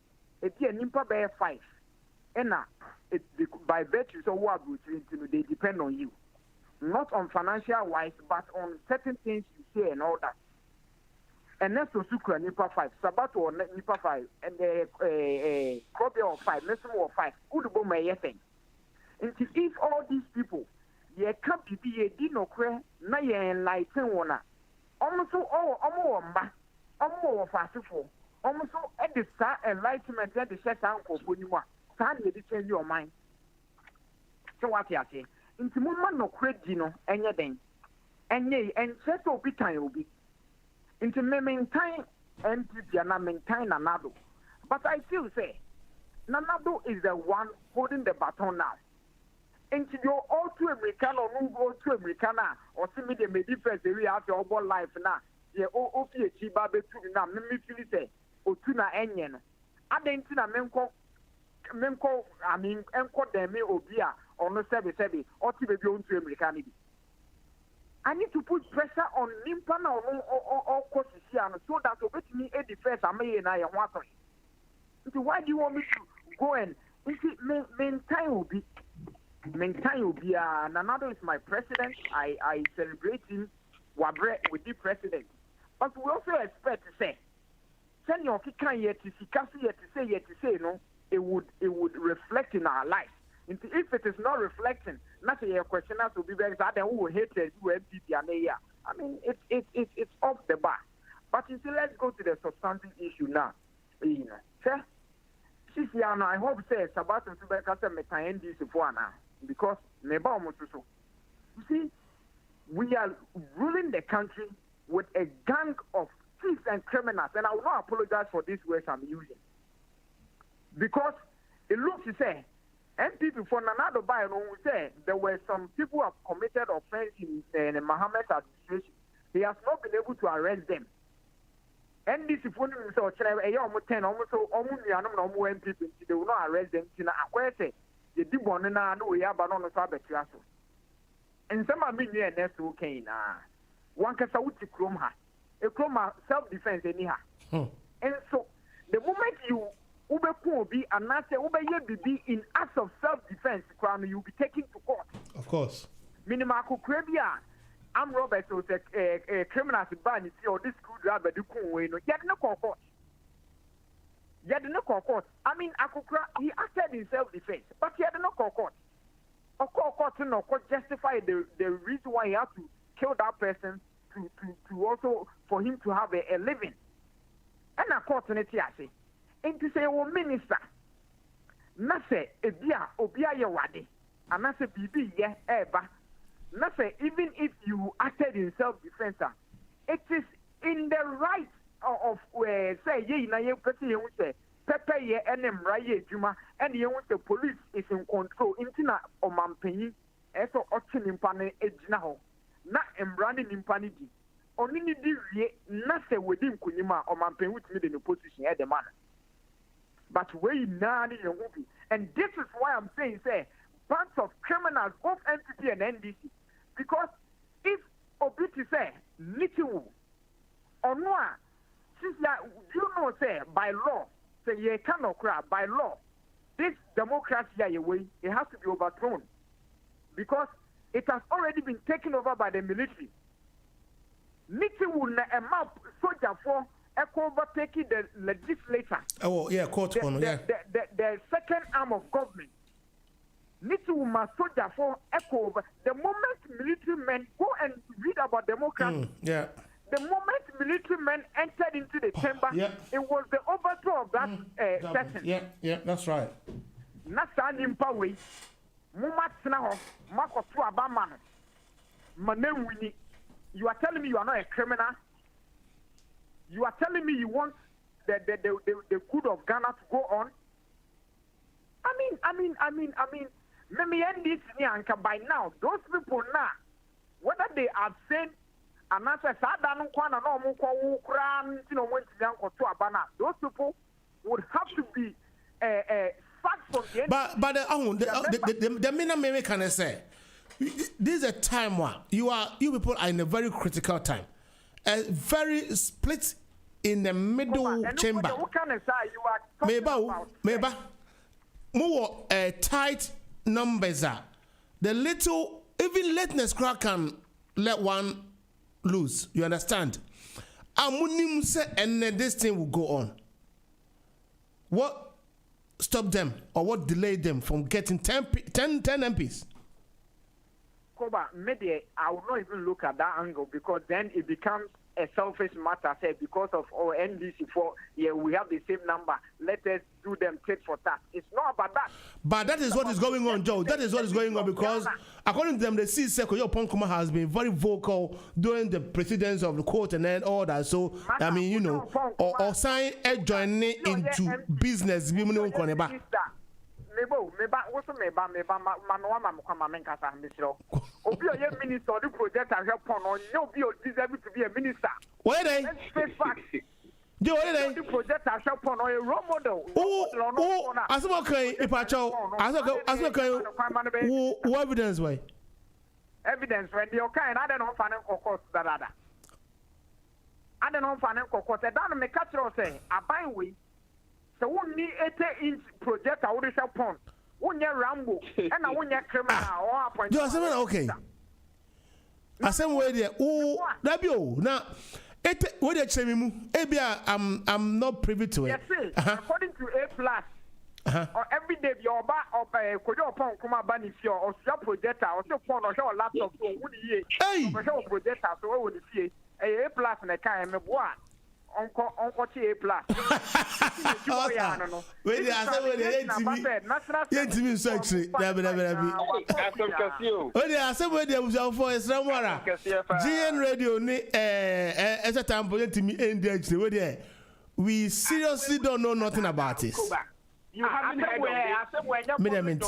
It's a nimpa bear 5. And by virtue of what they depend on you. Not on financial wise, but on certain things you say and all that. And next to Sukra Nipa 5, Sabato or Nipa 5, and the Kobe or 5, Nesimo or 5, Udubo may thing. And if all these people, ye can't be a dino cre, na ye enlighten one. Almost all almost fastful, almost at the start enlightenment at the set uncle when you want. Time you change your mind. So what you say? Into movement no credit, anything. And ye, and set will be time will be. Into maintain and maintain Nanado. But I still say, Nanado is the one holding the baton now. Into your all to American or move all to Americana or see me the medifest area after your life now. The OPH Babe to now, Mimi say, Otuna Enyen. I didn't Menko, I mean, Enko Demi Obia or no service, or to be on to American. I need to put pressure on Nimpana or Kosisiano so that obey me a defense I may and I am watering. Why do you want me to go and maintain will be Nanado is my president. I celebrate him with the president. But we also expect to say, send your kikan yet to say no. It would reflect in our life. If it is not reflecting, not a question as to be very sad and who hated who MPP and I mean it's off the bar. But you see, let's go to the substantive issue now. I hope say Sabato to be cast metain this for now because neba almost so. You see, we are ruling the country with a gang of thieves and criminals, and I will not apologize for these words I'm using, because it looks to say NPP for Nanado Bayo say there were some people who have committed offense in Mohammed's administration. He has not been able to arrest them. And this phone so almost 10 almost NPP, they will not arrest them. The Dibon and I know we have on the Sabbath. And some of me near next okay one can say to Chroma, a Chroma self-defense anyhow. And so the moment you Ube be and not say Ube be in acts of self-defense, you'll be taken to court. Of course. Minimaku Krebia, I'm Robert, so a criminal ban or this screwdriver, the Kuway, yet no court. Yet no court. I mean, Akukra, he acted in self-defense, but he had no court. Of course, no court justify the reason why he had to kill that person to also for him to have a living. And a court in it, I say. And to say, oh, minister, Nase, Ebia, Obia Yawadi, and Nase Bibi, yeah, Eba. Nase, even if you acted in self-defense, it is in the right of say, ye, na ye, Petty, you say, Pepe, ye, and Raye, Juma, and you want the police is in control, Intina, or Mampini, and so Ochin in Pane, Ejnaho, not embranding in Panidi. Only the Nase within Kunima or Mampin, which made in the position at the man. But we now need a movie. And this is why I'm saying, say, bunch of criminals, both NPP and NDC. Because if Obiti say, little or no, since you know, say, by law, say, you cannot cry, by law, this democracy, it has to be overthrown. Because it has already been taken over by the military. Little a map soldier for overtaking the legislature. Oh, yeah, court the second arm of government. Little must soldier for echo over. The moment military men go and read about democracy, the moment military men entered into the chamber, it was the overthrow of that session. Yeah, that's right. Nasa Nimpawe, Mumatsnaho, Marco Tuabaman, Manewini. You are telling me you are not a criminal. You are telling me you want the good of Ghana to go on. I mean, maybe end this Nyanka by now. Those people now, whether they are saying, and I said, those people would have to be sacked from the end. But the minimum can say. This is a time where you people are in a very critical time, a very split in the middle chamber. Maybe more tight numbers are the little even lateness crack can let one lose. You understand? Amunim say and this thing will go on. What stopped them or what delayed them from getting 10 MPs? KOBA, maybe I will not even look at that angle because then it becomes a selfish matter. Say because of our NDC we have the same number. Let us do them tit for tat. It's not about that. But that is what is going on, Joe. That is what is going on because according to them, the C-Seko Yoponkuma has been very vocal during the precedence of the court and then all that. So I mean, you know, or sign a joining into business. Meba also meba manuwa mamukama menkasa mbisiro. Obi oye minister of the project and help on no be deserve to be a minister. Where they? Let's face facts. Do where they? The project and help on a role model. Oh, okay. If I show, okay. What evidence way? Evidence when the okay and I don't know financial cost that other. I don't know financial cost. I don't make catch say a buy we. So we need 8-inch project I would shall pond. When you're Rambo and I want your criminal or appoint. You are okay. I said where there. Oh, that be all. Now, what they tell me, maybe I'm not privy to it. Yes, according to A+, or every day your bar or could you upon come up if your or your projector or your phone or your laptop so would ye? Hey, projector so would see A+ and a kind of one. Uncle A plus. Wait, I said, we seriously don't know nothing about this. You haven't heard of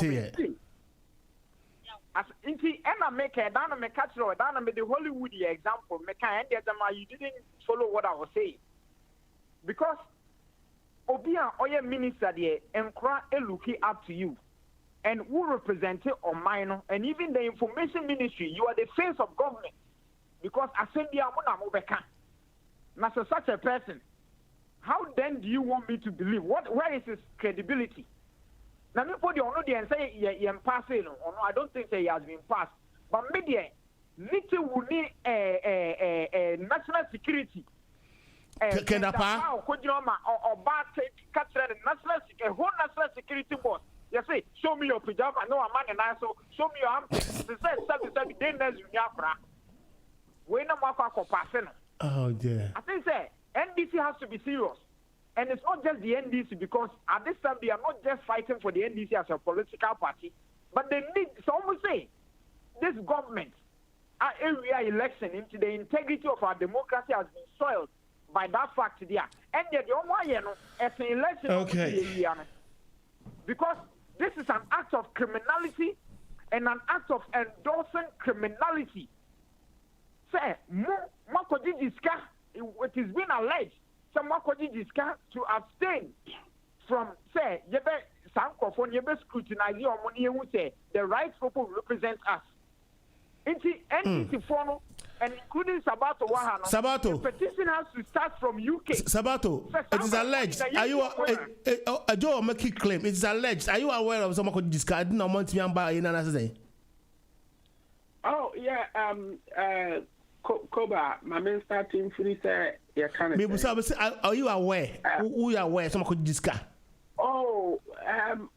it. And I make a down me catch or down me the Hollywood example. You didn't follow what I was saying. Because Obia Oya minister there and cry looking up to you. And who represent it on minor and even the information ministry, you are the face of government. Because Assembly Amuna Now such a person, how then do you want me to believe? Where is his credibility? Now, me put the only and say he passed. No, I don't think he has been passed. But media, little would need national security. Can that pass? Or bad national whole national security boss. You say, show me your pajama. No, I'm man and I so show me your arm. They say, 7 days in Yafra. We no more for passing. Oh, dear. I think, say, NDC has to be serious. And it's not just the NDC, because at this time they are not just fighting for the NDC as a political party, but they need, someone say, this government, our area election into the integrity of our democracy has been soiled by that fact there. And yet, the only as an election of the area. Because this is an act of criminality and an act of endorsing criminality. Say, it is being alleged. Someone could to abstain from, say, scrutinize your money who say the right people represent us. And including Sabato, the petition has to start from UK. Sabato, it is alleged. Are you Joe make a claim? It is alleged. Are you aware of someone could discard? I didn't want to be on. Oh yeah, KOBA, my main starting free say you can't. Are you aware? Who you aware? Someone could discard. Oh,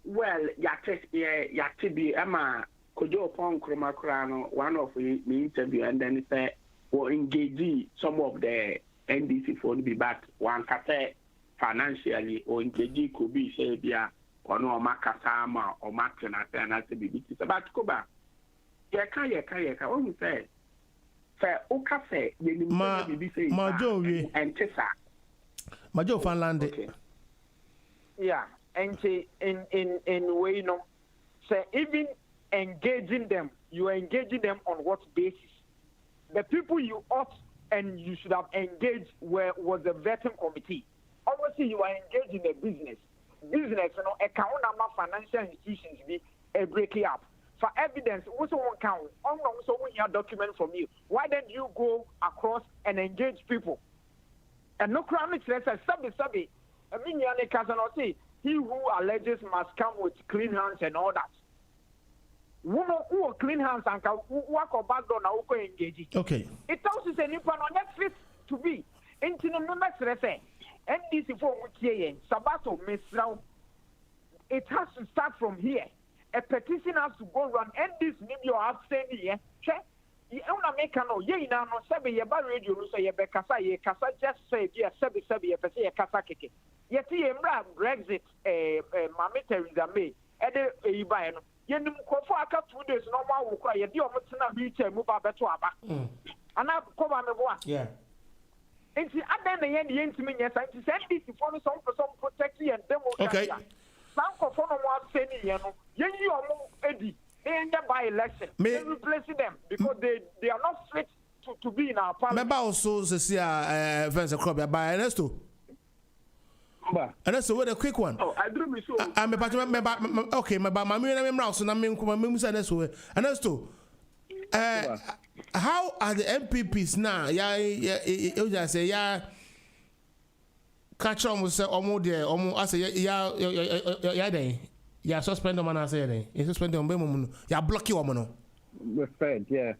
well, Yatibi, Emma, Kojo upon Kromakrano, one of me interview, and then say, or engage some of the NDC for to be back one cate financially, or engage could be Sabia, or no Makasama, or Makana, and that's the BBT. About KOBA, Yaka, only say. Okafe, Majo, and Tessa. Majo Fanland. Okay. Yeah, and in way, you know, say even engaging them, you are engaging them on what basis? The people you ought and you should have engaged was the vetting committee. Obviously, you are engaged in a business. Business, you know, account number financial institutions be a breaking up. For evidence, also one count. Also, when you have document from you, why don't you go across and engage people? And no crime is less. Sabi. I mean, you cannot say he who alleges must come with clean hands and all that. Who clean hands and can work or back door now go engage. Okay. It also say nipa no that fit to be. Into the members say NDC for Mutie Sabato Misrao. It has to start from here. A petition has to go run, and this maybe you have saying here. Check. You wanna make no, ye na no sabi ye ba radio so ye be kasa just say ye sabi ye pese ye kasa keke. Ye ti embra Brexit Mama Theresa May e de e ba no. Ye nim kofo aka 2 days no ma wo kra ye de omo tena wheelchair mu ba beto aba. Ana KOBA me boa. Yeah. Enti adan na ye de ntimi nya sa enti send this for some protect and democracy. Okay. Sanko for no more saying ye no. Ye omo edi. In the by-election, they replace them because they are not fit to be in our parliament. Remember also, Cecilia, Vince Crobby, by Ernesto. Ernesto, what a quick one. Oh, I do be so. I'm a part of okay, my mouse, and I'm in Ernesto. How are the MPPs now? Yeah, say, yeah. Catch on with almost there, almost. I say, yeah, yeah, suspend them and I say, you suspend them, you block you, man. Referred, yeah.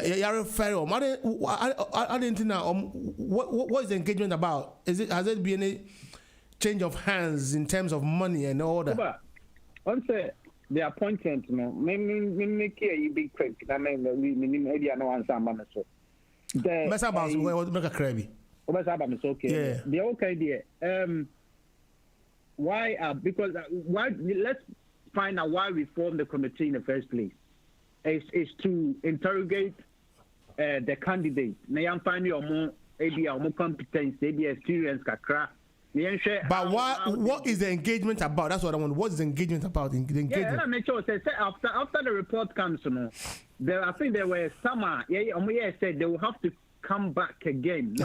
You're referred. I didn't know. What is the engagement about? Has there been any change of hands in terms of money and order? But once the appointment, you know, make you be quick. I mean, we maybe I know answer, man. So, Mess about what make a crabby. Okay. The okay there. Why? Because why? Let's find out why we formed the committee in the first place. Is to interrogate the candidate. Now I'm finding more competence, maybe experience, kakra. But what is the engagement about? That's what I want. What is the engagement about? The engagement. Yeah, I make sure. Say after the report comes, I think there were some. Said they will have to come back again,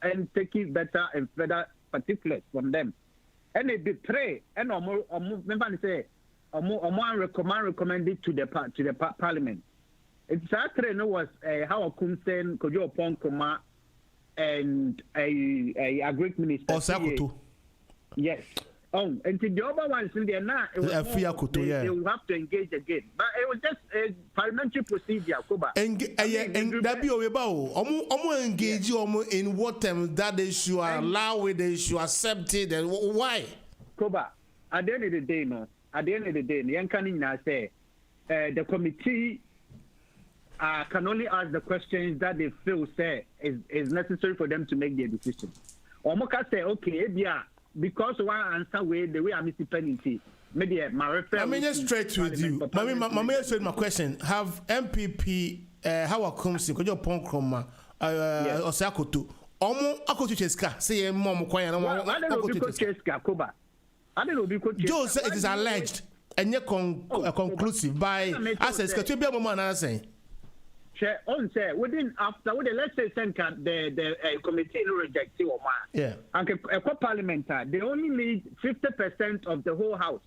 and take it better and further particulars from them. And they betray and remember say recommend it to the parliament. It's actually was how concern Kojo Ponkoma and a agric minister. Osakutu. Yes. And the other ones in there now, they will have to engage again. But it was just a parliamentary procedure, KOBA. And that be engage in what terms that they should allow it, they should accept it, and why? KOBA, at the end of the day, the Yankanin say the committee can only ask the questions that they feel is necessary for them to make their decision. Or Moka say, okay, yeah. Because one answer way the way I'm penalty. Maybe my reference. I mean, just straight with you. My question: have MPP how comes in? Could you point from Osakutu? Akotu Cheska say mom kwaya na I don't know because Cheska KOBA. I don't know because Joe said it is alleged and yet conclusive by access. Could you be a moment saying? Within let's say the committee reject it or and a parliament they only need 50% of the whole house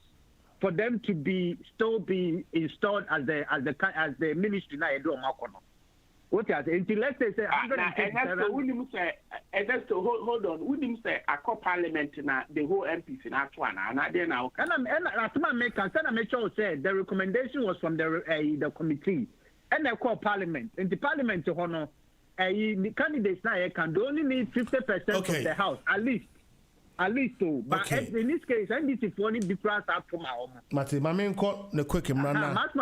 for them to still be installed as the ministry now. What is until let's say 157. Hold on. Wouldn't him say a parliament now the whole MPs in Atwana and then now and make sure say the recommendation was from the committee. And they call parliament. In the parliament, the candidates now can only need 50% of the house, at least. But in this case, NDC for only difference up from our own. Mate, my main call the quick man. Not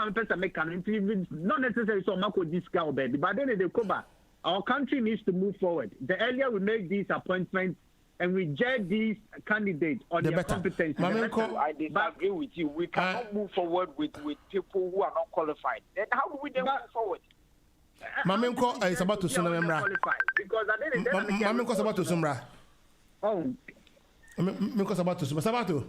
necessarily so much discount, baby. But then they come back. Our country needs to move forward. The earlier we make these appointments and we judge these candidates on their competence. I disagree with you. We cannot move forward with people who are not qualified. Then how do we then move forward? Mamenko is about to Sumra. Because Mamenko is about to Sumra. Oh, Mamenko about to Sabato.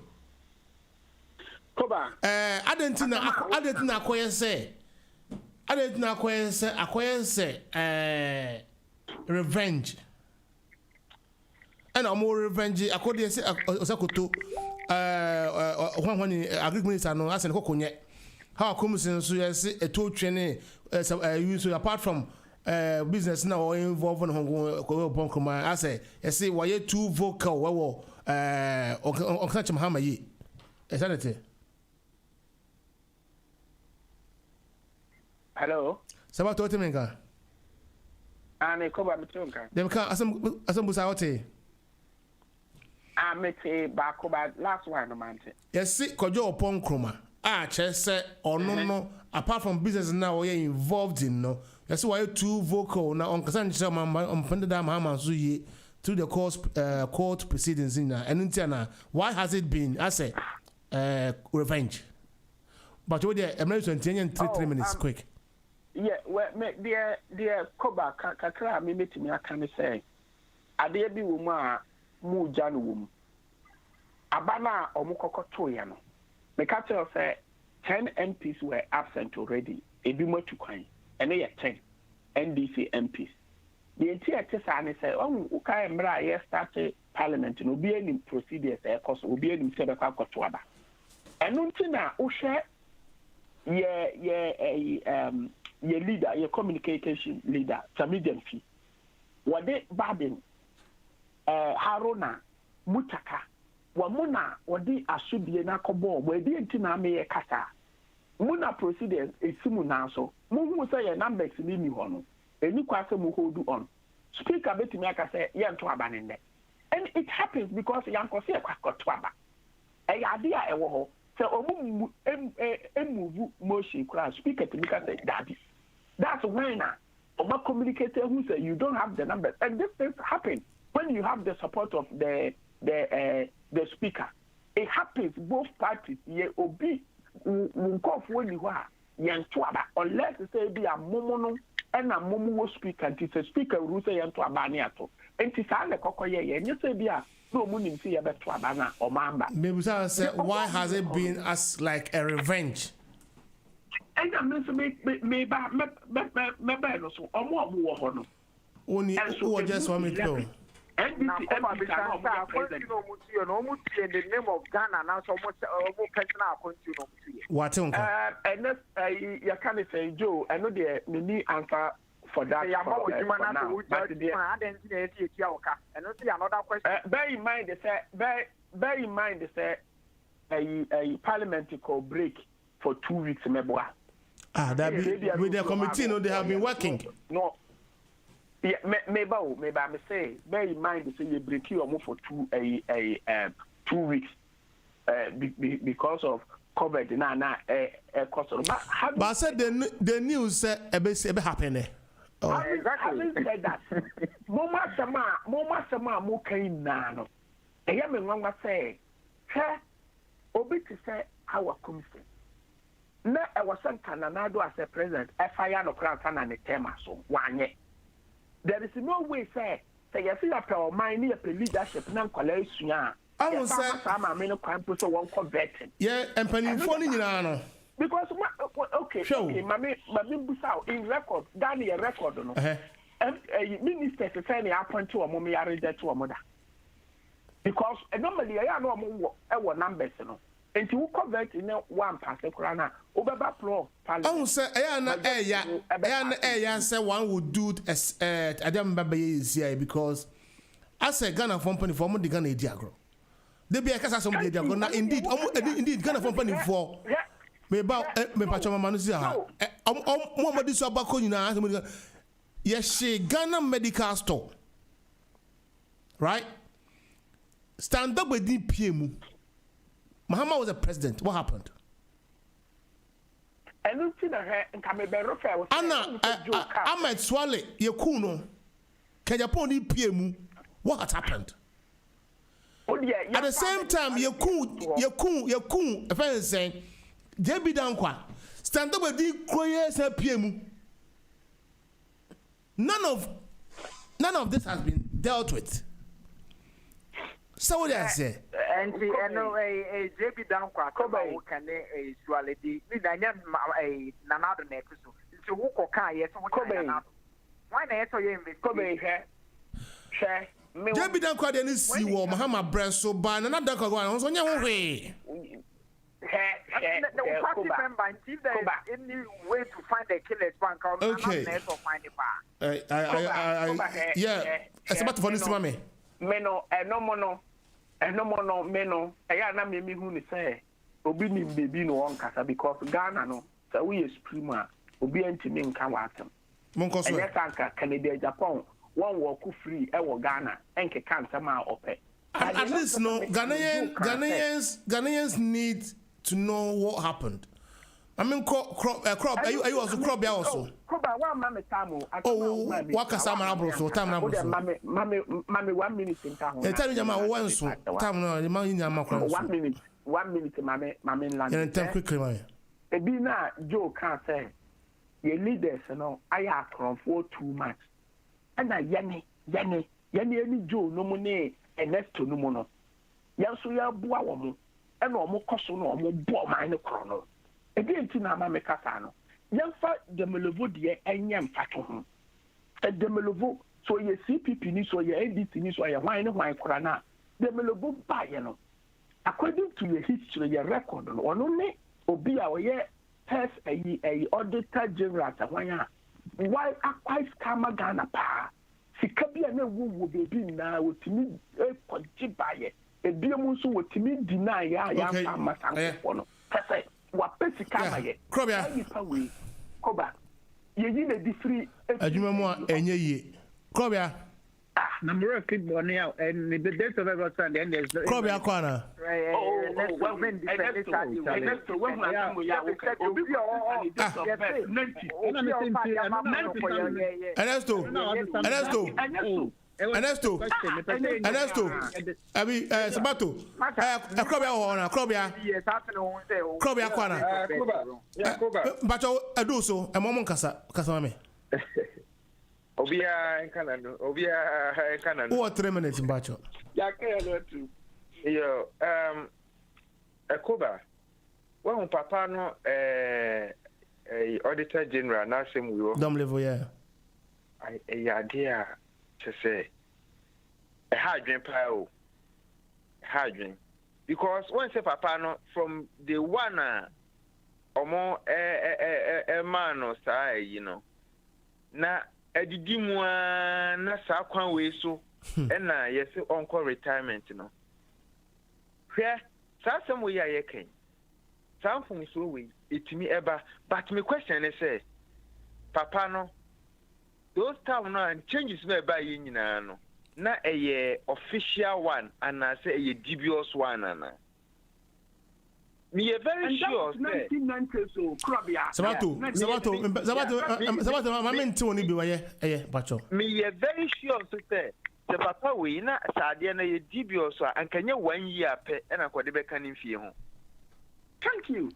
KOBA. I didn't know acquire say. I didn't know acquire say revenge. And more revenge according to Osakutu when agric minister no asen kokonye how comes in so yes a two training use apart from business now involved in Hong Kong I say yes why too vocal on catch Mahama yi is that it? Hello Sabato what menga ane KOBA mitonka dem kan asem busa wote I met a back about last one, man. Yes, see, Kojo upon Kroma. Chess or no, apart from business now, we're involved in no. That's why you're too vocal now on Kasan on Pendam Hamazuyi through the court proceedings in and why has it been? I say, revenge. But with the American 3 minutes quick. Yeah, well, dear KOBA, Kakra, me meet me, I can say, I dare be woman. Mu Janum Abana or Mukokotoyano. The capital said 10 MPs were absent already. A bit more to coin, and they are 10 NDC MPs. The entire Tessani said, oh, Uka and Mra started parliament and will be any procedures, because will be any Sebaka Kotwaba. And Nuntina, Usha, your leader, your communication leader, Samidian fee. What they Babin. Haruna Mutaka Wamuna wadi asubie na kobo wadi ntina me kasa muna procedures esimu na so mu say your numbers ni ho no eni kwase mu hold on speaker betimi aka say ye nto abane nde and it happens because yankose kwakoto aba e yade a ewo ho say omu move motion class speaker to me say that's when Oma communicator who say you don't have the numbers and this things happen. when you have the support of the speaker, it happens both parties. Ye obi unko ni ho a yento aba unless say be a momo no and a momo wo speaker and the speaker ru say yento aba ne ato. Enti sa le kokoye ye nye say be a no mu nim say ye beto aba na o mamba. Maybe say why has it been as like a revenge? And I mean me ba no so omo wo ho no. Only who just want me to go. And now, in the name of Ghana, now so much personal what? And that's you can't say Joe. I know the mini answer for that. Bear in mind, they say a parliamentary break for 2 weeks. That be with the committee. No, they have been working. No. Yeah, maybe I say, bear in mind, they say you break you almost for 2 weeks because of COVID. But I said the news said it happened. Having said that, Mama Sama, Mokain Nano. A young man say, Sir, Obi to say our commission. No, I was sent Canada as a president, FIR no crown and a tema so 1 year. There is no way, say you see a power mind near leadership, non collation. I will say, I'm a man of crime, so one converting. Yeah, and penny phone in your because, okay, Mammy Busau in record, Danny a record, no. Minister to say, I point to a mommy, I read that to a mother. Because normally I know our numbers, you know. And you convert in one pastor crana over pro. Oh, sir, I say one would do as I don't remember here because I say Ghana company for the Ghana diagro. They be a cast somebody diagro. Now, indeed, Ghana company for me about me Pachama Manusia. Mommy, this about Conina. Yes, she Ghana medical store. Right? Stand up with the PMU. Mahama was a president. What happened? Anna, Ahmed Swale, Yakuno, Kajaponi PMU. What had happened? At the same time, Yakun, a friend saying, JB Dankwa, stand up with the Koyes PMU. None of this has been dealt with. So what I say? And I know a JB Dankwa, KOBA, who can a Swaledi, a Nanado Nekusu. It's a Wukoka, yes, KOBA. Why not so you KOBA here? Share. JB Dankwa didn't see what Mahama Bresso ban and another one on your way. The party member, if there is any way to find the killer's bank out, okay. Yeah, it's about to follow this mommy. Meno, no mono, meno, I am me who say, Obi ni baby no one casa because Ghana no, so we is prima, Obi anti in Kawatam. Monko, and yes, Anka, Canada, Japan, one walk free, Ghana, and can somehow open. At least no, Ghanaians need to know what happened. I mean, crop. Are you also crop? Also. Oh, what can someone abroad? Time now. Mami, 1 minute in town. Tell me, one so. Time now. The man in your mouth. 1 minute. 1 minute, mami, land. And time quickly, man. Ebina Joe can't say. Your leaders, you know, I have from for too much. And I Yanni, Joe, no money, and next to no mono. Yansu ya bua woman, and no more cost no more bore mine chrono. Again, Tina Mamecasano. Yamfa de Melovo de Enyam Fatum. At the Melovo, so your CPP, so your NDC, so your wine crana. The Melovo by, you know. According to your history, your record, or only, or be our year, has a auditor general, why a quite scammer Ghana pa. Si Kabia no would be now with me a conjibaye. A deamusu would to me deny ya Masanfono. What Pessi Kamaye, Krobia, KOBA, ye free, as you remember, and ye, Krobia. Number of people now, and the death of every Sunday, and there's Krobia Corner. Ernesto. Abi Sabato. Krobia kwana. Bacho aduso emomo kasa mame. Obia enkana no. What 3 minutes bacho? Ya kaya no tu. Yo KOBA. Wa papa no auditor general na sem we wo. Dom level yeah. Ya dia to say a hardware pile hardware because once a papa no from the one or more a man or say you know na edidi mu na sa kwan we so na yes on retirement no hwe sa some we are ken something so we itimi eba but my question is say papa no those time no and changes no eba yi nyina no na official one and I say a dubious one ana me very sure say Sabato mamenti woni bi waye bacho me very sure say the papa we na sade na ye dubious an kanye 1 year pe na kode be kan mfie ho thank you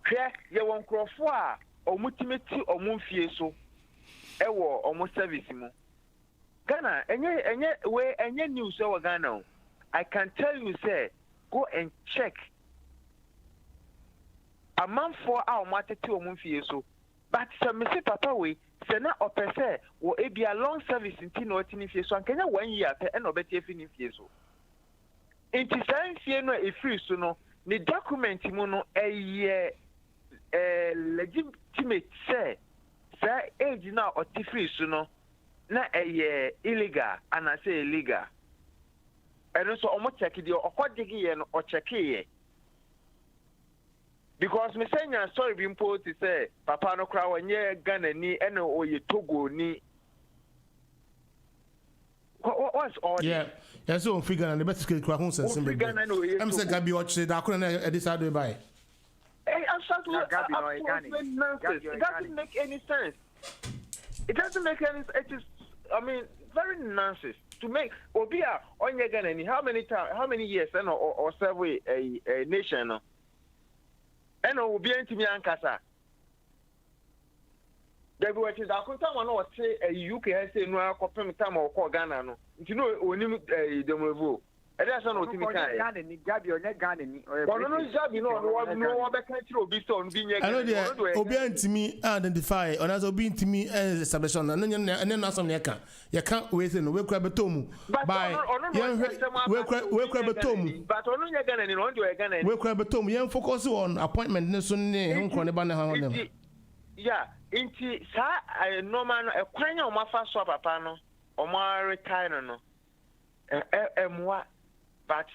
hwe ye won krofo a omutimeti omumfie so ewo omu service mu Ghana enye news over Ghana. I can tell you say go and check a month for our matter to omumfie so but some say papa we say na opese wo e bia long service in no tini fie so ankanya 1 year pe na obeti afini fie so inti san fie no e free so no ni document mu no legitimate say age na oti free so no na illegal and I say illegal and so omo check the okodigi ye no o check ye because me say nya story bi mpo ti say papa no kra wanye Ghana ni ene oye Togo ni what's all yeah so on figure and the best kra ho sense be am say gabi o che da akona na edisa do buy it doesn't make any sense. It doesn't make any sense. It is, I mean, very nonsense to make Obia onye Ghana ni how many years or serve a nation no. And Obia ntimi ankasa. There was a contact one or say a UK has say no akopem time or call Ghana no. You know onim demovo. And that's not what we can. Gabi or net Ghana ni. But no Gabi no one back country obi so obi nye. I know there obi ntimi identify on as obi ntimi establishment and then na some yeka. You can't wait no we kra betomu. By we kra betomu. But ono nye Ghana ni no do e Ghana ni. We kra betomu yen focus on appointment ne so ne nkro ne ba ne ha dem. Yeah, inti sa normal e kwanya o mafa so papa no. O ma retire no. Emwa but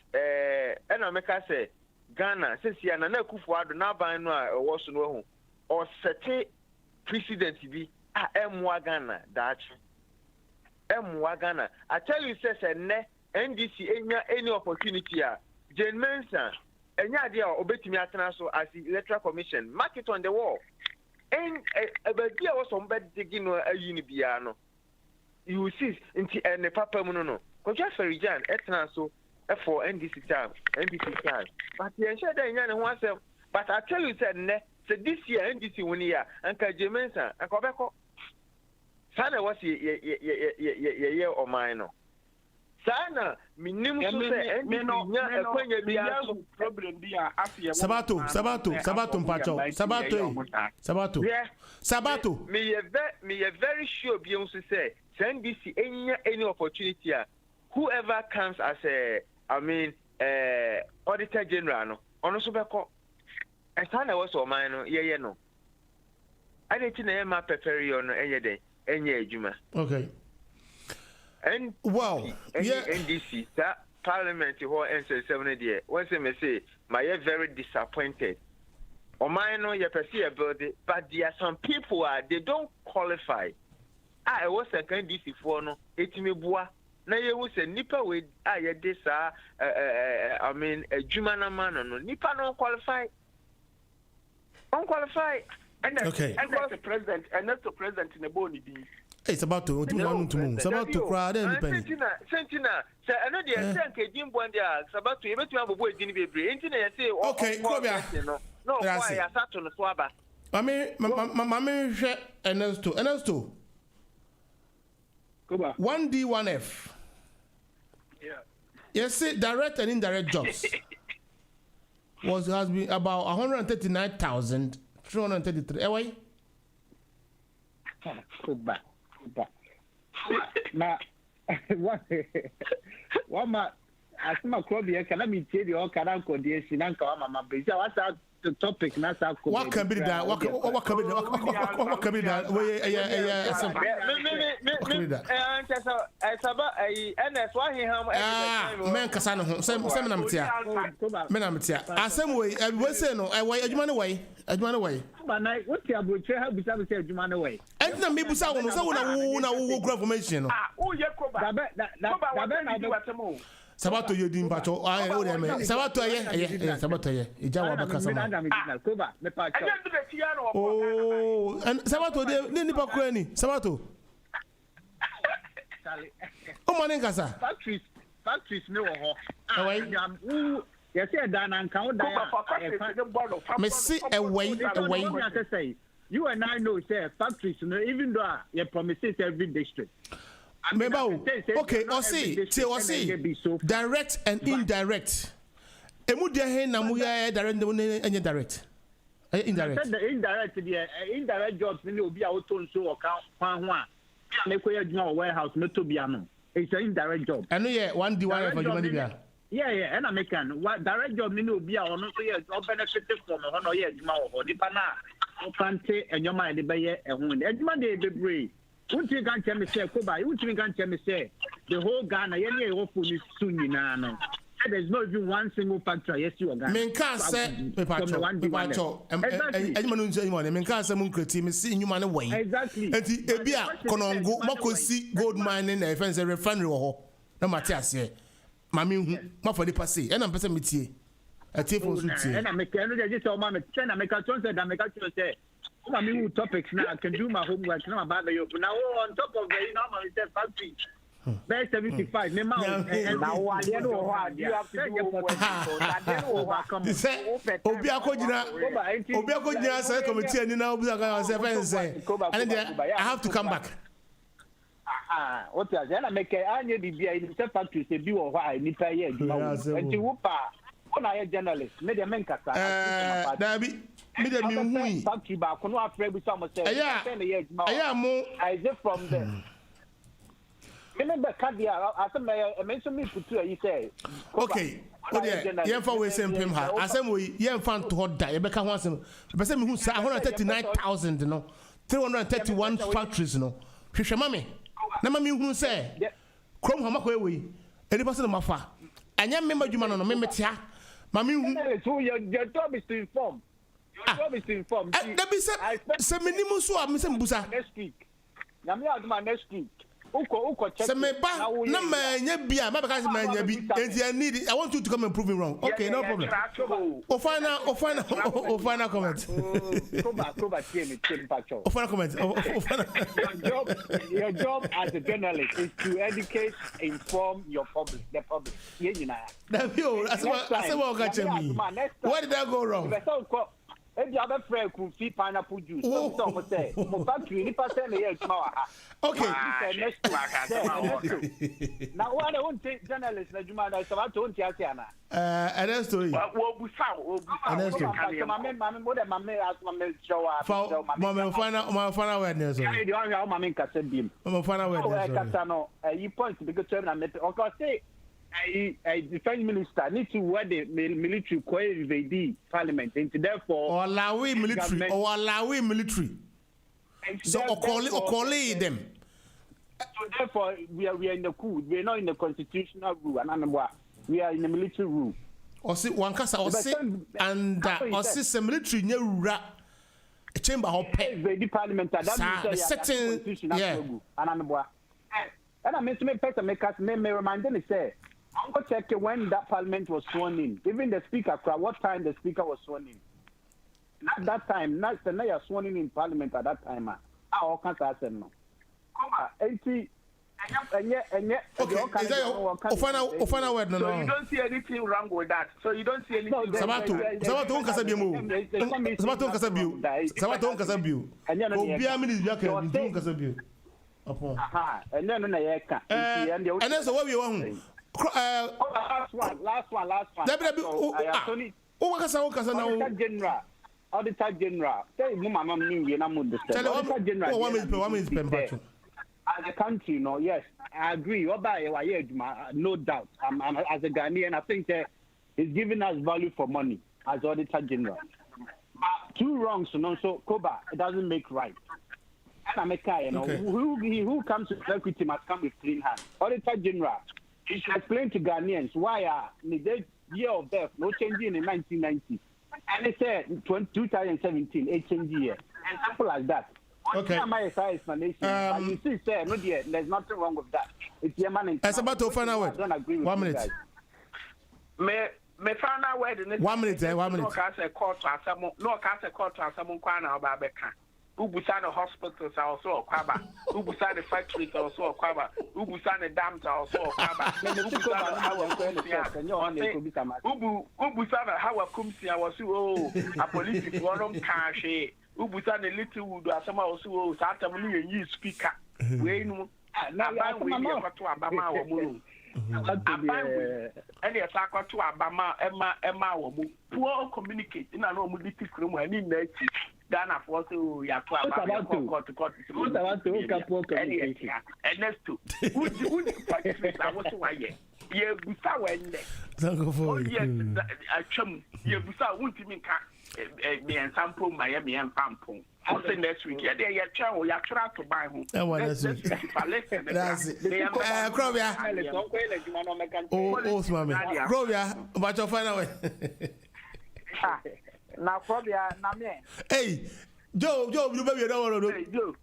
and America say Ghana since ya na Kufuor na ban no a wo so no hu or set president bi emwa Ghana that emwa Ghana I tell you say ne NDC enya any opportunity Jane Mensa enya dia obetimi atena so as the electoral commission mark it on the wall and about dia was some bed digging no ayini bia no you see nti ene papa mu no Koja Ferijan etna so for NDC time but you ensure that you know one but I tell you said ne so this year NDC won year and ka Jemensa and Kobeko sana was ye o mine no sana minimum so say NDC nya ekwanya bia problem bia afia Sabato me very sure bi on say NDC any opportunity whoever comes as auditor general no ono so beko esana was o man no ye no ade ti na e ma prepare no enye den enye adwuma okay and wow yeah NDC that parliament ho NC7 there when say me say my very disappointed o man no ye perceive a building but there are some people they don't qualify I was a NDC for no etime bua na ye wo se nipa we ye de sa I mean adwuma na man no nipa no qualify and okay and the president in the body be It's about to cry. Sentina, sir, I know the Sanke Jim Bondia, Sabato, you bet you have a boy, Jimmy Baby. Okay, no, why I sat on the swabber. Mammy, Ernesto. 1D, 1F. Yeah. Yes, see, direct and indirect jobs has been about 139,333. Why? Kuba. Now, what my asma Krobia can I be tell you all can I go there? Sinanka, Mama, what's the topic? What can be that? What can be that? Man, Cassano, Seminamtia. Way, we say no, I wait, Edman away. What's your butcher? How beside the Edman away? And then maybe someone who confirmation. Oh, yeah, Sabato you didn't patch. Sabato, Ijawa Bacasama. Oh, and Sabato, didn't Pacuani. Sabato. Oh, Manicasa. Factories, no. Yes, Dan and count. Messi away. You and I know, say, factories, even though you promises every district. Okay, or see, direct and indirect. Direct. Indirect. Indirect jobs will be out on so account. Warehouse, not to be it's an indirect job. I know, yeah, 1D1 for humanity. Yeah, and I make direct job will be out on or benefited from a 100 years or the banana. Can't say, and your mind, the bay and when every Monday, the breed. What you can't tell me, say, Koba, what you can't tell me, say, the whole Ghana, any hopeful is soon, there's not even one single factor, yes, you are Ghana. Menka say, Papacho, and Menka say, Munkreti, seeing you man away. Exactly. And the Ebia, Konongo, Moko see gold mining, and fence a refinery or no Matthias, Mammy, Maffa Passy, and I'm person with you. A tip for and I make just all my ten, I make a choice that I make a choice. I mean, topics now. I can do my homework now about the now on top of the normal factory. Best 75. Now, I don't know what you have to do. Obiako committee and now I have to come back. What is that? I make a in the factory to be or why你pay and you whoop. When I a journalist, made a man factory back. No, afraid with someone say, I am more. I just from them. Remember, Kadia, I mentioned me for 2 you say. Okay. Yeah, for we same him. I said we yeah fan to hot die. Become once. But say me who say 139,000, 331 factories, Fisher mammy. Na mammy who say, Chrome Hamakwe we. Any person of Mafa. And young member you man on a memetia. Mammy, your job is to inform. Your job is to inform. That be said, minimum so I'm missing Busa next week. Namia next week. Uko check. I want you to come and prove me wrong. Okay, no problem. Final comment. Final comment. Your job as a journalist is to educate, inform your public, the public. I said, where did I go wrong? If you have a friend who feed pineapple juice, some say, okay. Now, what I won't take journalists, I about to Tiana. And that's story. What we found, Mamma, find awareness. You point because I met, of say, a defense minister needs to wear the military qualified parliament, and therefore, or allow military. So, or call them. So, therefore, we are in the coup. We are not in the constitutional rule, and we are in the military rule. Or see, one case, or see, and or see, military new a chamber of the parliament. That's certain, yeah. And I mean to make person make us may remind them say, I'm going to check when that parliament was sworn in. Even the speaker, what time the speaker was sworn in. Not that time, not the night sworn in parliament at that time. All kinds of no. Okay, is that your final word? No, so you don't see anything wrong with that. So you don't see anything. Sabato Kasabiu. Obia minutes you can do Kasabiu. Aha, and then I can. And that's what we want. Last one. Auditor General. Tell you, Mama, me, and I'm understand. Auditor General. 1 minute, as a country, no, yes, I agree. No doubt. I'm as a Ghanaian, I think that he's giving us value for money as Auditor General. But 2 wrongs, so KOBA, it doesn't make right. And who comes to equity must come with clean hands. Auditor General, he should explain to Ghanaians why the year of death, no changing in 1990. And they said 2017, 18 years. And simple as that. Okay. You see, sir, no, there's nothing wrong with that. It's your money. It's about to find out. I don't agree with 1 minute. Me find out where the 1 minute. 1 minute. No, can't say court to someone kwana about Becca. Ubusan hospitals are also a kwaba. Ubusan factories are also a kwaba. Ubusan dams are also a kwaba. Ubusan how a kumsia was a police one cash. Ubusan a little wood or some also Santa Maria you speaker. We know now we have to Abama or Mulu. And yes, I got to Abama, Emma, poor communicate in an omility room and in that. Ghana for so ya to court and next to who I was why ye busa when yes acham ye busa won't mean ka me and sample Miami and Pampon. I'll say next week yeah they try to buy home that's it Krovia oh mama Krovia but your final way na phobia na me hey Joe you baby don't want to Joe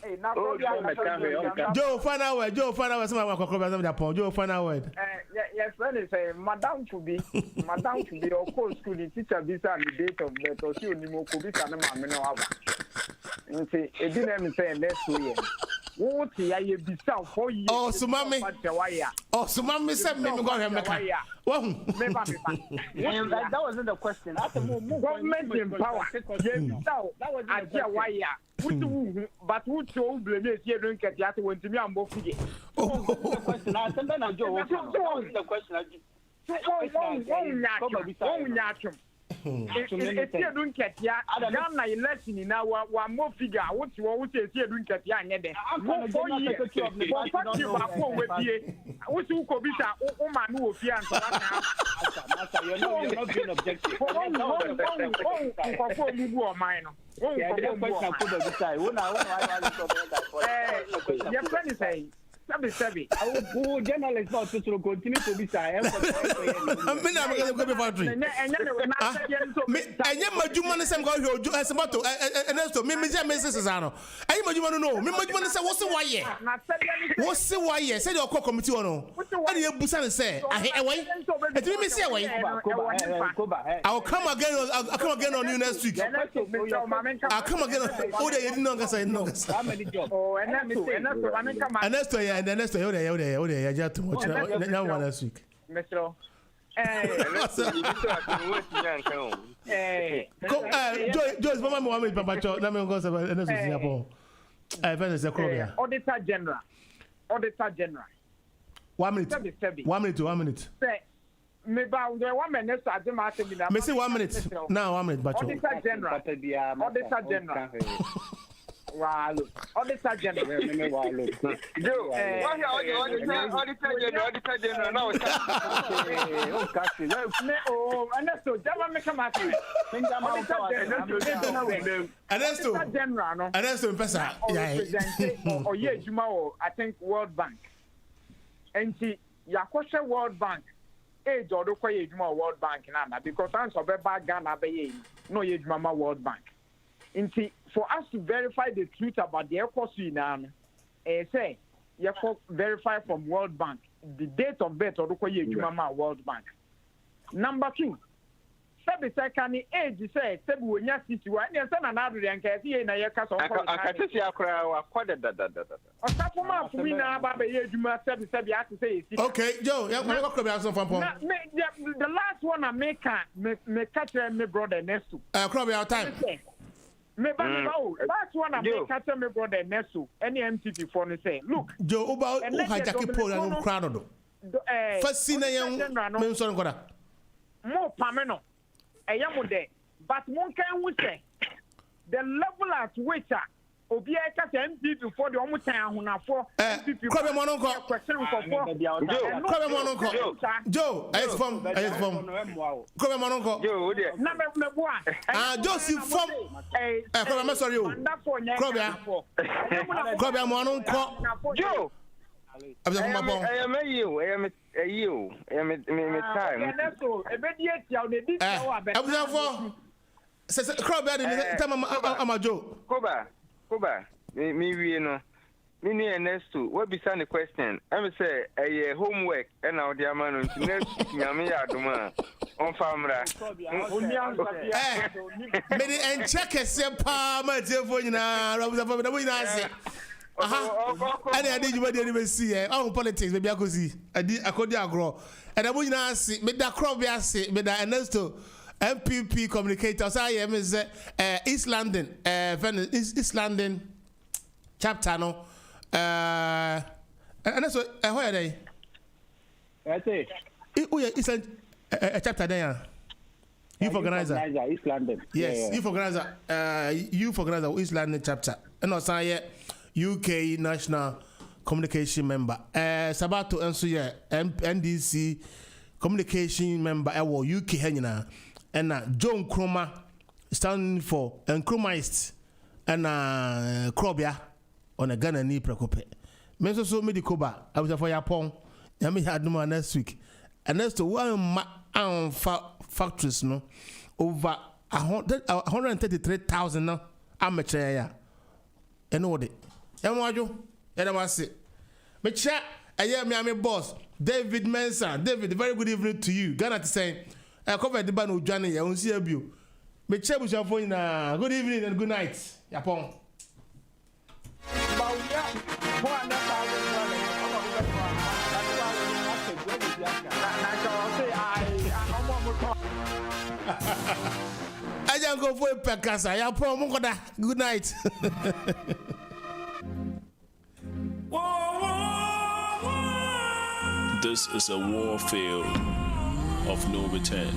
hey na phobia Joe final word some of Krovia some Japan Joe final word yes when they say madam to be of course school teacher visa the date of birth or see onimo ko visa na ma me no aba nti e di na me say next year what ya ye bisa for you oh so mama say me go here meka that wasn't the question. Government in power. That was idea why but who told blame is here don't get that when to me and both figure. The question I sent them the question if you don't get ya Ghana election now one more figure what you always say you don't get ya nyede what you ko bisa o ma no ofia nso you're not being objective. Your friend is saying Sebi. Who journalists not to continue to be silent. I'm going to go factory. And yet, my Juman is going to as about to Ernesto, me Mrs. Ano. I imagine no, me Majuman say, what's the why? What's the why? Say your co committee or no? What do you Busan say? I wait. I didn't miss away. I'll come again on you next week. I'll come again. Oh, they didn't know say no. How many jobs? Oh, and Ernesto, and the next day, I just too much. Now one last week. Mr. Joyce, Mama Mohammed, Papa Cho, let me go to Singapore. I find a Korea. Auditor General. 1 minute. 1 minute. Me ba the 1 minute I dey ma say me na. Me say 1 minute. Now 1 minute, Bacho. Auditor General. Wow, Auditor General. Joe, Auditor General. No, Ernesto, Jama me come out. Ernesto General, no. Ernesto Mpesa. Oh, yeah, Juma, I think World Bank. And see, ya question World Bank. Age or do Juma World Bank na because answer be bad Ghana be no ye Juma World Bank. And see, for us to verify the truth about the economy now, say you verify from World Bank the date of birth or the Juma World Bank. Number 2, sabi second age say sabi wonya sisi wa ne say na na do den ka say na ye ka so ko akatesi akra wa kwada da osafo ma fumi na ba be ye adwuma sabi ati say esi okay Joe ya ko ko be aso fam pom the last one I make me catch me brother next to crop your time me last one I make catch me brother next to any MTP for me say look Joe about who hijack Paul and crowd do first scene yan me so nkoda mo pameno eyamo de but mon kan wu say the level at which obi e ka say MPP for the omutan ahunafo MPP crop mo no ko question ko crop mo no ko Joe ayes form crop mo no ko Joe de na me boa Joseph form crop me sorry o crop ya mo no ko Joe I am KOBA, me no. Me ni Ernesto, what be the question? I'm say a homework and now the man on next nyame aduma on famra. Me and check a pa ma telephone na we na say. I did you didn't even see politics, maybe I could see. I could agro. And I would not see me that crop say me that Ernesto MPP communicators. I am is East London, East London chapter no. And that's what where are they? I say. Oh yeah, East chapter there. Youth organizer. East London. Yes, youth organizer. Youth organizer East London chapter. And also UK National Communication member. Sabato and so yeah, NDC Communication member. UK Henina and John Kroma standing for Nkrumahist and Krobia on a Ghana ni prekope. Menso so me di KOBA. I was for Yapon. Yami had no next week. And next to one factories no over 133,000 no amateur ya. And what it. Yamwaju, Yadamasi. Me chat, I hear me boss, David Mensah. David, very good evening to you. Ghana to say, I covered the band of Johnny, I won't see you. Me chat with your phone, good evening and good night. Yapon. I just go for a pekasa. Yapon, Mukoda. Good night. This is a warfield of no return.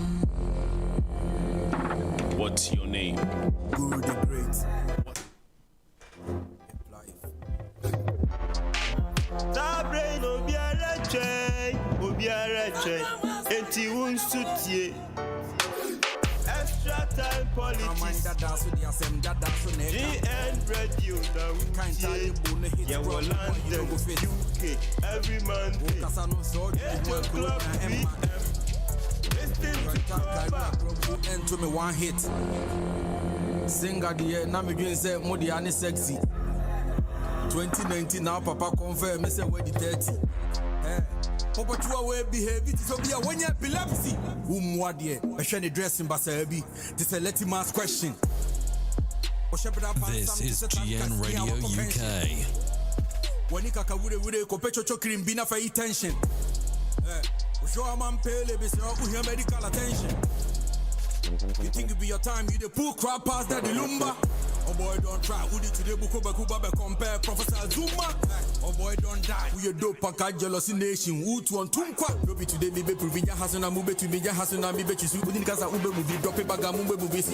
What's your name? Guru the Great. Tabrain obiara enti unsutie. Extra time politics. GN radio now. Yeah, well, London, UK, every Monday. 8 o'clock PM. Listen to KOBA. Enter me one hit. Singer the year, now me doing say Modiani sexy. 2019 now Papa confirm me say where the 30. Papa chua we behave it so be a when you epilepsy. Umwadie, I share the dressing basabi. This a let him ask question. This is GN Radio UK. When you kaka kopecho cream bina for tension. Show a man pele be say you medical attention. You think it be your time, you the poor crap past that the lumba. Oh boy, don't try. Who did today Bukoba compare Professor Zuma? Oh boy, don't die. Who you do pack jealousy nation? Who to on Tumqua? Maybe today, maybe Provincia Hasana Mube to Media Hasana, maybe Chisu, Kasa Ube, movie, drop a bag, Mube,